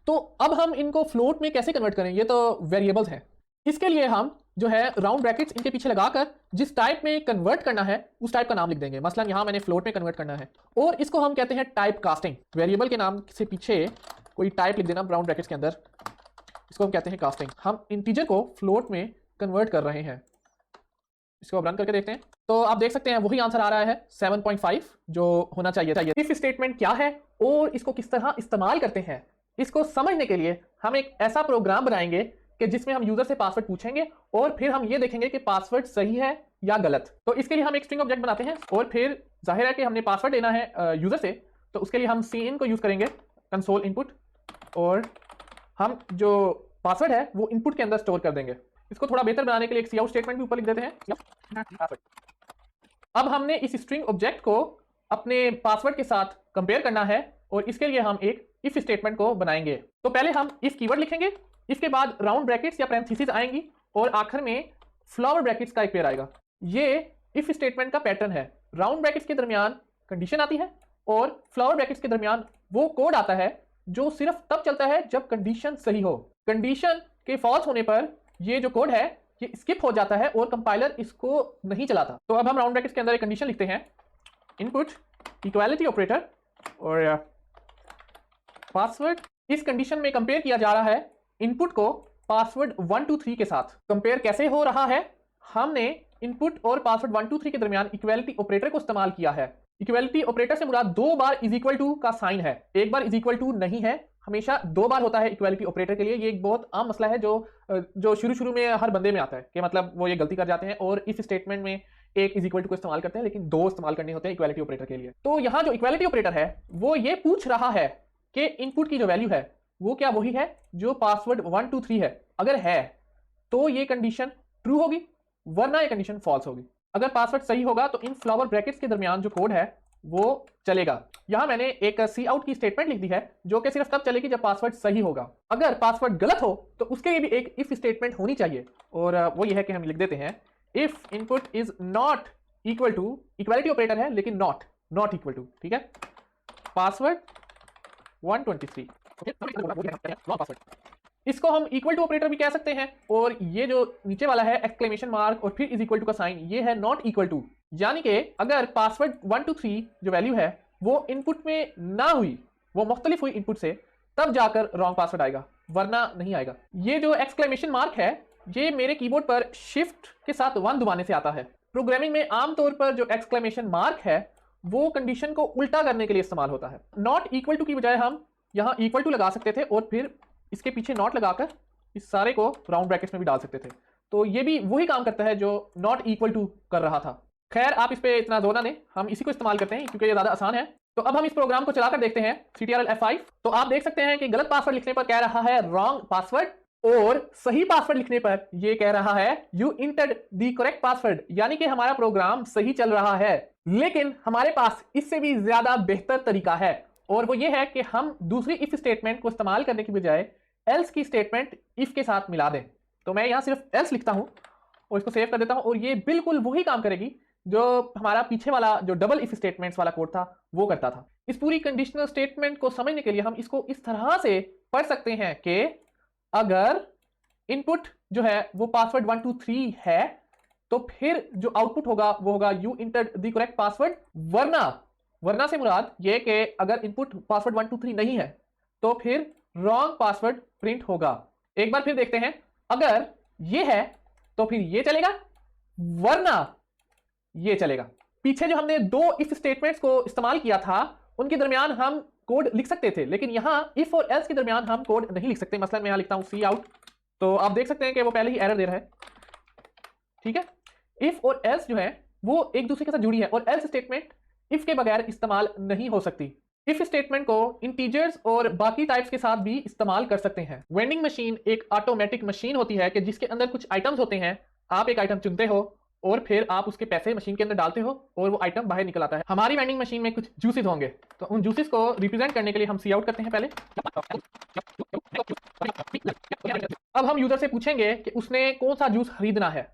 तो अब हम इनको फ्लोट में कैसे कन्वर्ट करें, ये तो वेरिएबल्स हैं। इसके लिए हम जो है राउंड ब्रैकेट्स इनके पीछे लगाकर जिस टाइप में कन्वर्ट करना है उस टाइप का नाम लिख देंगे। मसलन यहाँ मैंने फ्लोट में कन्वर्ट करना है और इसको हम कहते हैं टाइप कास्टिंग। वेरिएबल के नाम से पीछे कोई टाइप लिख देना राउंड ब्रैकेट्स के अंदर, इसको हम कहते हैं कास्टिंग। हम इंटीजर को फ्लोट में कन्वर्ट कर रहे हैं। इसको अब रन करके देखते हैं तो आप देख सकते हैं वही आंसर आ रहा है 7.5 जो होना चाहिए। इफ स्टेटमेंट क्या है और इसको किस तरह इस्तेमाल करते हैं, इसको समझने के लिए हम एक ऐसा प्रोग्राम बनाएंगे कि जिसमें हम यूजर से पासवर्ड पूछेंगे और फिर हम ये देखेंगे कि पासवर्ड सही है या गलत। तो इसके लिए हम एक स्ट्रिंग ऑब्जेक्ट बनाते हैं और फिर जाहिर है कि हमने पासवर्ड लेना है यूजर से, तो उसके लिए हम cin को यूज करेंगे, कंसोल इनपुट, और हम जो पासवर्ड है वो इनपुट के अंदर स्टोर कर देंगे। इसको थोड़ा बेहतर बनाने के लिए एक काउट स्टेटमेंट भी ऊपर लिख देते हैं। अब हमने इस स्ट्रिंग ऑब्जेक्ट को अपने पासवर्ड के साथ कंपेयर करना है और इसके लिए हम एक इफ स्टेटमेंट को बनाएंगे। तो पहले हम इफ कीवर्ड लिखेंगे, इसके बाद राउंड ब्रैकेट्स या पैरेंथेसिस आएंगी और आखिर में फ्लावर ब्रैकेट्स का एक पेयर आएगा। ये इफ स्टेटमेंट का पैटर्न है। राउंड ब्रैकेट्स के दरमियान कंडीशन आती है और फ्लावर ब्रैकेट्स के दरमियान वो कोड आता है जो सिर्फ तब चलता है जब कंडीशन सही हो। कंडीशन के फॉल्स होने पर ये जो कोड है ये स्किप हो जाता है और कंपाइलर इसको नहीं चलाता। तो अब हम राउंड ब्रैकेट्स के अंदर एक कंडीशन लिखते हैं, इनपुट इक्वालिटी ऑपरेटर और पासवर्ड। इस कंडीशन में कंपेयर किया जा रहा है इनपुट को पासवर्ड 1 2 3 के साथ। कंपेयर कैसे हो रहा है, हमने इनपुट और पासवर्ड 1 2 3 के दरमियान इक्वालिटी ऑपरेटर को इस्तेमाल किया है। इक्वालिटी ऑपरेटर से मुराद 2 बार इज इक्वल टू का साइन है, एक बार इज इक्वल टू नहीं है, हमेशा 2 बार होता है इक्वालिटी ऑपरेटर के लिए। ये एक बहुत आम मसला है जो शुरू में हर बंदे में आता है कि मतलब वो ये गलती कर जाते हैं और इस स्टेटमेंट में एक इज इक्वल टू को इस्तेमाल करते हैं लेकिन 2 इस्तेमाल करने होते हैं इक्वालिटी ऑपरेटर के लिए। तो यहाँ जो इक्वालिटी ऑपरेटर है वो ये पूछ रहा है कि इनपुट की जो वैल्यू है वो क्या वही है जो पासवर्ड 1 2 3 है। अगर है तो ये कंडीशन ट्रू होगी वरना ये कंडीशन फॉल्स होगी। अगर पासवर्ड सही होगा तो इन फ्लावर ब्रैकेट्स के दरमियान जो कोड है वो चलेगा। यहां मैंने एक सी आउट की स्टेटमेंट लिख दी है जो कि सिर्फ तब चलेगी जब पासवर्ड सही होगा। अगर पासवर्ड गलत हो तो उसके लिए भी एक इफ स्टेटमेंट होनी चाहिए और वो ये है कि हम लिख देते हैं if input is not equal to, equality operator है लेकिन नॉट इक्वल टू, ठीक है, पासवर्ड 123। इसको हम इक्वल टू ऑपरेटर भी कह सकते हैं और ये जो नीचे वाला है एक्सक्लेमेशन मार्क और फिर इज इक्वल टू का साइन, ये है नॉट इक्वल टू। यानी कि अगर पासवर्ड 1 2 3 जो वैल्यू है वो इनपुट में ना हुई, वो मुख्तलिफ हुई इनपुट से, तब जाकर रॉन्ग पासवर्ड आएगा वरना नहीं आएगा। ये जो एक्सक्लेमेशन मार्क है ये मेरे कीबोर्ड पर शिफ्ट के साथ 1 दबाने से आता है। प्रोग्रामिंग में आमतौर पर जो एक्सक्लेमेशन मार्क है वो कंडीशन को उल्टा करने के लिए इस्तेमाल होता है। नॉट इक्वल टू की बजाय हम यहाँ इक्वल टू लगा सकते थे और फिर इसके पीछे नॉट लगाकर इस सारे को राउंड ब्रैकेट्स में भी डाल सकते थे। तो ये भी वही काम करता है जो नॉट इक्वल टू कर रहा था। खैर आप इस पे इतना जोर ना दें, हम इसी को इस्तेमाल करते हैं क्योंकि ये ज्यादा आसान है। तो अब हम इस प्रोग्राम को चलाकर देखते हैं ctrl F5। तो आप देख सकते हैं कि गलत पासवर्ड लिखने पर कह रहा है रॉन्ग पासवर्ड और सही पासवर्ड लिखने पर ये कह रहा है you entered the correct password, यानी कि हमारा प्रोग्राम सही चल रहा है। लेकिन हमारे पास इससे भी ज्यादा बेहतर तरीका है और वो ये है कि हम दूसरी इफ स्टेटमेंट को इस्तेमाल करने की बजाय एल्स की स्टेटमेंट इफ के साथ मिला दें। तो मैं यहाँ सिर्फ एल्स लिखता हूँ और इसको सेव कर देता हूँ और ये बिल्कुल वही काम करेगी जो हमारा पीछे वाला जो डबल इफ स्टेटमेंट्स वाला कोड था वो करता था। इस पूरी कंडीशनल स्टेटमेंट को समझने के लिए हम इसको इस तरह से पढ़ सकते हैं कि अगर इनपुट जो है वो पासवर्ड 123 है तो फिर जो आउटपुट होगा वो होगा you entered the correct password, वरना से मुराद ये कि अगर इनपुट पासवर्ड 123 नहीं है तो फिर रॉन्ग पासवर्ड प्रिंट होगा। एक बार फिर देखते हैं, अगर ये है तो फिर ये चलेगा, वरना ये चलेगा। पीछे जो हमने दो इफ स्टेटमेंट्स को इस्तेमाल किया था उनके दरमियान हम कोड लिख सकते थे, लेकिन यहां इफ और एल्स के दरमियान हम कोड नहीं लिख सकते। मसलन मैं यहां लिखता हूं सी आउट, तो आप देख सकते हैं कि वो पहले ही एरर दे रहा है। ठीक है, इफ और एल्स जो है वो एक दूसरे के साथ जुड़ी है और एल्स स्टेटमेंट इफ के बगैर इस्तेमाल नहीं हो सकती। इफ स्टेटमेंट को इंटीजर्स और बाकी टाइप्स के साथ भी इस्तेमाल कर सकते हैं। वेंडिंग मशीन एक ऑटोमेटिक मशीन होती है कि जिसके अंदर कुछ आइटम्स होते हैं, आप एक आइटम चुनते हो और फिर आप उसके पैसे मशीन के अंदर डालते हो और वो आइटम बाहर निकल आता है। हमारी वेंडिंग मशीन में कुछ जूसेस होंगे, तो उन जूसेस को रिप्रेजेंट करने के लिए हम सी आउट करते हैं पहले। अब हम यूजर से पूछेंगे कि उसने कौन सा जूस खरीदना है।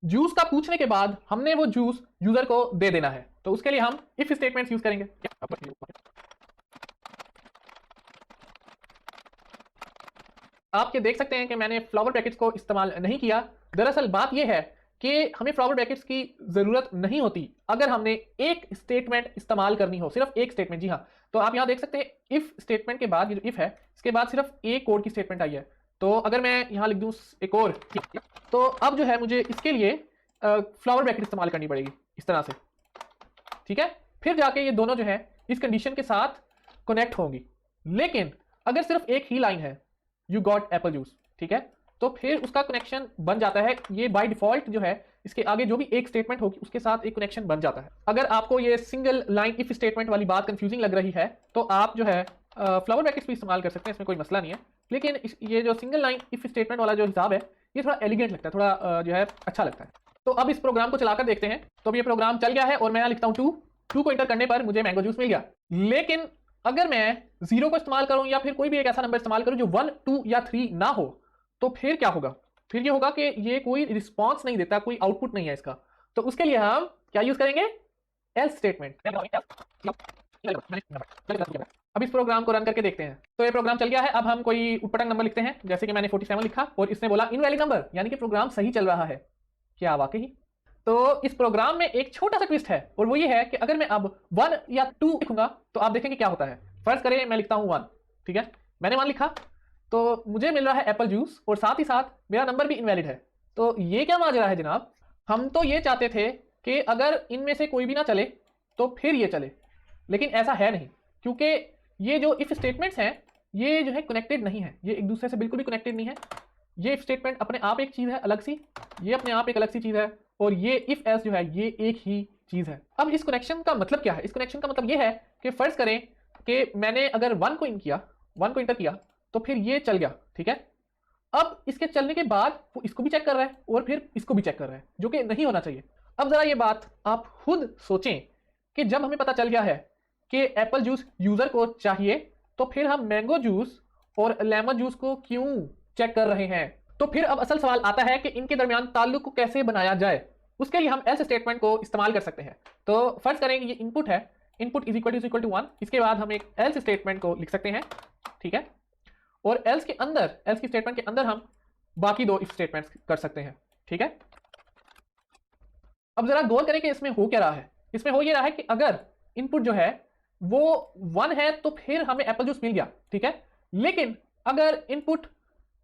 जूस का पूछने के बाद हमने वो जूस यूजर को दे देना है, तो उसके लिए हम इफ स्टेटमेंट्स यूज करेंगे। आप ये देख सकते हैं कि मैंने फ्लावर ब्रैकेट्स को इस्तेमाल नहीं किया। दरअसल बात यह है कि हमें फ्लावर ब्रैकेट्स की जरूरत नहीं होती अगर हमने एक स्टेटमेंट इस्तेमाल करनी हो, सिर्फ एक स्टेटमेंट। जी हाँ, तो आप यहां देख सकते हैं इफ स्टेटमेंट के बाद ये जो इफ है इसके बाद सिर्फ एक कोड की स्टेटमेंट आई है। तो अगर मैं यहां लिख दूं एक और, तो अब जो है मुझे इसके लिए फ्लावर ब्रैकेट इस्तेमाल करनी पड़ेगी इस तरह से। ठीक है, फिर जाके ये दोनों जो है इस कंडीशन के साथ कनेक्ट होंगी। लेकिन अगर सिर्फ एक ही लाइन है यू गॉट एप्पल जूस, ठीक है, तो फिर उसका कनेक्शन बन जाता है। ये बाय डिफॉल्ट जो है इसके आगे जो भी एक स्टेटमेंट होगी उसके साथ एक कनेक्शन बन जाता है। अगर आपको ये सिंगल लाइन इफ स्टेटमेंट वाली बात कंफ्यूजिंग लग रही है तो आप जो है फ्लावर ब्रैकेट्स भी इस्तेमाल कर सकते हैं, इसमें कोई मसला नहीं है। लेकिन ये जो सिंगल लाइन इफ स्टेटमेंट वाला जो हिसाब है ये थोड़ा एलिगेंट लगता है, थोड़ा जो है अच्छा लगता है। तो अब इस प्रोग्राम को चलाकर देखते हैं। तो अब ये प्रोग्राम चल गया है और मैं यहाँ लिखता हूँ 2 को इंटर करने पर मुझे मैंगो जूस मिल गया। लेकिन अगर मैं 0 को इस्तेमाल करूं या फिर कोई भी एक ऐसा नंबर इस्तेमाल करूं जो 1, 2 या 3 ना हो, तो फिर क्या होगा? फिर ये होगा कि ये कोई रिस्पॉन्स नहीं देता, कोई आउटपुट नहीं है इसका। तो उसके लिए हम क्या यूज करेंगे? Else statement. अब इस प्रोग्राम को रन करके देखते हैं। तो ये प्रोग्राम चल गया है। अब हम कोई उटपटांग नंबर लिखते हैं, जैसे कि मैंने 47 लिखा और इसने बोला इनवैलिड नंबर, यानी कि प्रोग्राम सही चल रहा है। क्या वाकई? तो इस प्रोग्राम में एक छोटा सा ट्विस्ट है और वो ये है कि अगर मैं अब 1 या 2 लिखूंगा तो आप देखेंगे क्या होता है। फर्ज करें मैं लिखता हूं 1, ठीक है, मैंने 1 लिखा तो मुझे मिल रहा है एप्पल जूस और साथ ही साथ मेरा नंबर भी इनवैलिड है। तो ये क्या माजरा है जनाब? हम तो ये चाहते थे कि अगर इनमें से कोई भी ना चले तो फिर ये चले, लेकिन ऐसा है नहीं, क्योंकि ये जो इफ स्टेटमेंट्स हैं ये जो है कनेक्टेड नहीं है, ये एक दूसरे से बिल्कुल भी कनेक्टेड नहीं है। ये इफ स्टेटमेंट अपने आप एक चीज है अलग सी, ये अपने आप एक अलग सी चीज है, और ये इफ एल्स जो है ये एक ही चीज है। अब इस कनेक्शन का मतलब क्या है? इस कनेक्शन का मतलब ये है कि फर्ज करें कि मैंने अगर 1 को इंटर किया तो फिर ये चल गया, ठीक है। अब इसके चलने के बाद वो इसको भी चेक कर रहा है और फिर इसको भी चेक कर रहा है, जो कि नहीं होना चाहिए। अब जरा ये बात आप खुद सोचें कि जब हमें पता चल गया है कि एप्पल जूस यूजर को चाहिए, तो फिर हम मैंगो जूस और लेमन जूस को क्यों चेक कर रहे हैं? तो फिर अब असल सवाल आता है कि इनके दरमियान ताल्लुक को कैसे बनाया जाए। उसके लिए हम एल्स स्टेटमेंट को इस्तेमाल कर सकते हैं। तो फर्ज करें कि ये इनपुट है, इनपुट इज इक्वल टू 1, इसके बाद हम एक एल्स स्टेटमेंट को लिख सकते हैं, ठीक है, और एल्स की स्टेटमेंट के अंदर हम बाकी 2 इफ स्टेटमेंट्स कर सकते हैं, ठीक है। अब जरा गौर करें कि इसमें हो क्या रहा है। इसमें हो ये रहा है कि अगर इनपुट जो है वो 1 है तो फिर हमें एप्पल जूस मिल गया, ठीक है, लेकिन अगर इनपुट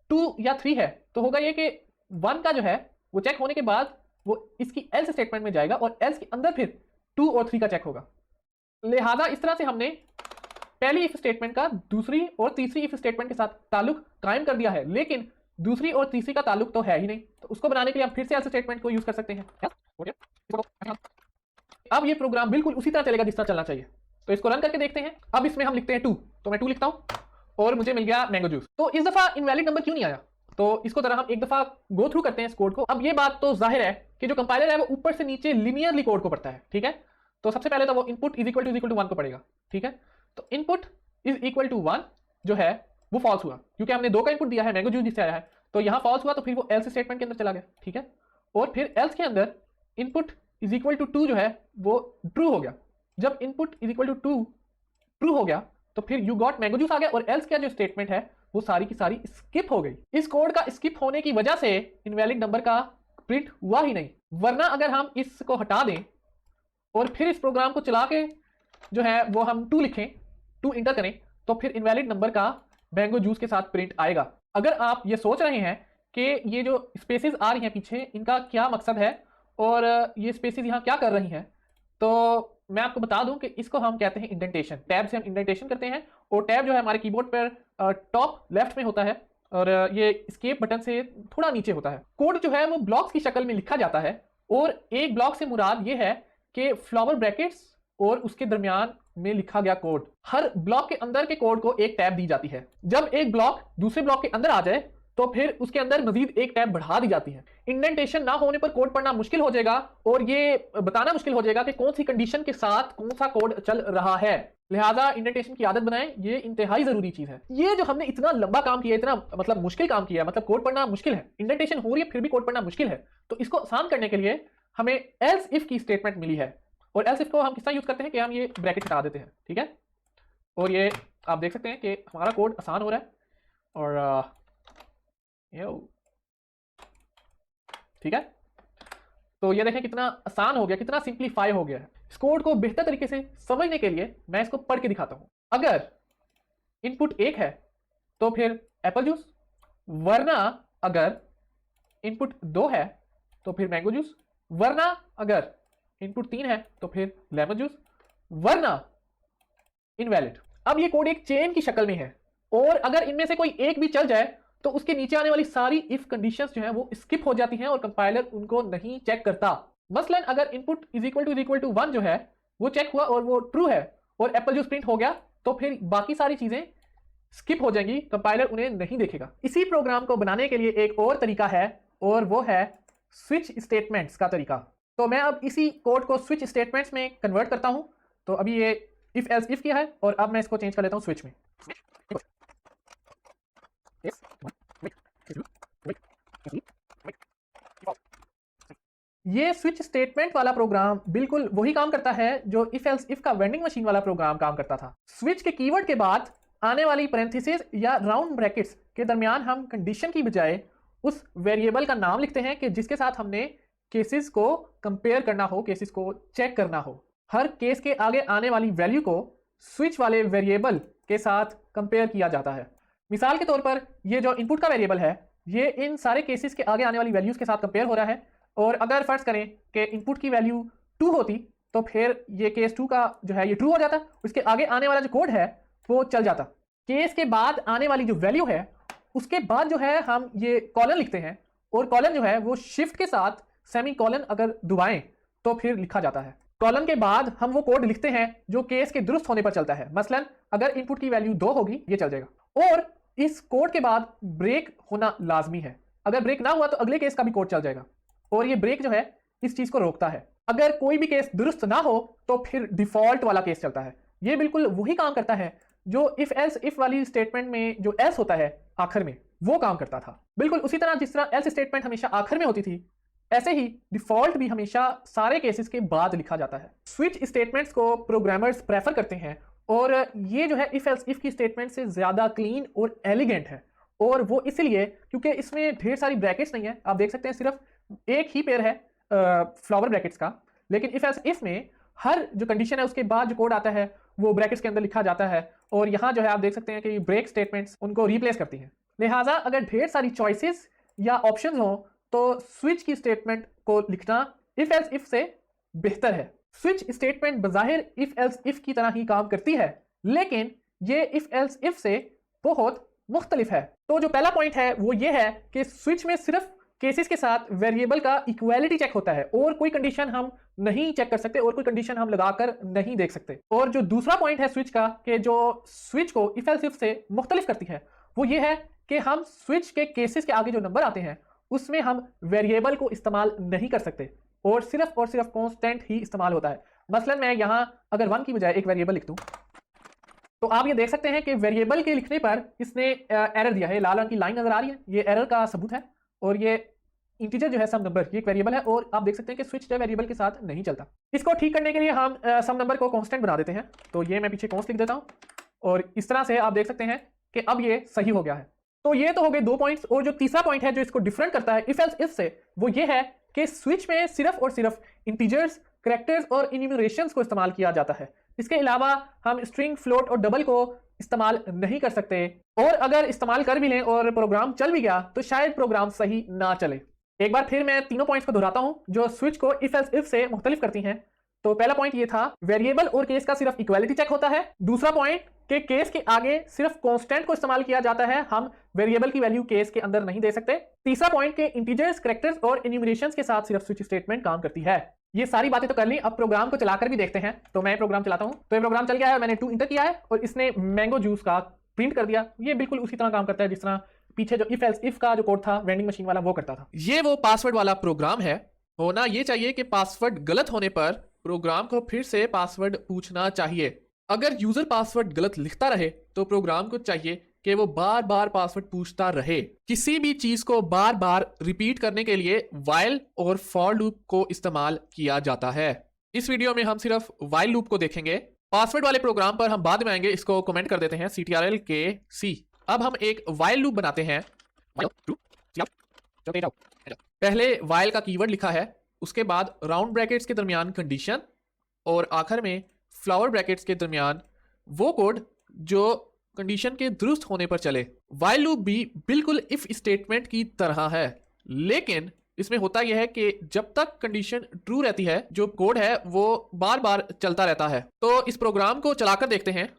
2 या 3 है तो होगा ये कि 1 का जो है वो चेक होने के बाद वो इसकी एल्स स्टेटमेंट में जाएगा और एल्स के अंदर फिर 2 और 3 का चेक होगा। लिहाजा इस तरह से हमने पहली इफ स्टेटमेंट का दूसरी और तीसरी इफ स्टेटमेंट के साथ ताल्लुक कायम कर दिया है, लेकिन दूसरी और तीसरी का ताल्लुक तो है ही नहीं। तो उसको बनाने के लिए हम फिर से एल्स स्टेटमेंट को यूज कर सकते हैं। अब ये प्रोग्राम बिल्कुल उसी तरह चलेगा जिस तरह चलना चाहिए। तो इसको रन करके देखते हैं। अब इसमें हम लिखते हैं 2, तो मैं 2 लिखता हूं और मुझे मिल गया मैंगो जूस। तो इस दफा इनवैलिड नंबर क्यों नहीं आया? तो इसको जरा हम एक दफा गो थ्रू करते हैं इस कोड को। अब ये बात तो जाहिर है कि जो कंपाइलर है वो ऊपर से नीचे लिनियरली कोड को पढ़ता है, ठीक है। तो सबसे पहले तो वो इनपुट इज इक्वल टू 1 को पढ़ेगा, ठीक है। तो इनपुट इज इक्वल टू 1 जो है वो फॉल्स हुआ, क्योंकि हमने 2 का इनपुट दिया है, मैंगो जूस जिससे आया है, तो यहां फॉल्स हुआ, तो फिर वो एल्स स्टेटमेंट के अंदर चला गया, ठीक है। और फिर एल्स के अंदर इनपुट इज इक्वल टू 2 जो है वो ट्रू हो गया। जब input is equal to 2 true हो गया तो फिर यू गॉट मैंगो जूस आ गया और एल्स का जो स्टेटमेंट है वो सारी की सारी स्किप हो गई। इस कोड का स्किप होने की वजह से इनवैलिड नंबर का प्रिंट हुआ ही नहीं, वरना अगर हम इसको हटा दें और फिर इस प्रोग्राम को चला के जो है वो हम 2 लिखें, 2 इंटर करें, तो फिर इनवैलिड नंबर का मैंगो जूस के साथ प्रिंट आएगा। अगर आप ये सोच रहे हैं कि ये जो स्पेसेस आ रही हैं पीछे इनका क्या मकसद है और ये स्पेसेस यहाँ क्या कर रही हैं, तो मैं आपको बता दूं कि इसको हम कहते हैं इंडेंटेशन। टैब से हम इंडेंटेशन करते हैं और टैब जो है हमारे कीबोर्ड पर टॉप लेफ्ट में होता है और ये एस्केप बटन से थोड़ा नीचे होता है। कोड जो है वो ब्लॉक्स की शक्ल में लिखा जाता है और एक ब्लॉक से मुराद ये है कि फ्लावर ब्रैकेट्स और उसके दरमियान में लिखा गया कोड। हर ब्लॉक के अंदर के कोड को एक टैब दी जाती है। जब एक ब्लॉक दूसरे ब्लॉक के अंदर आ जाए तो फिर उसके अंदर मजीद एक टैब बढ़ा दी जाती है। इंडेंटेशन ना होने पर कोड पढ़ना मुश्किल हो जाएगा और ये बताना मुश्किल हो जाएगा कि कौन सी कंडीशन के साथ कौन सा कोड चल रहा है। लिहाजा इंडेंटेशन की आदत बनाएं, ये इंतहाई जरूरी चीज है। ये जो हमने इतना लंबा काम किया, इतना मतलब मुश्किल काम किया, मतलब कोड पढ़ना मुश्किल है, इंडेंटेशन हो रही है फिर भी कोड पढ़ना मुश्किल है, तो इसको आसान करने के लिए हमें एल्स इफ की स्टेटमेंट मिली है। और एल्स इफ को हम किस तरह यूज करते हैं कि हम ये ब्रैकेट हटा देते हैं, ठीक है, और ये आप देख सकते हैं कि हमारा कोड आसान हो रहा है और ठीक है। तो ये देखें कितना आसान हो गया, कितना सिंप्लीफाई हो गया है। इस कोड को बेहतर तरीके से समझने के लिए मैं इसको पढ़ के दिखाता हूं। अगर इनपुट 1 है तो फिर एप्पल जूस, वरना अगर इनपुट 2 है तो फिर मैंगो जूस, वरना अगर इनपुट 3 है तो फिर लेमन जूस, वरना इनवैलिड। अब ये कोड एक चेन की शक्ल में है और अगर इनमें से कोई एक भी चल जाए तो उसके नीचे आने वाली सारी इफ कंडीशंस जो हैं वो स्किप हो जाती हैं और कंपाइलर उनको नहीं चेक करता। मसलन अगर इनपुट इज इक्वल टू 1 जो है वो चेक हुआ और वो ट्रू है और एप्पल जूस प्रिंट हो गया तो फिर बाकी सारी चीजें स्किप हो जाएंगी, कंपाइलर उन्हें नहीं देखेगा। इसी प्रोग्राम को बनाने के लिए एक और तरीका है और वो है स्विच स्टेटमेंट्स का तरीका। तो मैं अब इसी कोड को स्विच स्टेटमेंट्स में कन्वर्ट करता हूं। तो अभी ये इफ एल्स इफ किया है और अब मैं इसको चेंज कर लेता हूं स्विच में। ये स्विच स्टेटमेंट वाला प्रोग्राम बिल्कुल वही काम करता है जो इफ एल्स इफ का वेंडिंग मशीन वाला प्रोग्राम काम करता था। स्विच के कीवर्ड के बाद आने वाली पैरेंथेसिस या राउंड ब्रैकेट्स के दरमियान हम कंडीशन की बजाय उस वेरिएबल का नाम लिखते हैं कि जिसके साथ हमने केसेस को कंपेयर करना हो, केसेस को चेक करना हो। हर केस के आगे आने वाली वैल्यू को स्विच वाले वेरिएबल के साथ कंपेयर किया जाता है। मिसाल के तौर पर ये जो इनपुट का वेरिएबल है ये इन सारे केसेस के आगे आने वाली वैल्यूज के साथ कंपेयर हो रहा है और अगर फर्ज करें कि इनपुट की वैल्यू 2 होती तो फिर ये केस 2 का जो है ये ट्रू हो जाता, उसके आगे आने वाला जो कोड है वो चल जाता। केस के बाद आने वाली जो वैल्यू है उसके बाद जो है हम ये कॉलन लिखते हैं और कॉलन जो है वो शिफ्ट के साथ सेमी कॉलन अगर दबाएं तो फिर लिखा जाता है। कॉलन के बाद हम वो कोड लिखते हैं जो केस के दुरुस्त होने पर चलता है। मसलन अगर इनपुट की वैल्यू 2 होगी ये चल जाएगा और इस कोड के बाद ब्रेक होना लाजमी है। अगर ब्रेक ना हुआ तो अगले केस का भी कोड चल जाएगा और ये ब्रेक जो है इस चीज को रोकता है। अगर कोई भी केस दुरुस्त ना हो तो फिर डिफॉल्ट वाला केस चलता है। ये बिल्कुल वही काम करता है जो इफ एल्स इफ वाली स्टेटमेंट में जो एल्स होता है आखिर में वो काम करता था। बिल्कुल उसी तरह जिस तरह एल्स स्टेटमेंट हमेशा आखिर में होती थी ऐसे ही डिफॉल्ट भी हमेशा सारे केसेस के बाद लिखा जाता है। स्विच स्टेटमेंट्स को प्रोग्रामर्स प्रेफर करते हैं और ये जो है इफ एल्स इफ की स्टेटमेंट से ज्यादा क्लीन और एलिगेंट है और वो इसलिए क्योंकि इसमें ढेर सारी ब्रैकेट्स नहीं है। आप देख सकते हैं सिर्फ एक ही पेयर है फ्लावर ब्रैकेट्स का, लेकिन इफ एल्स इफ में हर जो कंडीशन है उसके बाद जो कोड आता है वो ब्रैकेट्स के अंदर लिखा जाता है और यहाँ जो है आप देख सकते हैं कि ब्रेक स्टेटमेंट्स उनको रिप्लेस करती हैं। लिहाजा अगर ढेर सारी चॉइसेस या ऑप्शंस हो तो स्विच की स्टेटमेंट को लिखना इफ एल्स इफ से बेहतर है। स्विच स्टेटमेंट बज़ाहिर इफ एल्स इफ की तरह ही काम करती है लेकिन ये इफ एल्स इफ से बहुत मुख्तलिफ है। तो जो पहला पॉइंट है वो ये है कि स्विच में सिर्फ केसेस के साथ वेरिएबल का इक्वालिटी चेक होता है और कोई कंडीशन हम नहीं चेक कर सकते और कोई कंडीशन हम लगाकर नहीं देख सकते। और जो दूसरा पॉइंट है स्विच का कि जो स्विच को इफ एल्स इफ से मुख्तलिफ करती है वो ये है कि हम स्विच के केसेस के आगे जो नंबर आते हैं उसमें हम वेरिएबल को इस्तेमाल नहीं कर सकते और सिर्फ कांस्टेंट ही इस्तेमाल होता है। मसलन मैं यहाँ अगर 1 की बजाय एक वेरिएबल लिख दूं तो आप ये देख सकते हैं कि वेरिएबल के लिखने पर इसने एरर दिया है। लाल रंग की लाइन नजर आ रही है, ये एरर का सबूत है और ये इंटीजर जो है सम नंबर ये एक वेरिएबल है और आप देख सकते हैं कि स्विच जो है वेरिएबल के साथ नहीं चलता। इसको ठीक करने के लिए हम सम नंबर को कांस्टेंट बना देते हैं। तो ये मैं पीछे कॉन्स्ट लिख देता हूं और इस तरह से आप देख सकते हैं कि अब ये सही हो गया है। तो ये तो हो गए 2 पॉइंट्स। और जो तीसरा पॉइंट है जो इसको डिफरेंट करता है इफ एल्स इफ से, वो ये है कि स्विच में सिर्फ और सिर्फ इंटीजर्स, कैरेक्टर्स और इन्यूमरेशंस को इस्तेमाल किया जाता है। इसके अलावा हम स्ट्रिंग, फ्लोट और डबल को इस्तेमाल नहीं कर सकते, और अगर इस्तेमाल कर भी लें और प्रोग्राम चल भी गया तो शायद प्रोग्राम सही ना चले। एक बार फिर मैं तीनों पॉइंट्स को दोहराता हूं जो स्विच को इफ एल्स इफ से मुख्तलिफ करती हैं। तो पहला पॉइंट ये था, वेरिएबल और केस का सिर्फ इक्वालिटी चेक होता है। दूसरा पॉइंट कि केस के आगे सिर्फ कांस्टेंट को इस्तेमाल किया जाता है, हम वेरिएबल की वैल्यू केस के अंदर नहीं दे सकते। तीसरा पॉइंट कि इंटीजर्स, कैरेक्टर्स और एन्यूमरेशंस के साथ सिर्फ स्विच स्टेटमेंट काम करती है। ये सारी बातें तो कर ली, अब प्रोग्राम को चलाकर भी देखते हैं। तो मैं प्रोग्राम चलाता हूं। तो ये प्रोग्राम चल गया है, मैंने 2 इंटर किया है और इसने मैंगो जूस का प्रिंट कर दिया। ये बिल्कुल उसी तरह काम करता है जिस तरह पीछे जो इफ एल्स इफ का जो कोड था वेंडिंग मशीन वाला वो करता था। ये वो पासवर्ड वाला प्रोग्राम है। होना ये चाहिए कि पासवर्ड गलत होने पर प्रोग्राम को फिर से पासवर्ड पूछना चाहिए। अगर यूजर पासवर्ड गलत लिखता रहे तो प्रोग्राम को चाहिए कि वो बार बार पासवर्ड पूछता रहे। किसी भी चीज को बार बार रिपीट करने के लिए व्हाइल और फॉर लूप को इस्तेमाल किया जाता है। इस वीडियो में हम सिर्फ व्हाइल लूप को देखेंगे। पासवर्ड वाले प्रोग्राम पर हम बाद में आएंगे। इसको कमेंट कर देते हैं CTRL के C। अब हम एक व्हाइल लूप बनाते हैं। पहले व्हाइल का कीवर्ड लिखा है, उसके बाद राउंड ब्रैकेट्स के दरमियान कंडीशन और आखिर में फ्लावर ब्रैकेट्स के दरमियान वो कोड जो कंडीशन के दुरुस्त होने पर चले। व्हाइल लूप भी बिल्कुल इफ स्टेटमेंट की तरह है, लेकिन इसमें होता यह है कि जब तक कंडीशन ट्रू रहती है जो कोड है वो बार बार चलता रहता है। तो इस प्रोग्राम को चलाकर देखते हैं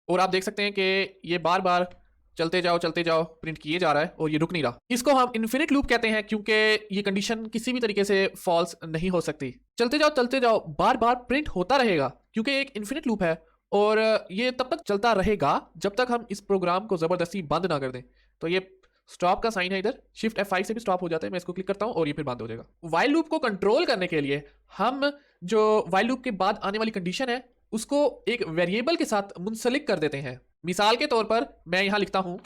और आप देख सकते हैं कि ये बार बार चलते जाओ प्रिंट किए जा रहा है और ये रुक नहीं रहा। इसको हम इन्फिनिट लूप कहते हैं क्योंकि ये कंडीशन किसी भी तरीके से फॉल्स नहीं हो सकती। चलते जाओ बार बार प्रिंट होता रहेगा क्योंकि एक इन्फिनिट लूप है और ये तब तक चलता रहेगा जब तक हम इस प्रोग्राम को जबरदस्ती बंद ना कर दें। तो ये स्टॉप का साइन है, इधर शिफ्ट F5 से भी स्टॉप हो जाता है। मैं इसको क्लिक करता हूं और ये फिर बंद हो जाएगा। व्हाइल लूप को कंट्रोल करने के लिए हम जो व्हाइल लूप के बाद आने वाली कंडीशन है उसको एक वेरिएबल के साथ मुंसलिक कर देते हैं। मिसाल के तौर पर मैं यहां लिखता हूं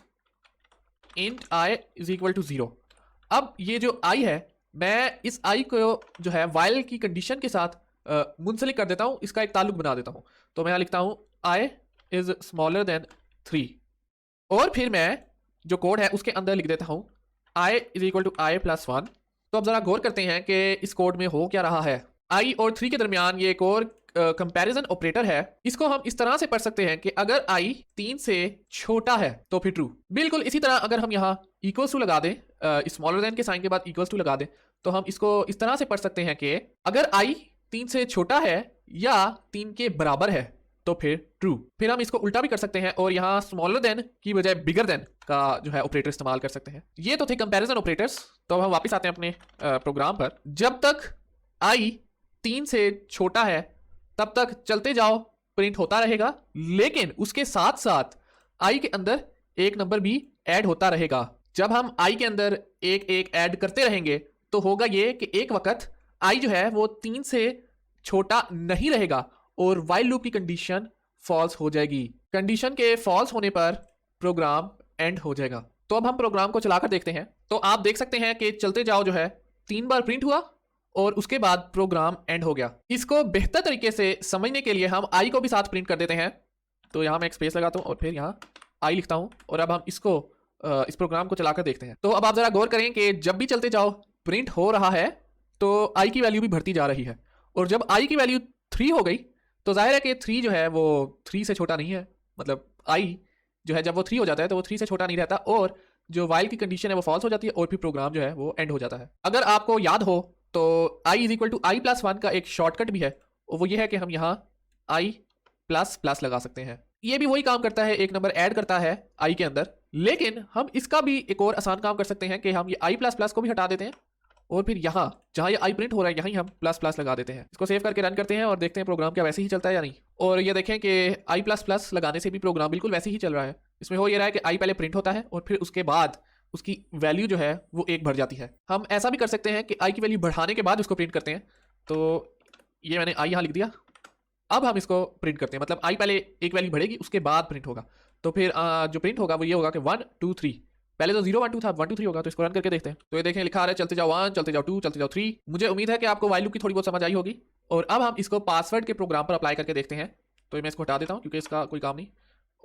int i is equal to 0। अब ये जो i है, मैं इस i को जो है व्हाइल की कंडीशन के साथ मुंसलिक कर देता हूं, इसका एक ताल्लुक बना देता हूं। तो मैं यहां लिखता हूं i इज स्मॉलर देन 3 और फिर मैं जो कोड है उसके अंदर लिख देता हूं i is equal to i plus 1। तो अब जरा गौर करते हैं कि इस कोड में हो क्या रहा है। i और 3 के दरमियान ये एक और कंपैरिजन ऑपरेटर है। इसको हम इस तरह से पढ़ सकते हैं कि अगर i 3 से छोटा है तो फिर ट्रू। बिल्कुल इसी तरह अगर हम यहाँ इक्वल्स टू लगा दें, स्मॉलर देन के साइन के बाद इक्वल्स टू लगा दें, तो हम इसको इस तरह से पढ़ सकते हैं कि अगर i 3 से छोटा है या 3 के बराबर है तो फिर ट्रू। फिर हम इसको उल्टा भी कर सकते हैं और यहाँ स्मॉलर देन की बजाय बिगर देन का जो है ऑपरेटर इस्तेमाल कर सकते हैं। ये तो थे कंपैरिजन ऑपरेटर्स। तो अब हम वापस आते हैं अपने प्रोग्राम पर। जब तक i 3 से छोटा है तब तक चलते जाओ प्रिंट होता रहेगा, लेकिन उसके साथ साथ i के अंदर एक नंबर भी ऐड होता रहेगा। जब हम i के अंदर एक ऐड करते रहेंगे तो होगा ये कि एक वक्त i जो है वो 3 से छोटा नहीं रहेगा और व्हाइल लूप की कंडीशन फॉल्स हो जाएगी। कंडीशन के फॉल्स होने पर प्रोग्राम एंड हो जाएगा। तो अब हम प्रोग्राम को चलाकर देखते हैं। तो आप देख सकते हैं कि चलते जाओ जो है 3 बार प्रिंट हुआ और उसके बाद प्रोग्राम एंड हो गया। इसको बेहतर तरीके से समझने के लिए हम i को भी साथ प्रिंट कर देते हैं। तो यहाँ मैं एक स्पेस लगाता हूँ और फिर यहाँ i लिखता हूँ और अब हम इसको इस प्रोग्राम को चलाकर देखते हैं। तो अब आप जरा गौर करें कि जब भी चलते जाओ प्रिंट हो रहा है तो i की वैल्यू भी बढ़ती जा रही है और जब i की वैल्यू 3 हो गई तो जाहिर है कि 3 जो है वो 3 से छोटा नहीं है। मतलब i जो है जब वो 3 हो जाता है तो वो 3 से छोटा नहीं रहता और जो व्हाइल की कंडीशन है वो फॉल्स हो जाती है और फिर प्रोग्राम जो है वो एंड हो जाता है। अगर आपको याद हो तो i is equal to i plus 1 का एक शॉर्टकट भी है और वो ये है कि हम यहाँ i प्लस प्लस लगा सकते हैं। ये भी वही काम करता है, एक नंबर ऐड करता है i के अंदर, लेकिन हम इसका भी एक और आसान काम कर सकते हैं कि हम ये i प्लस प्लस को भी हटा देते हैं और फिर यहाँ जहाँ ये i प्रिंट हो रहा है यहीं हम प्लस प्लस लगा देते हैं। इसको सेव करके रन करते हैं और देखते हैं प्रोग्राम क्या वैसे ही चलता है या नहीं। और ये देखें कि i प्लस प्लस लगाने से भी प्रोग्राम बिल्कुल वैसे ही चल रहा है। इसमें हो ये रहा है कि i पहले प्रिंट होता है और फिर उसके बाद उसकी वैल्यू जो है वो 1 बढ़ जाती है। हम ऐसा भी कर सकते हैं कि i की वैल्यू बढ़ाने के बाद उसको प्रिंट करते हैं। तो ये मैंने i यहाँ लिख दिया। अब हम इसको प्रिंट करते हैं, मतलब i पहले एक वैल्यू बढ़ेगी उसके बाद प्रिंट होगा। तो फिर जो प्रिंट होगा वो ये होगा कि 1 2 3 पहले तो 0 1 2 था, 1 2 3 होगा, तो इसको रन करके देखते हैं। तो ये देखें लिखा आ रहा है चलते जाओ 1, चलते जाओ 2, चलते जाओ 3। मुझे उम्मीद है कि आपको वाइल लूप की थोड़ी बहुत समझ आई होगी। और अब हम इसको पासवर्ड के प्रोग्राम पर अप्लाई करके देखते हैं। तो मैं इसको हटा देता हूँ क्योंकि इसका कोई काम नहीं,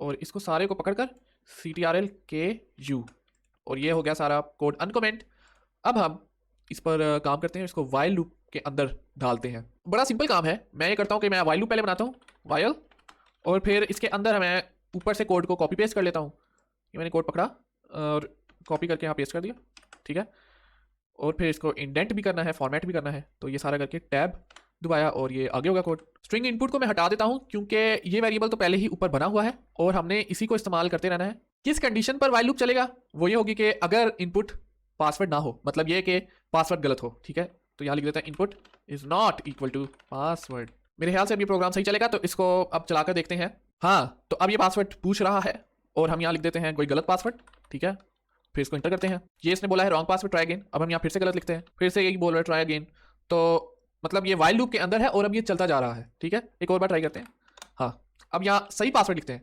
और इसको सारे को पकड़कर CTRL-K-U, और ये हो गया सारा कोड अनकमेंट। अब हम इस पर काम करते हैं, इसको वाइल लूप के अंदर डालते हैं। बड़ा सिंपल काम है। मैं ये करता हूँ कि मैं वाइल लूप पहले बनाता हूँ, वाइल, और फिर इसके अंदर मैं ऊपर से कोड को कॉपी पेस्ट कर लेता हूँ। ये मैंने कोड पकड़ा और कॉपी करके यहाँ पेस्ट कर दिया, ठीक है। और फिर इसको इंडेंट भी करना है, फॉर्मेट भी करना है, तो ये सारा करके टैब दबाया और ये आगे होगा कोड। स्ट्रिंग इनपुट को मैं हटा देता हूँ क्योंकि ये वेरिएबल तो पहले ही ऊपर बना हुआ है और हमने इसी को इस्तेमाल करते रहना है। किस कंडीशन पर वाइल लूप चलेगा? वो ये होगी कि अगर इनपुट पासवर्ड ना हो, मतलब ये कि पासवर्ड गलत हो, ठीक है। तो यहाँ लिख देता है input is not equal to password. मेरे ख्याल से अब ये प्रोग्राम सही चलेगा, तो इसको अब चलाकर देखते हैं। हाँ, तो अब ये पासवर्ड पूछ रहा है और हम यहाँ लिख देते हैं कोई गलत पासवर्ड, ठीक है। फिर इसको इंटर करते हैं। ये इसने बोला है रॉन्ग पासवर्ड, ट्राई अगेन। अब हम यहाँ फिर से गलत लिखते हैं, फिर से यही बोल रहा है ट्राई अगेन। तो मतलब ये वाइल लूप के अंदर है और अब ये चलता जा रहा है, ठीक है। एक और बार ट्राई करते हैं। हाँ, अब यहाँ सही पासवर्ड लिखते हैं।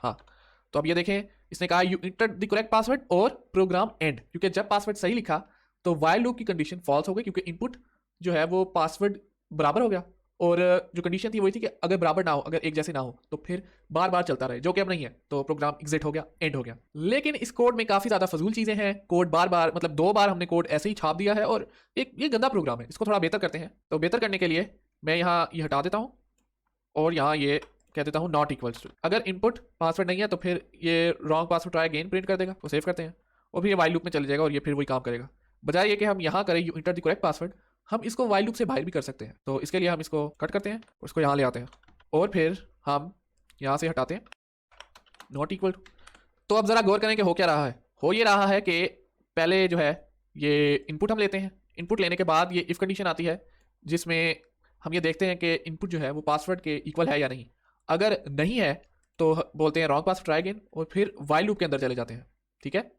हाँ, तो अब ये देखें इसने कहा you enter the correct password और प्रोग्राम एंड, क्योंकि जब पासवर्ड सही लिखा तो वाइल लूप की कंडीशन फॉल्स हो गई क्योंकि इनपुट जो है वो पासवर्ड बराबर हो गया, और जो कंडीशन थी वही थी कि अगर बराबर ना हो, अगर एक जैसे ना हो तो फिर बार बार चलता रहे, जो कि अब नहीं है। तो प्रोग्राम एग्जिट हो गया, एंड हो गया। लेकिन इस कोड में काफ़ी ज़्यादा फजूल चीज़ें हैं। कोड बार बार, मतलब 2 बार हमने कोड ऐसे ही छाप दिया है और ये गंदा प्रोग्राम है। इसको थोड़ा बेहतर करते हैं। तो बेहतर करने के लिए मैं यहाँ ये हटा देता हूँ और यहाँ ये कह देता हूँ नॉट इक्वल्स टू। अगर इनपुट पासवर्ड नहीं है तो फिर ये wrong password try again print कर देगा। तो सेव करते हैं और फिर ये वाइल लूप में चले जाएगा और ये फिर वही काम करेगा। बजाय ये कि हम यहाँ करें you enter the correct password, हम इसको वाइल लूप से बाहर भी कर सकते हैं। तो इसके लिए हम इसको कट करते हैं और इसको यहाँ ले आते हैं और फिर हम यहाँ से हटाते हैं नॉट इक्वल टू। तो अब ज़रा गौर करें कि हो क्या रहा है। हो ये रहा है कि पहले जो है ये इनपुट हम लेते हैं। इनपुट लेने के बाद ये इफ़ कंडीशन आती है जिसमें हम ये देखते हैं कि इनपुट जो है वो पासवर्ड के इक्वल है या नहीं। अगर नहीं है तो बोलते हैं रॉन्ग पासवर्ड ट्राई अगेन और फिर वाइल लूप के अंदर चले जाते हैं, ठीक है।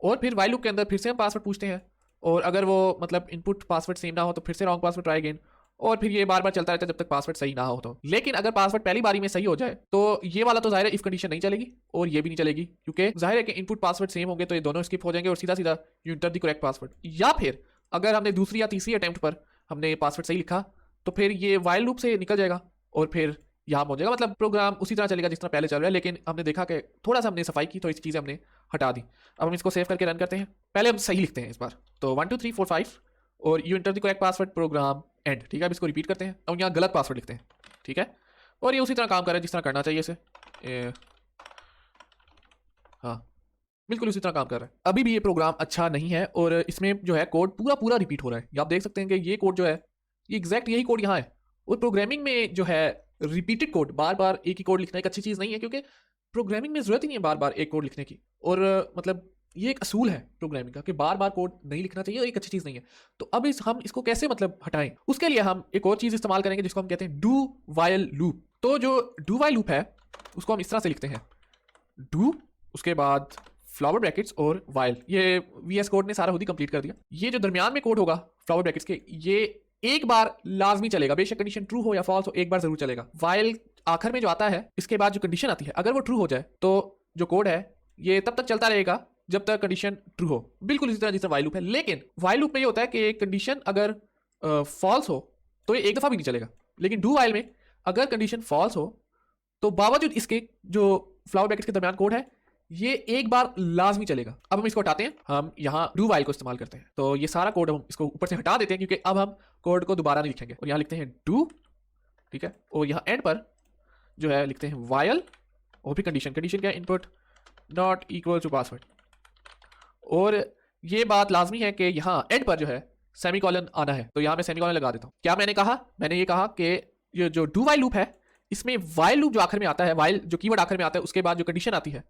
और फिर वाइल लूप के अंदर फिर से हम पासवर्ड पूछते हैं और अगर वो मतलब इनपुट पासवर्ड सेम ना हो तो फिर से रॉन्ग पासवर्ड ट्राई अगेन, और फिर ये बार बार चलता रहता है जब तक पासवर्ड सही ना हो। तो लेकिन अगर पासवर्ड पहली बारी में सही हो जाए तो ये वाला तो जाहिर है इफ कंडीशन नहीं चलेगी और ये भी नहीं चलेगी, क्योंकि जाहिर है कि इनपुट पासवर्ड सेम होंगे तो ये दोनों स्किप हो जाएंगे और सीधा सीधा you enter the correct password. या फिर अगर हमने दूसरी या तीसरी अटेम्प्ट पर हमने पासवर्ड सही लिखा तो फिर ये वाइल लूप से निकल जाएगा और फिर यहाँ पहुंच जाएगा, मतलब प्रोग्राम उसी तरह चलेगा जिस तरह पहले चल रहा है। लेकिन हमने देखा कि थोड़ा सा हमने सफाई की तो इस चीज़ें हमने हटा दी। अब हम इसको सेव करके रन करते हैं। पहले हम सही लिखते हैं इस बार, तो 1 2 3 4 5 और you enter the correct password program end, ठीक है। अब इसको रिपीट करते हैं और यहाँ गलत पासवर्ड लिखते हैं, ठीक है। और ये उसी तरह काम कर रहा है जिस तरह करना चाहिए इसे। हाँ, बिल्कुल उसी तरह काम कर रहा है। अभी भी ये प्रोग्राम अच्छा नहीं है और इसमें जो है कोड पूरा पूरा रिपीट हो रहा है। ये आप देख सकते हैं कि ये कोड जो है ये एग्जैक्ट यही कोड यहाँ है। और प्रोग्रामिंग में जो है रिपीटेड कोड, बार बार एक ही कोड लिखना एक अच्छी चीज़ नहीं है, क्योंकि प्रोग्रामिंग में ज़रूरत ही नहीं है बार बार एक कोड लिखने की। और मतलब ये एक असूल है प्रोग्रामिंग का कि बार बार कोड नहीं लिखना चाहिए और एक अच्छी चीज़ नहीं है। तो अब हम इसको कैसे मतलब हटाएं, उसके लिए हम एक और चीज़ इस्तेमाल करेंगे जिसको हम कहते हैं डू वाइल लूप। तो जो डू वाइल लूप है उसको हम इस तरह से लिखते हैं, डू उसके बाद फ्लावर ब्रैकेट्स और वाइल। ये VS कोड ने सारा खुद ही कंप्लीट कर दिया। ये जो दरमियान में कोड होगा फ्लावर ब्रैकेट्स के, ये एक बार लाजमी चलेगा, बेशक कंडीशन ट्रू हो या फॉल्स हो, एक बार जरूर चलेगा। वाइल आखिर में जो आता है इसके बाद जो कंडीशन आती है, अगर वो ट्रू हो जाए तो जो कोड है ये तब तक चलता रहेगा जब तक कंडीशन ट्रू हो, बिल्कुल इसी तरह जिस तरह वाइल लूप है। लेकिन वाइल लूप में ये होता है कि कंडीशन अगर फॉल्स हो तो ये एक दफ़ा भी नहीं चलेगा। लेकिन डू वाइल में अगर कंडीशन फॉल्स हो तो बावजूद इसके जो फ्लावर ब्रैकेट्स के दरमियान कोड है ये एक बार लाजमी चलेगा। अब हम इसको हटाते हैं, हम यहाँ डू वाइल को इस्तेमाल करते हैं। तो ये सारा कोड हम इसको ऊपर से हटा देते हैं क्योंकि अब हम कोड को दोबारा नहीं लिखेंगे और यहाँ लिखते हैं डू, ठीक है। और यहाँ एंड पर जो है लिखते हैं वाइल और फिर कंडीशन क्या है, input not equal to password. और ये बात लाजमी है कि यहाँ एंड पर जो है सेमीकोलन आना है, तो यहाँ मैं सेमीकोलन लगा देता हूँ। क्या मैंने कहा? मैंने ये कहा कि ये जो डू वाइल लूप है इसमें वाइल लूप जो आखिर में आता है, वाइल जो कीवर्ड आखिर में आता है उसके बाद जो कंडीशन आती है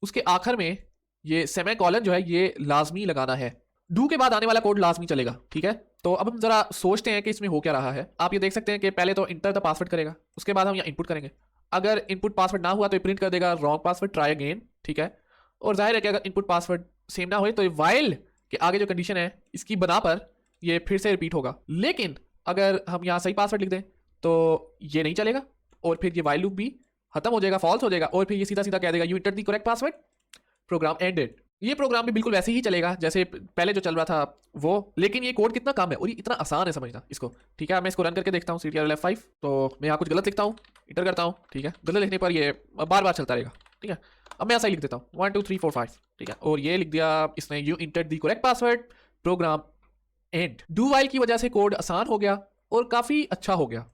उसके आखिर में ये सेमीकोलन जो है ये लाजमी लगाना है। डू के बाद आने वाला कोड लाजमी चलेगा, ठीक है। तो अब हम जरा सोचते हैं कि इसमें हो क्या रहा है। आप ये देख सकते हैं कि पहले तो इंटर द पासवर्ड करेगा, उसके बाद हम यहाँ इनपुट करेंगे। अगर इनपुट पासवर्ड ना हुआ तो ये प्रिंट कर देगा रॉन्ग पासवर्ड ट्राई अगेन, ठीक है। और जाहिर है कि अगर इनपुट पासवर्ड सेम ना हो तो ये वाइल के आगे जो कंडीशन है इसकी बना पर ये फिर से रिपीट होगा। लेकिन अगर हम यहाँ सही पासवर्ड लिख दें तो ये नहीं चलेगा और फिर ये वाइल लूप भी खत्म हो जाएगा, फॉल्स हो जाएगा और फिर ये सीधा सीधा कह देगा you enter the correct password program ended. ये प्रोग्राम भी बिल्कुल वैसे ही चलेगा जैसे पहले जो चल रहा था वो, लेकिन ये कोड कितना कम है और ये इतना आसान है समझना इसको। ठीक है, मैं इसको रन करके देखता हूँ CTRL F5। तो मैं यहाँ कुछ गलत लिखता हूँ, इंटर करता हूँ। ठीक है, गलत लिखने पर ये बार बार चलता रहेगा। ठीक है, अब मैं ऐसा ही लिख देता हूँ 1 2 3 4 5। ठीक है, और ये लिख दिया इसने, you enter the correct password, program end. Do while की वजह से कोड आसान हो गया और काफ़ी अच्छा हो गया,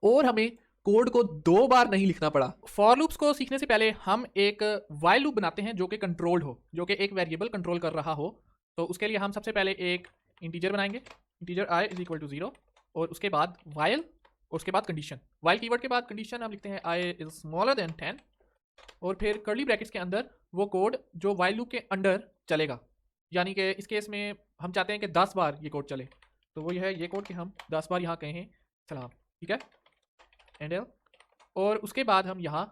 और हमें कोड को 2 बार नहीं लिखना पड़ा। फॉर लूप्स को सीखने से पहले हम एक वाइल लूप बनाते हैं जो कि कंट्रोल्ड हो, जो कि एक वेरिएबल कंट्रोल कर रहा हो। तो उसके लिए हम सबसे पहले एक इंटीजर बनाएंगे, integer i is equal to 0, और उसके बाद वाइल, और उसके बाद कंडीशन। वाइल कीवर्ड के बाद कंडीशन हम लिखते हैं i इज स्मॉलर देन 10, और फिर कर्ली ब्रैकेट्स के अंदर वो कोड जो वाइल लूप के अंडर चलेगा। यानी कि इस केस में हम चाहते हैं कि 10 बार ये कोड चले, तो वो ये है ये कोड कि हम 10 बार यहाँ कहें सलाम। ठीक है, एंड और उसके बाद हम यहाँ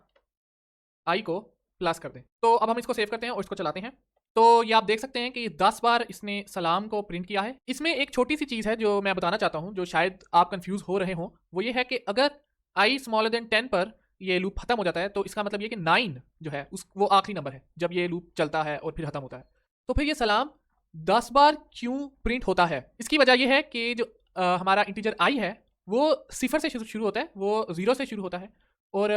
i को प्लस कर दें। तो अब हम इसको सेव करते हैं और इसको चलाते हैं। तो ये आप देख सकते हैं कि 10 बार इसने सलाम को प्रिंट किया है। इसमें एक छोटी सी चीज़ है जो मैं बताना चाहता हूँ, जो शायद आप कंफ्यूज हो रहे हो। वो ये है कि अगर i स्मॉलर देन 10 पर ये लूप खत्म हो जाता है, तो इसका मतलब ये कि 9 जो है वो आखिरी नंबर है जब ये लूप चलता है और फिर खत्म होता है। तो फिर ये सलाम 10 बार क्यों प्रिंट होता है? इसकी वजह यह है कि जो हमारा इंटीजर i है वो 0 से शुरू होता है, वो 0 से शुरू होता है, और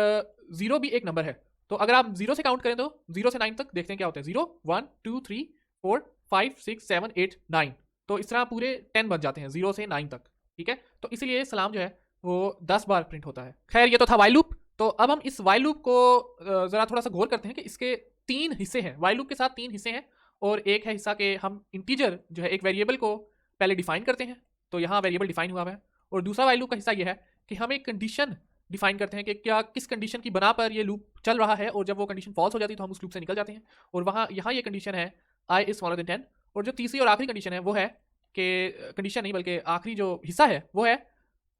0 भी एक नंबर है। तो अगर आप 0 से काउंट करें तो 0 से 9 तक देखते हैं क्या होता है। 0 1 2 3 4 5 6 7 8 9, तो इस तरह पूरे 10 बन जाते हैं 0 से 9 तक। ठीक है, तो इसलिए सलाम जो है वो 10 बार प्रिंट होता है। खैर, ये तो था वाइल लूप। तो अब हम इस वाइल लूप को ज़रा थोड़ा सा गौर करते हैं कि इसके 3 हिस्से हैं। वाइल लूप के साथ 3 हिस्से हैं, और एक है हिस्सा के हम इंटीजर जो है एक वेरिएबल को पहले डिफाइन करते हैं, तो यहाँ वेरिएबल डिफाइन हुआ है। और दूसरा वाइल लूप का हिस्सा ये है कि हम एक कंडीशन डिफाइन करते हैं कि क्या किस कंडीशन की बना पर ये लूप चल रहा है, और जब वो कंडीशन फॉल्स हो जाती है तो हम उस लूप से निकल जाते हैं। और वहाँ यहाँ ये कंडीशन है i इज स्मॉलर देन 10, और जो तीसरी और आखिरी कंडीशन है वो है कि कंडीशन नहीं बल्कि आखिरी जो हिस्सा है वो है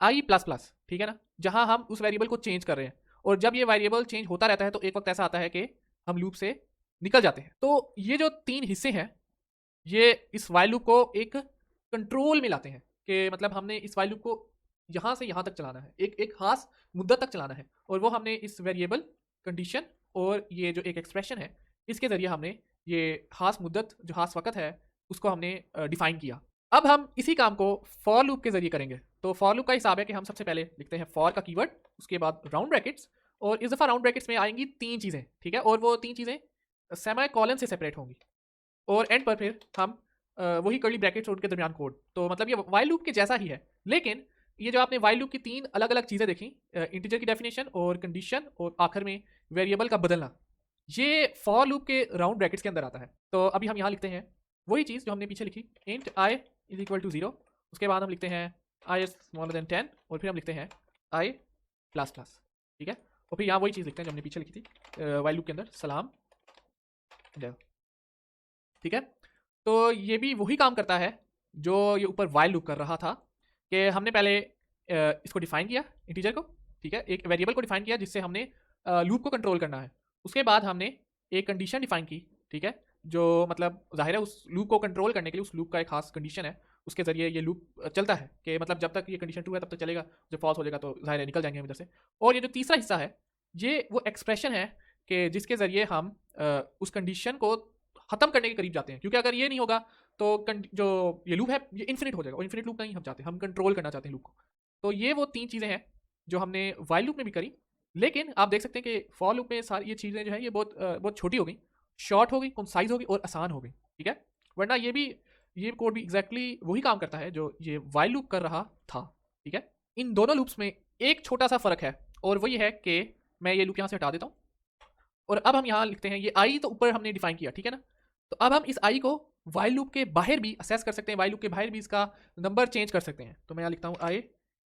i प्लस प्लस। ठीक है ना, जहाँ हम उस वेरिएबल को चेंज कर रहे हैं, और जब ये वेरिएबल चेंज होता रहता है तो एक वक्त ऐसा आता है कि हम लूप से निकल जाते हैं। तो ये जो 3 हिस्से हैं ये इस वाइल लूप को एक कंट्रोल में लाते हैं, कि मतलब हमने इस वाइल लूप को यहाँ से यहाँ तक चलाना है, एक खास मुद्दत तक चलाना है, और वो हमने इस वेरिएबल, कंडीशन और ये जो एक एक्सप्रेशन है इसके ज़रिए हमने ये खास मुद्दत, जो खास वक्त है, उसको हमने डिफाइन किया। अब हम इसी काम को फॉर लूप के ज़रिए करेंगे। तो फॉर लूप का हिसाब है कि हम सबसे पहले लिखते हैं फॉर का कीवर्ड, उसके बाद राउंड ब्रैकेट्स, और इस दफ़ा राउंड ब्रैकेट्स में आएंगी 3 चीज़ें। ठीक है, और वो 3 चीज़ें सेमी कॉलन से सेपरेट होंगी, और एंड पर फिर हम वही कर्ली ब्रैकेट्स और उनके दरमियान कोड। तो मतलब ये वाइल लूप के जैसा ही है, लेकिन ये जो आपने वाइल लूप की 3 अलग अलग चीज़ें देखी, इंटीजर की डेफिनेशन और कंडीशन और आखिर में वेरिएबल का बदलना, ये फॉर लूप के राउंड ब्रैकेट्स के अंदर आता है। तो अभी हम यहाँ लिखते हैं वही चीज़ जो हमने पीछे लिखी, int i is equal to 0, उसके बाद हम लिखते हैं i इज स्मॉलर देन 10, और फिर हम लिखते हैं i प्लस प्लस। ठीक है, और फिर यहाँ वही चीज़ लिखते हैं जो हमने पीछे लिखी थी वाइल लूप के अंदर, सलाम। ठीक है, तो ये भी वही काम करता है जो ये ऊपर वाइल लूप कर रहा था, कि हमने पहले इसको डिफाइन किया इंटीजर को। ठीक है, एक वेरिएबल को डिफाइन किया जिससे हमने लूप को कंट्रोल करना है। उसके बाद हमने एक कंडीशन डिफाइन की। ठीक है, जो मतलब जाहिर है उस लूप को कंट्रोल करने के लिए उस लूप का एक खास कंडीशन है, उसके ज़रिए ये लूप चलता है, कि मतलब जब तक ये कंडीशन ट्रू है तब तक चलेगा, जब फॉल्स हो जाएगा तो जाहिर है निकल जाएंगे हम इधर से। और ये जो तीसरा हिस्सा है ये वो एक्सप्रेशन है कि जिसके ज़रिए हम उस कंडीशन को ख़त्म करने के करीब जाते हैं, क्योंकि अगर ये नहीं होगा तो जो ये लूप है ये इन्फिनिट हो जाएगा, और इन्फिनिट लूप नहीं हम चाहते, हम कंट्रोल करना चाहते हैं लूप को। तो ये वो 3 चीज़ें हैं जो हमने वाइल लूप में भी करी, लेकिन आप देख सकते हैं कि फॉर लूप में सारी ये चीज़ें जो है ये बहुत छोटी हो गई, शॉर्ट हो गई, कंसाइज हो गई और आसान हो गई। ठीक है, वरना ये कोड भी एग्जैक्टली वही काम करता है जो ये वाइल लूप कर रहा था। ठीक है, इन दोनों लूप्स में एक छोटा सा फ़र्क है, और वो ये है कि मैं ये लूप यहाँ से हटा देता हूँ, और अब हम यहाँ लिखते हैं ये आई तो ऊपर हमने डिफाइन किया। ठीक है ना, तो अब हम इस आई को वाइल लूप के बाहर भी असेस कर सकते हैं, वाइल लूप के बाहर भी इसका नंबर चेंज कर सकते हैं। तो मैं यहाँ लिखता हूँ i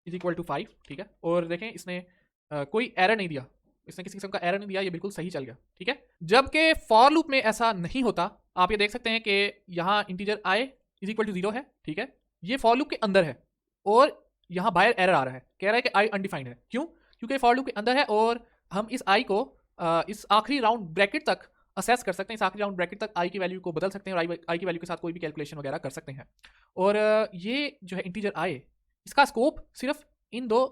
इज इक्वल टू 5। ठीक है, और देखें इसने कोई एरर नहीं दिया, इसने किसी किस्म का एरर नहीं दिया, ये बिल्कुल सही चल गया। ठीक है, जबकि फॉर लूप में ऐसा नहीं होता। आप ये देख सकते हैं कि यहाँ integer i is equal to 0 है। ठीक है, ये फॉर लूप के अंदर है, और यहाँ बाहर एरर आ रहा है, कह रहा है कि i अनडिफाइंड है। क्यों? क्योंकि फॉर लूप के अंदर है, और हम इस i को इस आखिरी राउंड ब्रैकेट तक असेस कर सकते हैं, इस आखिरी राउंड ब्रैकेट तक i की वैल्यू को बदल सकते हैं, और i की वैल्यू के साथ कोई भी कैलकुलेशन वगैरह कर सकते हैं। और ये जो है इंटीजर i, इसका स्कोप सिर्फ इन 2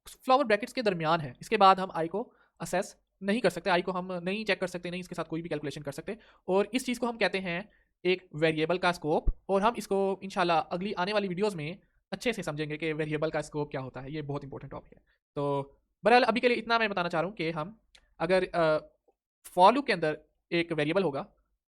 फ्लावर ब्रैकेट्स के दरमियान है, इसके बाद हम i को असेस नहीं कर सकते, आई को हम नहीं चेक कर सकते, नहीं इसके साथ कोई भी कैलकुलेशन कर सकते। और इस चीज़ को हम कहते हैं एक वेरिएबल का स्कोप, और हम इसको इंशाल्लाह अगली आने वाली वीडियोस में अच्छे से समझेंगे कि वेरिएबल का स्कोप क्या होता है। ये बहुत इंपॉर्टेंट टॉपिक है। तो बहरहाल अभी के लिए इतना मैं बताना चाह रहा हूँ कि हम अगर फॉर लूप के अंदर एक वेरिएबल होगा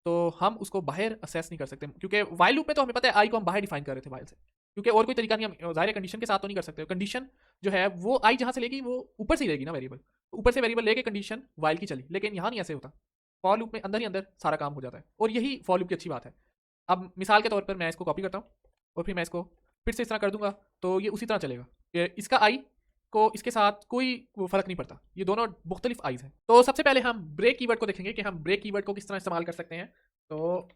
तो हम उसको बाहर असेस नहीं कर सकते, क्योंकि वाइल लूप में तो हमें पता है आई को हम बाहर डिफाइन कर रहे थे वाइल से, क्योंकि और कोई तरीका नहीं, हम ज़ाहिर कंडीशन के साथ तो नहीं कर सकते। कंडीशन जो है वो आई जहाँ से लेगी वो ऊपर से ही लेगी ना वेरिएबल, ऊपर से वेरिएबल लेके कंडीशन वाइल की चली। लेकिन यहाँ नहीं ऐसे होता, फॉर लूप में अंदर ही अंदर सारा काम हो जाता है, और यही फॉर लूप की अच्छी बात है। अब मिसाल के तौर पर मैं इसको कॉपी करता हूँ और फिर मैं इसको फिर से इस तरह कर दूंगा, तो ये उसी तरह चलेगा। इसका आई को इसके साथ कोई फर्क नहीं पड़ता, ये दोनों मुख्तलिफ आईज हैं। तो सबसे पहले हम ब्रेक कीवर्ड को देखेंगे कि हम ब्रेक कीवर्ड को किस तरह इस्तेमाल कर सकते हैं। तो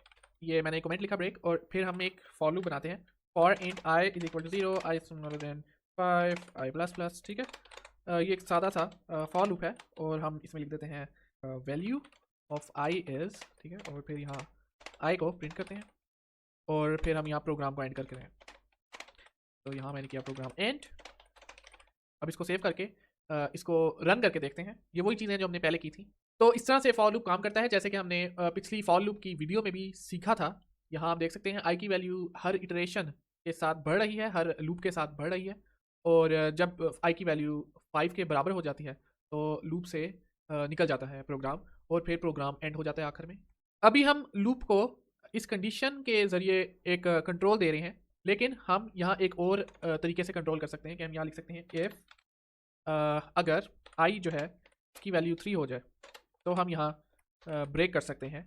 ये मैंने कमेंट लिखा ब्रेक, और फिर हम एक फॉर लूप बनाते हैं, for int i is equal to 0, i smaller than 5, i plus plus. ठीक है, ये एक सादा सा फॉर लूप है, और हम इसमें लिख देते हैं वैल्यू ऑफ आई इज, ठीक है, और फिर यहाँ आई को प्रिंट करते हैं, और फिर हम यहाँ प्रोग्राम को एंड करके रहे हैं। तो यहाँ मैंने किया प्रोग्राम एंड। अब इसको सेव करके इसको रन करके देखते हैं। ये वही चीज़ें जो हमने पहले की थी। तो इस तरह से फॉर लूप काम करता है, जैसे कि हमने पिछली फॉर लूप की वीडियो में भी सीखा था। यहाँ आप देख सकते हैं आई की वैल्यू हर इटरेशन के साथ बढ़ रही है, हर लूप के साथ बढ़ रही है, और जब आई की वैल्यू 5 के बराबर हो जाती है तो लूप से निकल जाता है प्रोग्राम, और फिर प्रोग्राम एंड हो जाता है आखिर में। अभी हम लूप को इस कंडीशन के ज़रिए एक कंट्रोल दे रहे हैं, लेकिन हम यहाँ एक और तरीके से कंट्रोल कर सकते हैं कि हम यहाँ लिख सकते हैं इफ़ अगर आई जो है की वैल्यू 3 हो जाए तो हम यहाँ ब्रेक कर सकते हैं।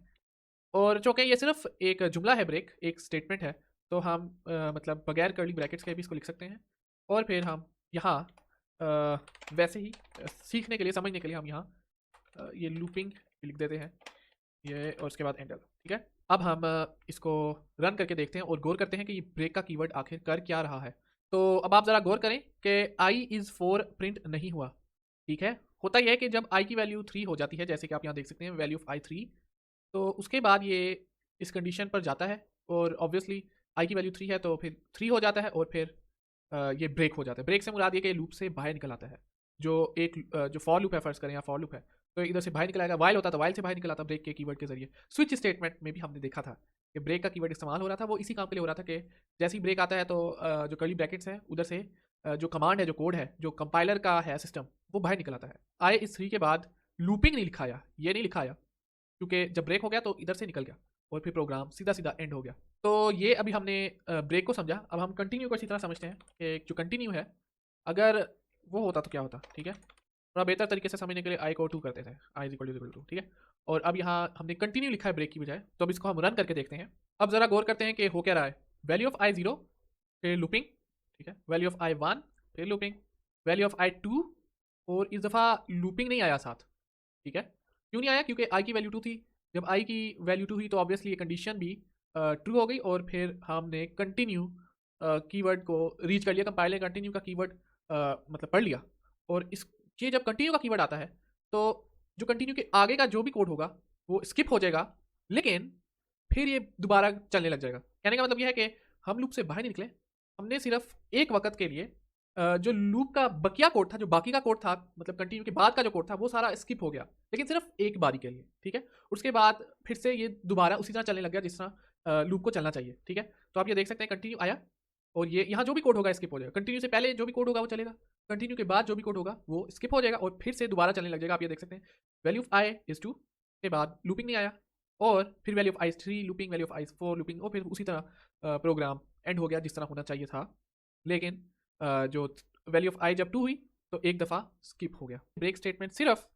और चूँकि ये सिर्फ एक जुमला है, ब्रेक एक स्टेटमेंट है, तो हम मतलब बगैर कर्ली ब्रैकेट्स के भी इसको लिख सकते हैं। और फिर हम यहाँ वैसे ही सीखने के लिए, समझने के लिए हम यहाँ ये लूपिंग लिख देते हैं, ये, और उसके बाद एंटर। ठीक है, अब हम इसको रन करके देखते हैं और गौर करते हैं कि ये ब्रेक का कीवर्ड आखिर कर क्या रहा है। तो अब आप ज़रा गौर करें कि आई इज़ 4 प्रिंट नहीं हुआ। ठीक है, होता यह है कि जब आई की वैल्यू 3 हो जाती है, जैसे कि आप यहाँ देख सकते हैं वैल्यू ऑफ आई 3, तो उसके बाद ये इस कंडीशन पर जाता है, और ऑब्वियसली आई की वैल्यू 3 है तो फिर 3 हो जाता है, और फिर ये ब्रेक हो जाता है। ब्रेक से मुराद ये कि लूप से बाहर निकल आता है। जो एक जो फॉर लूप है, फर्ज करें या फॉर लूप है, तो इधर से बाहर निकल आएगा। वाइल होता तो वाइल से बाहर निकल आता ब्रेक के कीवर्ड के जरिए। स्विच स्टेटमेंट में भी हमने देखा था कि ब्रेक का कीवर्ड इस्तेमाल हो रहा था, वो इसी काम के लिए हो रहा था कि जैसे ही ब्रेक आता है तो जो कर्ली ब्रैकेट्स है उधर से जो कमांड है, जो कोड है, जो कंपाइलर का है सिस्टम, वो बाहर निकल आता है। आई इस 3 के बाद लूपिंग नहीं लिखाया, ये नहीं लिखाया, क्योंकि जब ब्रेक हो गया तो इधर से निकल गया, और फिर प्रोग्राम सीधा सीधा एंड हो गया। तो ये अभी हमने ब्रेक को समझा। अब हम कंटिन्यू को इसी तरह समझते हैं कि जो कंटिन्यू है, अगर वो होता तो क्या होता। ठीक है, थोड़ा बेहतर तरीके से समझने के लिए आई को 2 करते थे, आई इक्वल टू 2। ठीक है, और अब यहाँ हमने कंटिन्यू लिखा है ब्रेक की बजाय, तो अब इसको हम रन करके देखते हैं। अब ज़रा गौर करते हैं कि हो क्या रहा है। वैल्यू ऑफ आई 0 फिर लूपिंग, ठीक है, वैल्यू ऑफ आई 1 फिर लूपिंग, वैल्यू ऑफ आई 2, और इस दफ़ा लूपिंग नहीं आया साथ। ठीक है, क्यों नहीं आया? क्योंकि आई की वैल्यू 2 थी। जब आई की वैल्यू 2 हुई तो ऑब्वियसली ये कंडीशन भी ट्रू हो गई, और फिर हमने कंटिन्यू कीवर्ड को रीच कर लिया। कंपाइलर कंटिन्यू का कीवर्ड मतलब पढ़ लिया, और इस ये जब कंटिन्यू का कीवर्ड आता है तो जो कंटिन्यू के आगे का जो भी कोड होगा वो स्किप हो जाएगा, लेकिन फिर ये दोबारा चलने लग जाएगा। कहने का मतलब ये है कि हम लूप से बाहर नहीं निकले, हमने सिर्फ एक वक्त के लिए जो लूप का बकिया कोड था, जो बाकी का कोड था, मतलब कंटिन्यू के बाद का जो कोड था, वो सारा स्किप हो गया, लेकिन सिर्फ एक बारी के लिए। ठीक है, उसके बाद फिर से ये दोबारा उसी तरह चलने लग गया जिस तरह लूप को चलना चाहिए। ठीक है, तो आप ये देख सकते हैं कंटिन्यू आया, और ये यहाँ जो भी कोड होगा स्किप हो जाएगा। कंटिन्यू से पहले जो भी कोड होगा वो चलेगा, कंटिन्यू के बाद जो भी कोड होगा वो स्किप हो जाएगा, और फिर से दोबारा चलने लग जाएगा। आप ये देख सकते हैं वैल्यू ऑफ आई इज 2 के बाद लूपिंग नहीं आया, और फिर value of I 3 looping, value of I 4 looping, और फिर उसी तरह प्रोग्राम एंड हो गया जिस तरह होना चाहिए था। लेकिन जो वैल्यू ऑफ आई जब 2 हुई तो एक दफ़ा स्किप हो गया। ब्रेक स्टेटमेंट सिर्फ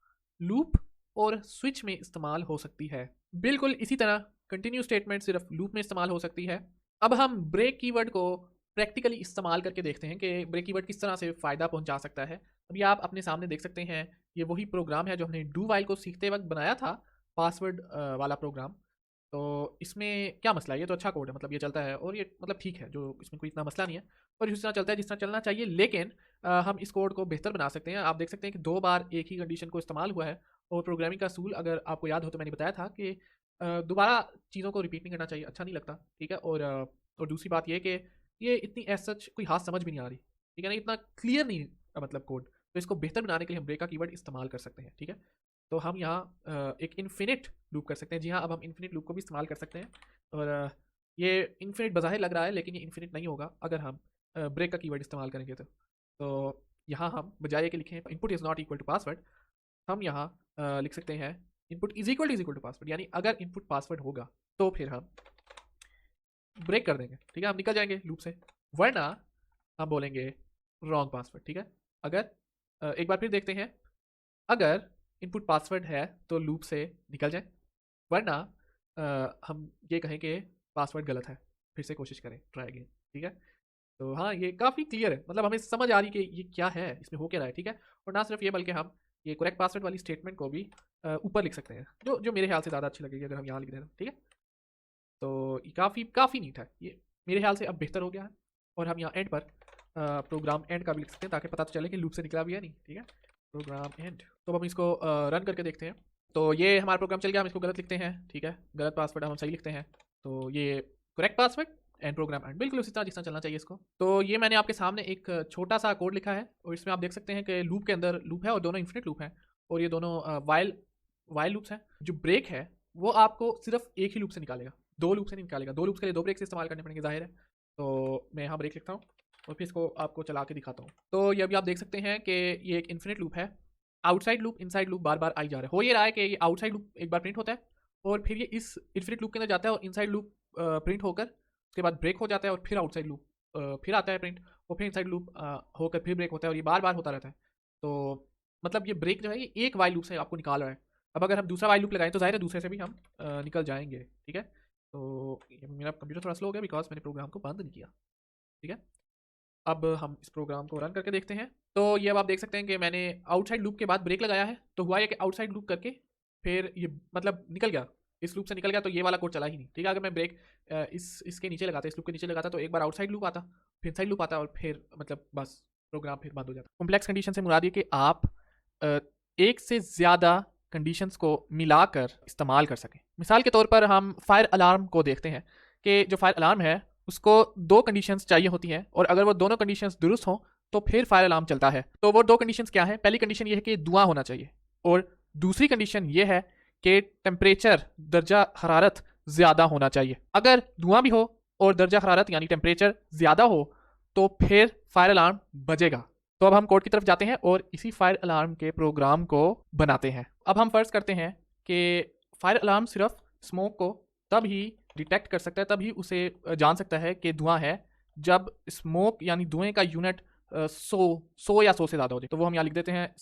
लूप और स्विच में इस्तेमाल हो सकती है। बिल्कुल इसी तरह कंटिन्यू स्टेटमेंट सिर्फ लूप में इस्तेमाल हो सकती है। अब हम ब्रेक कीवर्ड को प्रैक्टिकली इस्तेमाल करके देखते हैं कि ब्रेक कीवर्ड किस तरह से फ़ायदा पहुंचा सकता है। अभी आप अपने सामने देख सकते हैं, ये वही प्रोग्राम है जो हमने डू वाइल को सीखते वक्त बनाया था, पासवर्ड वाला प्रोग्राम। तो इसमें क्या मसला है? ये तो अच्छा कोड है, मतलब ये चलता है, और ये मतलब ठीक है, जो इसमें कोई इतना मसला नहीं है, और इस तरह चलता है जिस तरह चलना चाहिए। लेकिन हम इस कोड को बेहतर बना सकते हैं। आप देख सकते हैं कि 2 बार एक ही कंडीशन को इस्तेमाल हुआ है, और प्रोग्रामिंग का असूल अगर आपको याद हो तो मैंने बताया था कि दोबारा चीज़ों को रिपीट नहीं करना चाहिए, अच्छा नहीं लगता। ठीक है, और दूसरी बात ये कि ये इतनी एज सच कोई हाथ समझ भी नहीं आ रही। ठीक है ना, इतना क्लियर नहीं मतलब कोड, तो इसको बेहतर बनाने के लिए हम ब्रेक का कीवर्ड इस्तेमाल कर सकते हैं। ठीक है, तो हम यहाँ एक इन्फिनिट लूप कर सकते हैं। जी हाँ, अब हम इन्फिनिट लूप को भी इस्तेमाल कर सकते हैं। और ये इन्फिनिट बज़ाहिर लग रहा है, लेकिन ये इन्फिनिट नहीं होगा अगर हम ब्रेक का कीवर्ड इस्तेमाल करेंगे तो यहाँ हम बजाय के लिखें input is not equal to password, हम यहाँ लिख सकते हैं input is equal to password, यानी अगर इनपुट पासवर्ड होगा तो फिर हम ब्रेक कर देंगे। ठीक है, हम निकल जाएंगे लूप से, वरना हम बोलेंगे रॉन्ग पासवर्ड। ठीक है, अगर एक बार फिर देखते हैं, अगर इनपुट पासवर्ड है तो लूप से निकल जाए, वरना हम ये कहें कि पासवर्ड गलत है, फिर से कोशिश करें, ट्राई अगेन। ठीक है, तो हाँ, ये काफ़ी क्लियर है, मतलब हमें समझ आ रही कि ये क्या है, इसमें हो क्या रहा है। ठीक है, और ना सिर्फ ये बल्कि हम ये करेक्ट पासवर्ड वाली स्टेटमेंट को भी ऊपर लिख सकते हैं, जो जो मेरे ख्याल से ज़्यादा अच्छी लगेगी अगर हम यहाँ लिख दें तो। ठीक है, तो ये काफ़ी नीट है, ये मेरे ख्याल से अब बेहतर हो गया है। और हम यहाँ एंड पर प्रोग्राम एंड का भी लिख सकते हैं, ताकि पता तो चले कि लूप से निकला भी है नहीं। ठीक है, प्रोग्राम एंड। तो हम इसको रन करके देखते हैं। तो ये हमारा प्रोग्राम चल गया, हम इसको गलत लिखते हैं। ठीक है, गलत पासवर्ड हम सही लिखते हैं, तो ये correct password end program end, बिल्कुल उसी तरह जिस तरह चलना चाहिए इसको। तो ये मैंने आपके सामने एक छोटा सा कोड लिखा है, और इसमें आप देख सकते हैं कि लूप के अंदर लूप है और दोनों इन्फिनिट लूप हैं, और ये दोनों वाइल लूप्स हैं। जो ब्रेक है वो आपको सिर्फ एक ही लूप से निकालेगा, दो लूप से नहीं निकालेगा। दो लूप्स के लिए दो ब्रेक से इस्तेमाल करने पड़ेंगे, जाहिर है। तो मैं यहाँ ब्रेक लिखता हूँ और फिर इसको आपको चला के दिखाता हूँ। तो ये अभी आप देख सकते हैं कि ये एक इन्फिनिट लूप है, आउटसाइड लूप इनसाइड लूप बार बार आई जा रहा है। हो ये रहा है कि ये आउटसाइड लूप एक बार प्रिंट होता है, और फिर ये इस इन्फिनिट लूप के अंदर जाता है, और इनसाइड लूप प्रिंट होकर उसके बाद ब्रेक हो जाता है, और फिर आउटसाइड लूप फिर आता है प्रिंट, और फिर इनसाइड लूप होकर फिर ब्रेक होता है, और ये बार बार होता रहता है। तो मतलब ये ब्रेक जो है ये एक वाइल लूप से आपको निकाल रहा है। अब अगर हम दूसरा वाइल लूप लगाएं तो जाहिर है दूसरे से भी हम निकल जाएंगे। ठीक है, तो मेरा कंप्यूटर थोड़ा स्लो हो गया बिकॉज मैंने प्रोग्राम को बंद नहीं किया। ठीक है, अब हम इस प्रोग्राम को रन करके देखते हैं। तो ये अब आप देख सकते हैं कि मैंने आउटसाइड लूप के बाद ब्रेक लगाया है, तो हुआ ये कि आउटसाइड लूप करके फिर ये मतलब निकल गया, इस लूप से निकल गया, तो ये वाला कोड चला ही नहीं। ठीक है, अगर मैं ब्रेक इसके नीचे लगाता, इस लूप के नीचे लगाता, तो एक बार आउटसाइड लूप आता, फिर इनसाइड लूप आता, और फिर मतलब बस प्रोग्राम फिर बंद हो जाता। कॉम्प्लेक्स कंडीशन से मुराद ये कि आप एक से ज़्यादा कंडीशंस को मिलाकर इस्तेमाल कर सकें। मिसाल के तौर पर हम फायर अलार्म को देखते हैं कि जो फायर अलार्म है उसको दो कंडीशंस चाहिए होती हैं, और अगर वो दोनों कंडीशंस दुरुस्त हों तो फिर फायर अलार्म चलता है। तो वो दो कंडीशंस क्या हैं? पहली कंडीशन ये है कि धुआं होना चाहिए, और दूसरी कंडीशन ये है कि टेम्परेचर दर्जा हरारत ज़्यादा होना चाहिए। अगर धुआं भी हो और दर्जा हरारत यानी टेम्परेचर ज़्यादा हो तो फिर फायर अलार्म बजेगा। तो अब हम कोड की तरफ जाते हैं और इसी फायर अलार्म के प्रोग्राम को बनाते हैं। अब हम फर्ज करते हैं कि फायर अलार्म सिर्फ स्मोक को तब ही डिटेक्ट कर सकता है, तब ही उसे जान सकता है कि धुआं है, जब स्मोक यानी धुएं का यूनिट 100 या 100 से ज़्यादा हो जाए। तो वो हम यहाँ लिख देते हैं।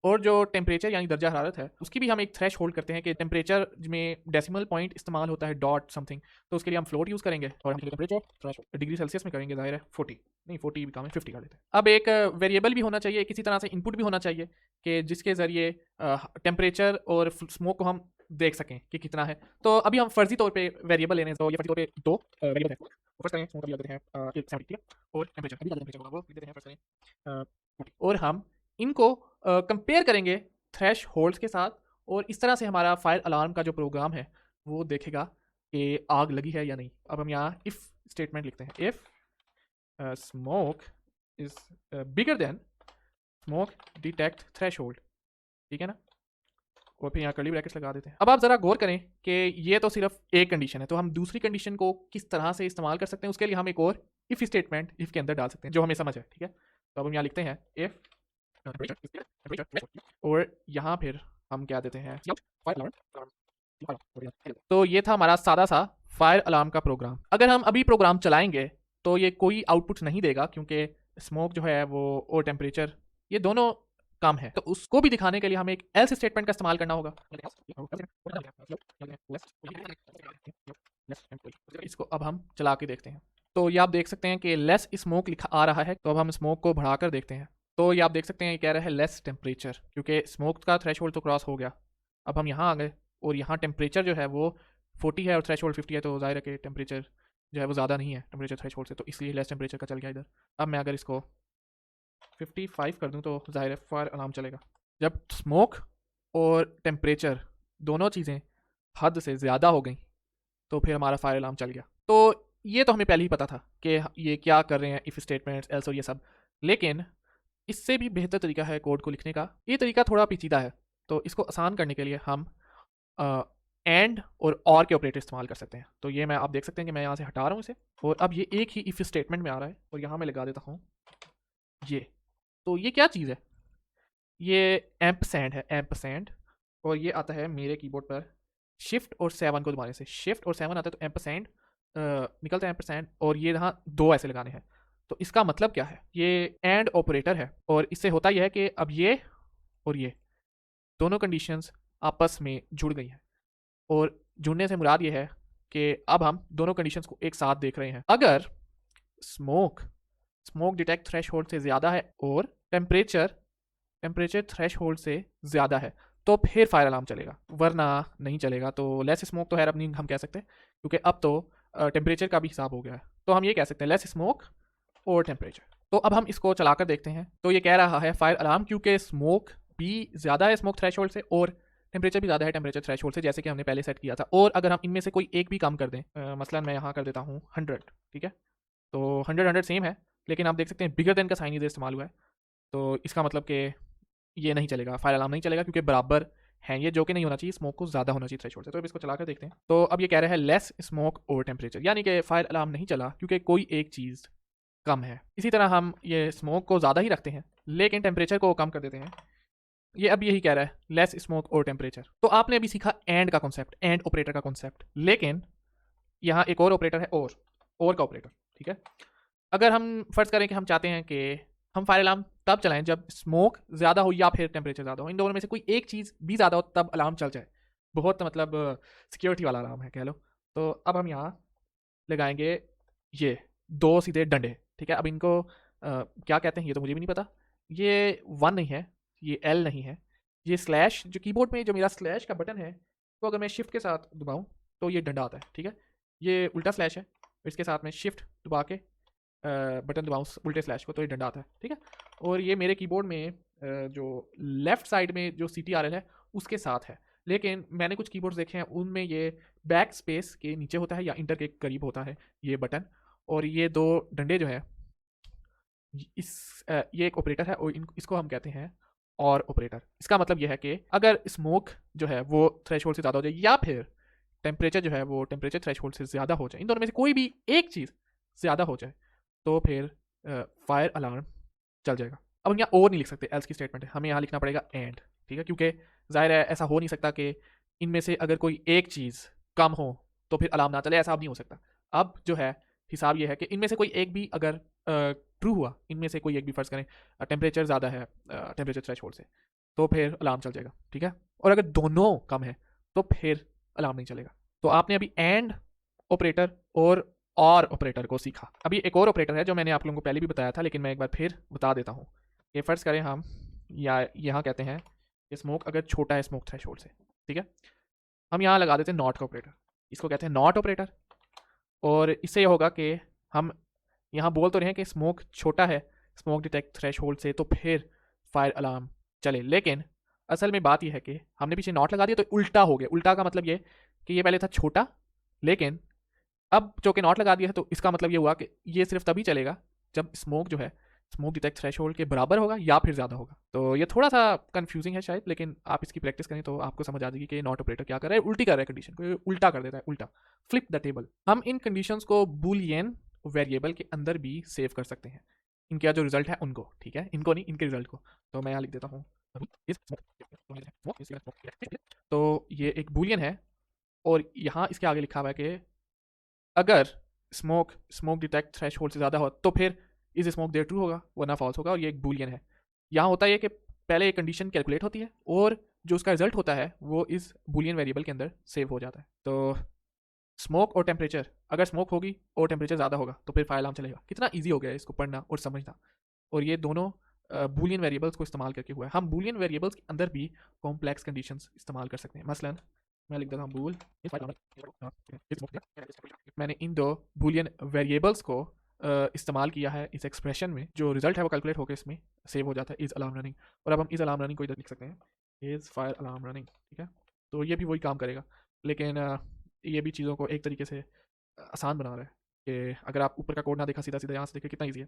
और जो टेम्परेचर यानी दर्जा हरारत है उसकी भी हम एक थ्रेश होल्ड करते हैं कि टेम्परेचर में डेसिमल पॉइंट इस्तेमाल होता है डॉट समथिंग, तो उसके लिए हम फ्लोट यूज़ करेंगे, और हम टेम्परेचर डिग्री सेल्सियस में करेंगे, जाहिर है 40 नहीं 40 भी काम है, 50 कर देते हैं। अब एक वेरिएबल भी होना चाहिए, किसी तरह से इनपुट भी होना चाहिए कि जिसके ज़रिए टेम्परेचर और स्मोक को हम देख सकें कि कितना है। तो अभी हम फर्जी तौर पे वेरिएबल लेने, तो ये फर्जी तौर पे दो वेरिएबल है। फर्स्ट करें स्मोक देते हैं 70 और टेम्परेचर अभी टेम्परेचर होगा वो देते हैं, फर्स्ट करें 40, और हम इनको कंपेयर करेंगे थ्रेश होल्ड्स के साथ, और इस तरह से हमारा फायर अलार्म का जो प्रोग्राम है वो देखेगा कि आग लगी है या नहीं। अब हम यहाँ इफ़ स्टेटमेंट लिखते हैं, if smoke is bigger than smoke detect threshold. ठीक है ना, और फिर यहाँ कर्ली ब्रैकेट्स लगा देते हैं। अब आप ज़रा गौर करें कि ये तो सिर्फ एक कंडीशन है, तो हम दूसरी कंडीशन को किस तरह से इस्तेमाल कर सकते हैं, उसके लिए हम एक और इफ़ स्टेटमेंट इफ़ के अंदर डाल सकते हैं जो हमें समझ है। ठीक है, तो अब हम यहाँ लिखते हैं इफ़, और यहाँ फिर हम क्या देते हैं, तो ये था हमारा सादा सा फायर अलार्म का प्रोग्राम। अगर हम अभी प्रोग्राम चलाएंगे तो ये कोई आउटपुट नहीं देगा, क्योंकि स्मोक जो है वो और टेम्परेचर ये दोनों कम है। तो उसको भी दिखाने के लिए हमें एक एल्स स्टेटमेंट का इस्तेमाल करना होगा। इसको अब हम चला के देखते हैं। तो ये आप देख सकते हैं कि लेस स्मोक लिखा आ रहा है, तो अब हम स्मोक को बढ़ाकर देखते हैं। तो ये आप देख सकते हैं ये कह रहा है लेस टेम्परेचर, क्योंकि स्मोक का थ्रेशोल्ड तो क्रॉस हो गया। अब हम यहाँ आ गए और यहाँ टेम्परेचर जो है वो 40 है और थ्रेशोल्ड 50 है, तो जाहिर है कि टेम्परेचर जो है वो ज़्यादा नहीं है टेम्परेचर थ्रेशोल्ड से, तो इसलिए लेस टेम्परेचर का चल गया इधर। अब मैं अगर इसको 55 कर दूँ तो जाहिर है फायर अलार्म चलेगा। जब स्मोक और टेम्परेचर दोनों चीज़ें हद से ज़्यादा हो गई तो फिर हमारा फायर अलार्म चल गया। तो ये तो हमें पहले ही पता था कि ये क्या कर रहे हैं, इफ़ स्टेटमेंट्स एल्स और ये सब, लेकिन इससे भी बेहतर तरीका है कोड को लिखने का। ये तरीका थोड़ा पेचीदा है, तो इसको आसान करने के लिए हम एंड और के ऑपरेटर इस्तेमाल कर सकते हैं। तो ये मैं आप देख सकते हैं कि मैं यहाँ से हटा रहा हूँ इसे, और अब ये एक ही इफ स्टेटमेंट में आ रहा है, और यहाँ मैं लगा देता हूँ ये। तो ये क्या चीज़ है? ये एम्पसैंड है, एम्पसैंड, और ये आता है मेरे कीबोर्ड पर शिफ्ट और 7 को दबाने से। शिफ्ट और 7 आता है तो एम्पसैंड निकलता है एम्परसैंड, और ये यहाँ 2 ऐसे लगाने हैं। तो इसका मतलब क्या है? ये एंड ऑपरेटर है, और इससे होता यह है कि अब ये और ये दोनों कंडीशंस आपस में जुड़ गई हैं, और जुड़ने से मुराद ये है कि अब हम दोनों कंडीशंस को एक साथ देख रहे हैं। अगर स्मोक डिटेक्ट थ्रेशोल्ड से ज़्यादा है और टेम्परेचर थ्रेशोल्ड से ज़्यादा है, तो फिर फायर अलार्म चलेगा, वरना नहीं चलेगा। तो लेस स्मोक तो है अपनी हम कह सकते हैं, क्योंकि अब तो टेम्परेचर का भी हिसाब हो गया है। तो हम ये कह सकते हैं लेस स्मोक और टेम्परेचर। तो अब हम इसको चलाकर देखते हैं। तो ये कह रहा है फायर अलार्म, क्योंकि स्मोक भी ज़्यादा है स्मोक थ्रेशोल्ड से, और टेम्परेचर भी ज़्यादा है टेम्परेचर थ्रेशोल्ड से, जैसे कि हमने पहले सेट किया था। और अगर हम इनमें से कोई एक भी कम कर दें, मसलन मैं यहाँ कर देता हूँ 100, ठीक है, तो 100 सेम है, लेकिन आप देख सकते हैं बिगर देन का साइन इधर इस्तेमाल हुआ है। तो इसका मतलब कि ये नहीं चलेगा, फायर अलार्म नहीं चलेगा, क्योंकि बराबर है ये, जो कि नहीं होना चाहिए, स्मोक को ज़्यादा होना चाहिए थ्रेशोल्ड से। तो अब इसको चलाकर देखते हैं। तो अब ये कह रहा है लेस स्मोक और टेम्परेचर, यानी कि फायर अलार्म नहीं चला क्योंकि कोई एक चीज़ कम है। इसी तरह हम ये स्मोक को ज़्यादा ही रखते हैं, लेकिन टेम्परेचर को कम कर देते हैं। ये अब यही कह रहा है लेस स्मोक और टेम्परेचर। तो आपने अभी सीखा एंड का कॉन्सेप्ट, एंड ऑपरेटर का कॉन्सेप्ट, लेकिन यहाँ एक और ऑपरेटर है, और का ऑपरेटर, ठीक है। अगर हम फर्ज करें कि हम चाहते हैं कि हम फायर अलार्म तब चलाएं जब स्मोक ज़्यादा हो या फिर टेम्परेचर ज़्यादा हो, इन दोनों में से कोई एक चीज़ भी ज़्यादा हो तब अलार्म चल जाए। बहुत मतलब सिक्योरिटी वाला अलार्म है कह लो। तो अब हम यहाँ लगाएंगे ये 2 सीधे डंडे, ठीक है। अब इनको क्या कहते हैं ये तो मुझे भी नहीं पता। ये 1 नहीं है, ये L नहीं है, ये स्लैश, जो कीबोर्ड में जो मेरा स्लैश का बटन है, तो अगर मैं शिफ्ट के साथ दबाऊँ तो ये डंडा आता है, ठीक है। ये उल्टा स्लैश है, इसके साथ में शिफ्ट दबा के बटन दबाऊँ उल्टे स्लैश को, तो ये डंडा आता है, ठीक है। और ये मेरे कीबोर्ड में जो लेफ्ट साइड में जो CTRL है उसके साथ है, लेकिन मैंने कुछ कीबोर्ड्स देखे हैं उनमें ये बैक स्पेस के नीचे होता है या इंटर के करीब होता है ये बटन। और ये 2 डंडे जो है ये एक ऑपरेटर है, और इसको हम कहते हैं और ऑपरेटर। इसका मतलब ये है कि अगर स्मोक जो है वो थ्रेशोल्ड से ज़्यादा हो जाए, या फिर टेम्परेचर जो है वो टेम्परेचर थ्रेशोल्ड से ज़्यादा हो जाए, इन दोनों में से कोई भी एक चीज़ ज़्यादा हो जाए, तो फिर फायर अलार्म चल जाएगा। अब हम यहाँ और नहीं लिख सकते, एल्स की स्टेटमेंट है, हमें यहाँ लिखना पड़ेगा एंड, ठीक है, क्योंकि जाहिर है ऐसा हो नहीं सकता कि इनमें से अगर कोई एक चीज़ कम हो तो फिर अलार्म ना चले, ऐसा अब नहीं हो सकता। अब जो है हिसाब ये है कि इनमें से कोई एक भी अगर ट्रू हुआ, इनमें से कोई एक भी फ़र्ज़ करें टेम्परेचर ज़्यादा है टेम्परेचर थ्रेशोल्ड से, तो फिर अलार्म चल जाएगा, ठीक है। और अगर दोनों कम है तो फिर अलार्म नहीं चलेगा। तो आपने अभी एंड ऑपरेटर और ऑपरेटर को सीखा। अभी एक और ऑपरेटर है जो मैंने आप लोगों को पहले भी बताया था, लेकिन मैं एक बार फिर बता देता हूँ। ये फ़र्ज़ करें हम या यहाँ कहते हैं कि स्मोक अगर छोटा है स्मोक थ्रेशोल्ड से, ठीक है, हम यहाँ लगा देते हैं नॉट का ऑपरेटर। इसको कहते हैं नॉट ऑपरेटर, और इससे ये होगा कि हम यहाँ बोल तो रहे हैं कि स्मोक छोटा है स्मोक डिटेक्ट थ्रेशोल्ड से, तो फिर फायर अलार्म चले, लेकिन असल में बात यह है कि हमने पीछे नॉट लगा दिया तो उल्टा हो गया। उल्टा का मतलब ये कि ये पहले था छोटा, लेकिन अब जो कि नॉट लगा दिया है, तो इसका मतलब ये हुआ कि ये सिर्फ तभी चलेगा जब स्मोक जो है स्मोक डिटेक्ट थ्रेशोल्ड के बराबर होगा या फिर ज़्यादा होगा। तो ये थोड़ा सा कंफ्यूजिंग है शायद, लेकिन आप इसकी प्रैक्टिस करें तो आपको समझ आ जाएगी कि नॉट ऑपरेटर क्या कर रहा है, उल्टी कर रहा है कंडीशन को, उल्टा कर देता है, उल्टा फ्लिप द टेबल। हम इन कंडीशंस को बूलियन वेरिएबल के अंदर भी सेव कर सकते हैं, इनका जो रिजल्ट है उनको, ठीक है, इनको नहीं, इनके रिजल्ट को। तो मैं यहाँ लिख देता हूँ तो ये एक बूलियन है, और यहाँ इसके आगे लिखा हुआ है कि अगर स्मोक डिटेक्ट थ्रेशोल्ड से ज़्यादा हो तो फिर इज स्मोक देयर ट्रू होगा, वरना फॉल्स होगा। और ये एक बूलियन है। यहाँ होता है कि पहले एक कंडीशन कैलकुलेट होती है, और जो उसका रिजल्ट होता है वो इस बूलियन वेरिएबल के अंदर सेव हो जाता है। तो स्मोक और टेम्परेचर, अगर स्मोक होगी और टेम्परेचर ज़्यादा होगा तो फिर फायर अलार्म चलेगा। कितना ईजी हो गया है इसको पढ़ना और समझना। और ये दोनों बूलियन वेरिएबल्स को इस्तेमाल करके हुआ है। हम बूलियन वेरिएबल्स के अंदर भी कॉम्प्लेक्स कंडीशंस इस्तेमाल कर सकते हैं। मसलन मैं लिख देता हूँ बूल, मैंने इन 2 बूलियन वेरिएबल्स को इस्तेमाल किया है इस एक्सप्रेशन में, जो रिजल्ट है वो कैलकुलेट होकर इसमें सेव हो जाता है, इज़ अलार्म रनिंग। और अब हम इज़ अलार्म रनिंग को इधर लिख सकते हैं, इज़ फायर अलार्म रनिंग, ठीक है। तो ये भी वही काम करेगा, लेकिन ये भी चीज़ों को एक तरीके से आसान बना रहा है कि अगर आप ऊपर का कोड ना देखा, सीधा सीधा यहाँ से देखें, कितना ईजी है।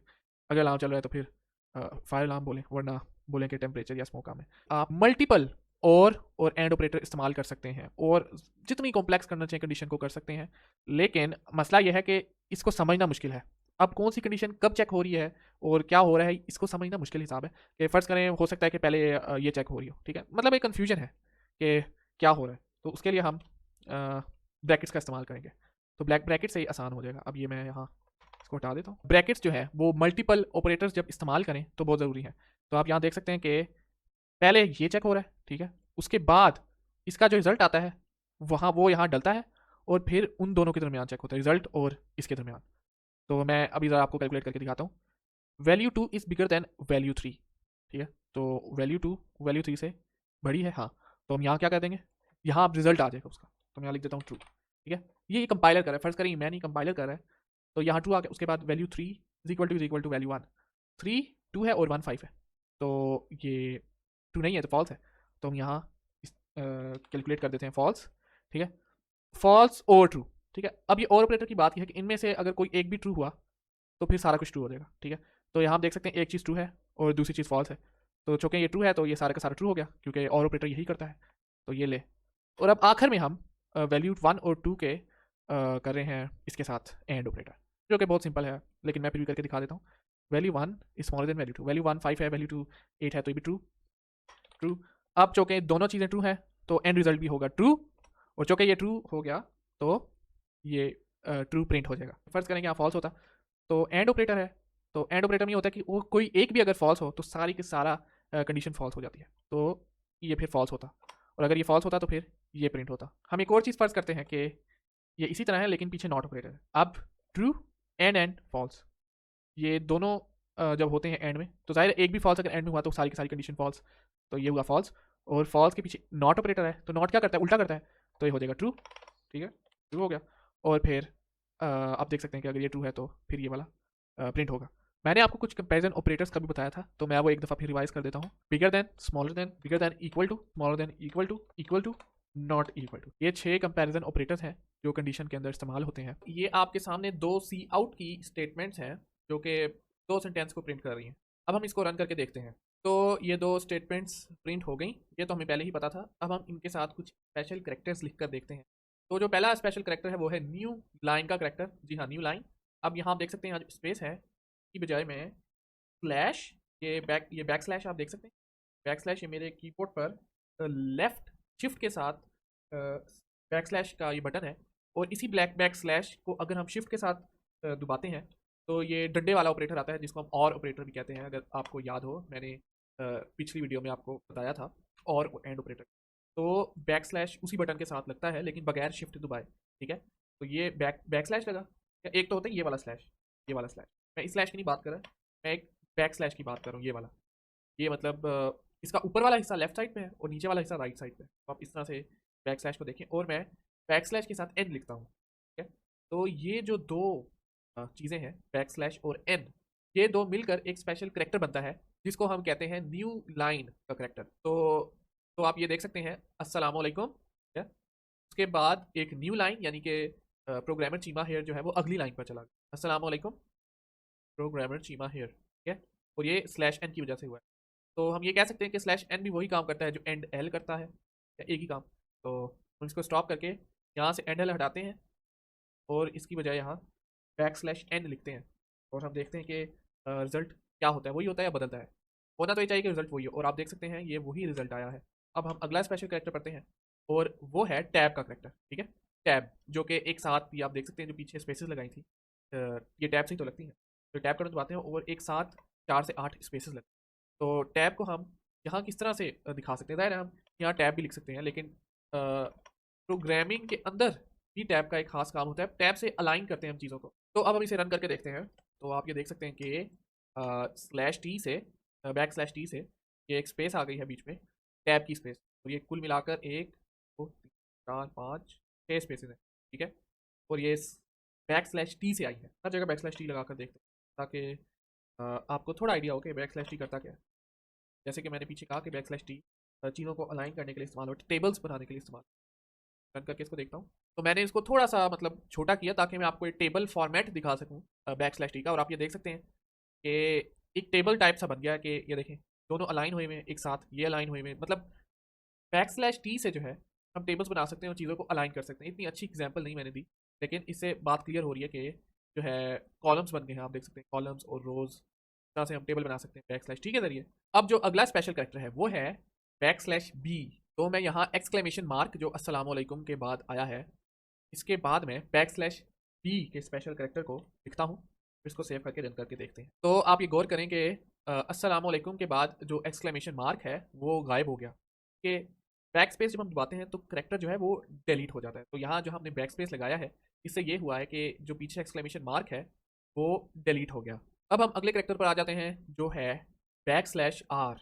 अगर अलार्म चल रहा है तो फिर फायर अलार्म बोलें, वरना बोलें कि टेम्परेचर या स्मोक काम है। आप मल्टीपल और एंड ऑपरेटर इस्तेमाल कर सकते हैं और जितनी कॉम्प्लेक्स करना चाहिए कंडीशन को कर सकते हैं, लेकिन मसला यह है कि इसको समझना मुश्किल है। अब कौन सी कंडीशन कब चेक हो रही है और क्या हो रहा है, इसको समझना मुश्किल हिसाब है। कि फ़र्ज़ करें हो सकता है कि पहले ये चेक हो रही हो, ठीक है, मतलब एक कन्फ्यूजन है कि क्या हो रहा है, तो उसके लिए हम ब्रैकेट्स का इस्तेमाल करेंगे। तो ब्लैक ब्रैकेट से ही आसान हो जाएगा। अब ये मैं यहाँ इसको हटा देता हूँ। ब्रैकेट्स जो है वो मल्टीपल ऑपरेटर्स जब इस्तेमाल करें तो बहुत ज़रूरी है। तो आप यहाँ देख सकते हैं कि पहले ये चेक हो रहा है, ठीक है, उसके बाद इसका जो रिजल्ट आता है वहाँ वो यहाँ डलता है और फिर उन दोनों के दरमियान चेक होता है, रिजल्ट और इसके दरमियान। तो मैं अभी ज़रा आपको कैलकुलेट करके दिखाता हूँ। Value 2 is bigger than value 3, ठीक है, तो वैल्यू 2 वैल्यू 3 से बड़ी है, हाँ, तो हम यहाँ क्या कर देंगे, यहाँ अब रिजल्ट आ जाएगा उसका, तो मैं यहाँ लिख देता हूँ ट्रू, ठीक है। ये कंपाइलर कर रहा है, फर्ज करें मैं नहीं कंपाइलर कर रहा है, तो यहाँ ट्रू आ गया। उसके बाद value 3 is equal to value 1, 3 2 है और 1 5 है, तो ये ट्रू नहीं है तो फॉल्स है। तो हम यहाँ कैलकुलेट कर देते हैं फॉल्स, ठीक है, फॉल्स और ट्रू, ठीक है। अब ये और ऑपरेटर की बात यह है कि इनमें से अगर कोई एक भी ट्रू हुआ तो फिर सारा कुछ ट्रू हो जाएगा, ठीक है। तो यहाँ आप देख सकते हैं एक चीज़ ट्रू है और दूसरी चीज़ फॉल्स है, तो चूँकि ये ट्रू है तो ये सारा का सारा ट्रू हो गया क्योंकि और ऑपरेटर यही करता है, तो ये ले। और अब आखिर में हम वैल्यू 1 और 2 के कर रहे हैं इसके साथ एंड ऑपरेटर, जो कि बहुत सिंपल है, लेकिन मैं फिर भी करके दिखा देता हूँ। Value 1 is smaller than value 2, value 1 5 है, वैल्यू 2 8 है, तो ये भी ट्रू ट्रू। अब चूँकि दोनों चीज़ें ट्रू हैं तो एंड रिजल्ट भी होगा ट्रू, और चूँकि ये ट्रू हो गया तो ये ट्रू प्रिंट हो जाएगा। फर्ज करेंगे यहाँ फॉल्स होता तो एंड ऑपरेटर है, तो एंड ऑपरेटर में ये होता है कि वो कोई एक भी अगर फॉल्स हो तो सारी की सारा कंडीशन फॉल्स हो जाती है, तो ये फिर फॉल्स होता, और अगर ये फॉल्स होता तो फिर ये प्रिंट होता। हम एक और चीज़ फर्ज करते हैं कि ये इसी तरह है लेकिन पीछे नॉट ऑपरेटर है। अब ट्रू एंड फॉल्स, ये दोनों जब होते हैं एंड में तो जाहिर एक भी फॉल्स अगर एंड में हुआ तो सारी की सारी कंडीशन फॉल्स, तो ये हुआ फॉल्स, और फॉल्स के पीछे नॉट ऑपरेटर है तो नॉट क्या करता है, उल्टा करता है, तो ये हो जाएगा ट्रू, ठीक है, ट्रू हो गया। और फिर आप देख सकते हैं कि अगर ये ट्रू है तो फिर ये वाला प्रिंट होगा। मैंने आपको कुछ कंपैरिजन ऑपरेटर्स का भी बताया था, तो मैं वो एक दफ़ा फिर रिवाइज कर देता हूँ। Bigger than, smaller than, bigger than, equal to, smaller than, equal to, not equal to, ये 6 कंपैरिजन ऑपरेटर्स हैं जो कंडीशन के अंदर इस्तेमाल होते हैं। ये आपके सामने 2 सी आउट की स्टेटमेंट्स हैं जो कि 2 सेंटेंस को प्रिंट कर रही हैं। अब हम इसको रन करके देखते हैं। तो ये 2 स्टेटमेंट्स प्रिंट हो गई, ये तो हमें पहले ही पता था। अब हम इनके साथ कुछ स्पेशल करेक्टर्स लिख कर देखते हैं। तो जो पहला स्पेशल करेक्टर है वो है न्यू लाइन का करेक्टर, जी हाँ, न्यू लाइन। अब यहाँ आप देख सकते हैं यहाँ स्पेस है की बजाय में स्लैश, ये बैक स्लैश आप देख सकते हैं, बैक स्लैश ये मेरे कीबोर्ड पर लेफ्ट शिफ्ट के साथ बैक स्लैश का ये बटन है, और इसी बैक स्लैश को अगर हम शिफ्ट के साथ दबाते हैं तो ये डंडे वाला ऑपरेटर आता है जिसको हम और ऑपरेटर भी कहते हैं। अगर आपको याद हो, मैंने पिछली वीडियो में आपको बताया था और एंड ऑपरेटर। तो बैक स्लैश उसी बटन के साथ लगता है लेकिन बगैर शिफ्ट दबाए, ठीक है। तो ये बैक स्लैश लगा, एक तो होता है ये वाला स्लैश, ये वाला स्लैश, मैं इस स्लैश की नहीं बात कर रहा, मैं एक बैक स्लैश की बात कर रहा हूँ, ये वाला। ये मतलब इसका ऊपर वाला हिस्सा लेफ्ट साइड पे है और नीचे वाला हिस्सा राइट साइड पे है। तो आप इस तरह से बैक स्लैश को देखें, और मैं बैक स्लैश के साथ एन लिखता हूँ, ठीक है। तो ये जो दो चीज़ें हैं, बैक स्लैश और एन, ये दो मिलकर एक स्पेशल करेक्टर बनता है जिसको हम कहते हैं न्यू लाइन का करेक्टर। तो आप ये देख सकते हैं अस्सलाम वालेकुम, ठीक है। उसके बाद एक न्यू लाइन यानी कि प्रोग्रामर चीमा हेयर जो है वो अगली लाइन पर चला गया, अस्सलाम वालेकुम प्रोग्रामर चीमा हेयर, ठीक है। और ये स्लैश एन की वजह से हुआ है। तो हम ये कह सकते हैं कि स्लैश एन भी वही काम करता है जो एंड एल करता है, या एक ही काम। तो हम इसको स्टॉप करके यहाँ से एंड एल हटाते हैं और इसकी बजाय यहाँ बैक स्लैश एन लिखते हैं, और हम देखते हैं कि रिजल्ट क्या होता है, वही होता है या बदलता है। होना तो ये चाहिए कि रिजल्ट वही हो, और आप देख सकते हैं ये वही रिजल्ट आया है। अब हम अगला स्पेशल करेक्टर पढ़ते हैं और वो है टैब का करेक्टर, ठीक है। टैब जो कि एक साथ ये आप देख सकते हैं जो पीछे स्पेसेस लगाई थी, ये टैब से ही तो लगती हैं। तो टैब करना दबाते हैं और एक साथ 4 से 8 स्पेसेस लगते हैं। तो टैब को हम यहाँ किस तरह से दिखा सकते हैं, ज़ाहिर है हम यहाँ टैब भी लिख सकते हैं, लेकिन प्रोग्रामिंग के अंदर भी टैब का एक खास काम होता है, टैब से अलाइन करते हैं हम चीज़ों को। तो अब हम इसे रन करके देखते हैं। तो आप ये देख सकते हैं कि स्लैश टी से, बैक स्लैश टी से ये एक स्पेस आ गई है बीच में, टैब की स्पेस। तो ये कुल मिलाकर 1 2 3 4 5 6 स्पेसेस हैं, ठीक है। और ये बैक स्लैश टी से आई है, हर जगह बैक स्लैश टी लगा कर देखते हैं ताकि आपको थोड़ा आइडिया हो कि बैक स्लैश टी करता क्या है। जैसे कि मैंने पीछे कहा कि बैक स्लैश टी चीज़ों को अलाइन करने के लिए इस्तेमाल होता है, टेबल्स बनाने के लिए इस्तेमाल। रन करके इसको देखता हूँ। तो मैंने इसको थोड़ा सा मतलब छोटा किया ताकि मैं आपको एक टेबल फॉर्मेट दिखा सकूँ बैक स्लैश टी का, और आप ये देख सकते हैं कि एक टेबल टाइप सा बन गया कि ये देखें दोनों अलाइन हुए हैं एक साथ, ये अलाइन हुए हैं, मतलब \t से जो है हम टेबल्स बना सकते हैं और चीज़ों को अलाइन कर सकते हैं। इतनी अच्छी एग्जांपल नहीं मैंने दी, लेकिन इससे बात क्लियर हो रही है कि जो है कॉलम्स बन गए हैं, आप देख सकते हैं कॉलम्स और रोज, इस तरह से हम टेबल बना सकते हैं \t के जरिए। अब जो अगला स्पेशल कैरेक्टर है वो है \b। तो मैं यहाँ एक्सक्लेमेशन मार्क जो अस्सलाम वालेकुम के बाद आया है, इसके बाद में \b के स्पेशल कैरेक्टर को लिखता हूँ, इसको सेव करके रन करके देखते हैं। तो आप ये गौर करें कि अस्सलाम वालेकुम के बाद जो एक्सक्लेमेशन मार्क है वो गायब हो गया, कि बैक स्पेस जब हम दबाते हैं तो करेक्टर जो है वो डिलीट हो जाता है। तो यहाँ जो हमने बैक स्पेस लगाया है इससे ये हुआ है कि जो पीछे एक्सक्लेमेशन मार्क है वो डिलीट हो गया। अब हम अगले करेक्टर पर आ जाते हैं जो है \r,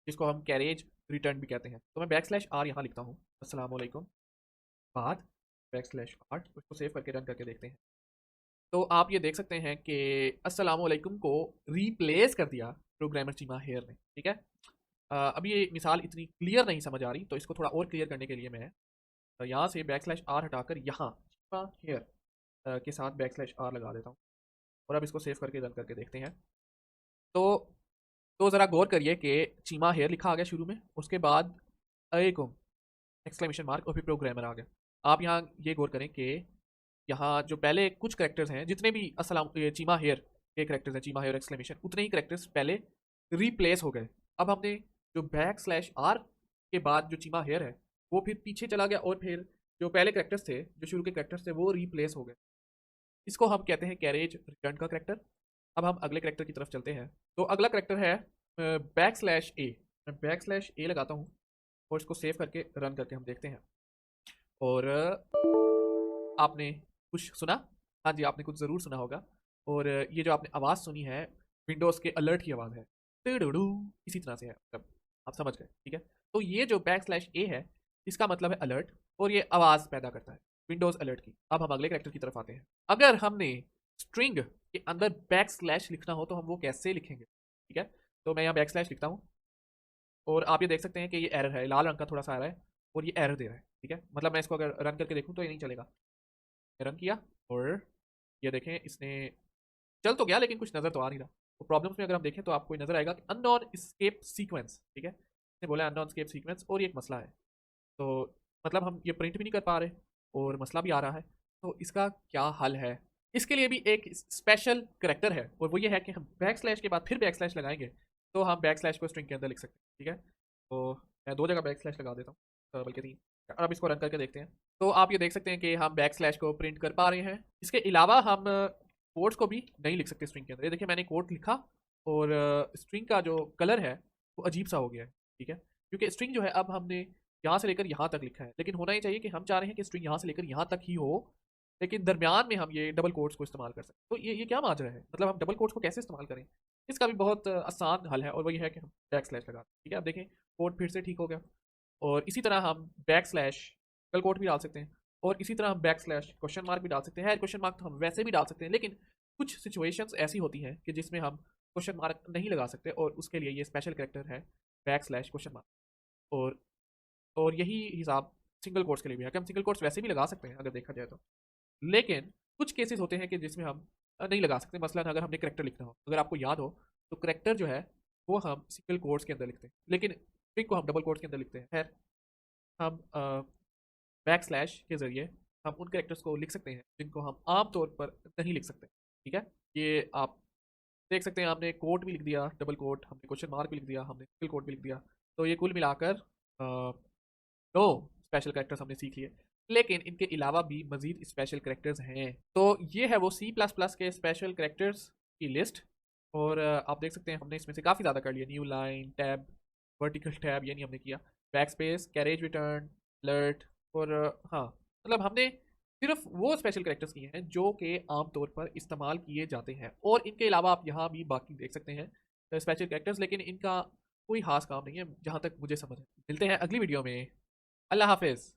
जिसको हम कैरेज रिटर्न भी कहते हैं। तो मैं \r यहाँ लिखता हूँ अस्सलाम वालेकुम बाद \r, उसको सेव करके रन करके देखते हैं। तो आप ये देख सकते हैं कि अस्सलाम वालेकुम को रीप्लेस कर दिया प्रोग्रामर चीमा हेयर ने, ठीक है। अब ये मिसाल इतनी क्लियर नहीं समझ आ रही, तो इसको थोड़ा और क्लियर करने के लिए मैं यहाँ से \r हटाकर यहाँ चीमा हेयर के साथ \r लगा देता हूँ और अब इसको सेव करके रन करके देखते हैं। तो ज़रा गौर करिए कि चीमा हेयर लिखा आ गया शुरू में, उसके बाद अलैकुम एक्सक्लेमेशन मार्क और फिर प्रोग्रामर आ गया। आप यहाँ ये गौर करें कि यहाँ जो पहले कुछ करेक्टर्स हैं, जितने भी चीमा हेयर के करेक्टर्स हैं, चीमा हेयर एक्सक्लेमेशन, उतने ही करेक्टर्स पहले रिप्लेस हो गए। अब हमने जो \r के बाद जो चीमा हेयर है वो फिर पीछे चला गया और फिर जो पहले करेक्टर्स थे, जो शुरू के करेक्टर्स थे, वो रिप्लेस हो गए। इसको हम कहते हैं कैरेज रिटर्न का करेक्टर। अब हम अगले करेक्टर की तरफ चलते हैं। तो अगला करेक्टर है \a। मैं \a लगाता हूँ और इसको सेव करके रन करके हम देखते हैं। और आपने कुछ सुना? हाँ जी, आपने कुछ ज़रूर सुना होगा। और ये जो आपने आवाज़ सुनी है विंडोज़ के अलर्ट की आवाज़ है, टिडुडू, इसी तरह से है, मतलब आप समझ गए, ठीक है। तो ये जो \a है इसका मतलब है अलर्ट, और ये आवाज़ पैदा करता है विंडोज़ अलर्ट की। अब हम अगले कैरेक्टर की तरफ आते हैं। अगर हमने स्ट्रिंग के अंदर \/ लिखना हो तो हम वो कैसे लिखेंगे, ठीक है। तो मैं यहाँ \/ लिखता हूँ और आप ये देख सकते हैं कि ये एरर है, लाल रंग का थोड़ा सा आ रहा है और ये एरर दे रहा है, ठीक है। मतलब मैं इसको अगर रन करके देखूँ तो ये नहीं चलेगा। रन किया और ये देखें इसने चल तो गया लेकिन कुछ नज़र तो आ नहीं रहा। तो प्रॉब्लम्स में अगर हम देखें तो आपको नज़र आएगा कि अननोन एस्केप सीक्वेंस, ठीक है, इसने बोला अननोन एस्केप सीक्वेंस और ये एक मसला है। तो मतलब हम ये प्रिंट भी नहीं कर पा रहे और मसला भी आ रहा है। तो इसका क्या हल है? इसके लिए भी एक स्पेशल करेक्टर है और वो ये है कि हम \/ के बाद फिर \/ लगाएंगे तो हम \/ को स्ट्रिंग के अंदर लिख सकते हैं, ठीक है। तो मैं 2 जगह \/ लगा देता हूँ, बल्कि 3। और अब इसको रन करके देखते हैं। तो आप ये देख सकते हैं कि हम \/ को प्रिंट कर पा रहे हैं। इसके अलावा हम कोड्स को भी नहीं लिख सकते स्ट्रिंग के अंदर। ये देखिए मैंने कोड लिखा और स्ट्रिंग का जो कलर है वो अजीब सा हो गया है, ठीक है, क्योंकि स्ट्रिंग जो है अब हमने यहाँ से लेकर यहाँ तक लिखा है, लेकिन होना ही चाहिए कि हम चाह रहे हैं कि स्ट्रिंग यहाँ से लेकर यहाँ तक ही हो, लेकिन दरमियान में हम ये डबल कोट्स को इस्तेमाल कर सकते हैं। तो ये क्या माजरा है, मतलब हम डबल कोट्स को कैसे इस्तेमाल करें? इसका भी बहुत आसान हल है और वो ये है कि हम \/ लगा दें, ठीक है। अब देखें कोड फिर से ठीक हो गया। और इसी तरह हम \/ डबल कोट भी डाल सकते हैं और इसी तरह हम \/ क्वेश्चन मार्क भी डाल सकते हैं। क्वेश्चन मार्क तो हम वैसे भी डाल सकते हैं, लेकिन कुछ सिचुएशंस ऐसी होती हैं कि जिसमें हम क्वेश्चन मार्क नहीं लगा सकते और उसके लिए ये स्पेशल कैरेक्टर है \/ क्वेश्चन मार्क। और यही हिसाब सिंगल कोट्स के लिए भी है कि हम सिंगल कोट्स वैसे भी लगा सकते हैं अगर देखा जाए तो, लेकिन कुछ केसेस होते हैं कि जिसमें हम नहीं लगा सकते। मसलन अगर हमने करेक्टर लिखना हो, अगर आपको याद हो तो करेक्टर जो है वो हम सिंगल कोट्स के अंदर लिखते हैं, लेकिन स्ट्रिंग को हम डबल कोट्स के अंदर लिखते हैं। खैर हम \/ के ज़रिए हम उन करेक्टर्स को लिख सकते हैं जिनको हम आम तौर पर नहीं लिख सकते, ठीक है। ये आप देख सकते हैं, आपने कोट भी लिख दिया, डबल कोट, हमने क्वेश्चन मार्क भी लिख दिया, हमने सिंगल कोट भी लिख दिया। तो ये कुल मिलाकर 2 स्पेशल कैरेक्टर्स हमने सीख लिए, लेकिन इनके अलावा भी मज़ीद स्पेशल कैरेक्टर्स हैं। तो ये है वो C++ के स्पेशल कैरेक्टर्स की लिस्ट। और आप देख सकते हैं हमने इसमें से काफ़ी ज़्यादा कर लिया। New line, tab, vertical tab, ये नहीं हमने किया, बैकस्पेस, कैरेज रिटर्न, अलर्ट, और हाँ, मतलब हमने सिर्फ वो स्पेशल कैरेक्टर्स किए हैं जो कि आमतौर पर इस्तेमाल किए जाते हैं। और इनके अलावा आप यहाँ भी बाकी देख सकते हैं स्पेशल कैरेक्टर्स, लेकिन इनका कोई खास काम नहीं है जहाँ तक मुझे समझ है। मिलते हैं अगली वीडियो में। अल्लाह हाफिज़।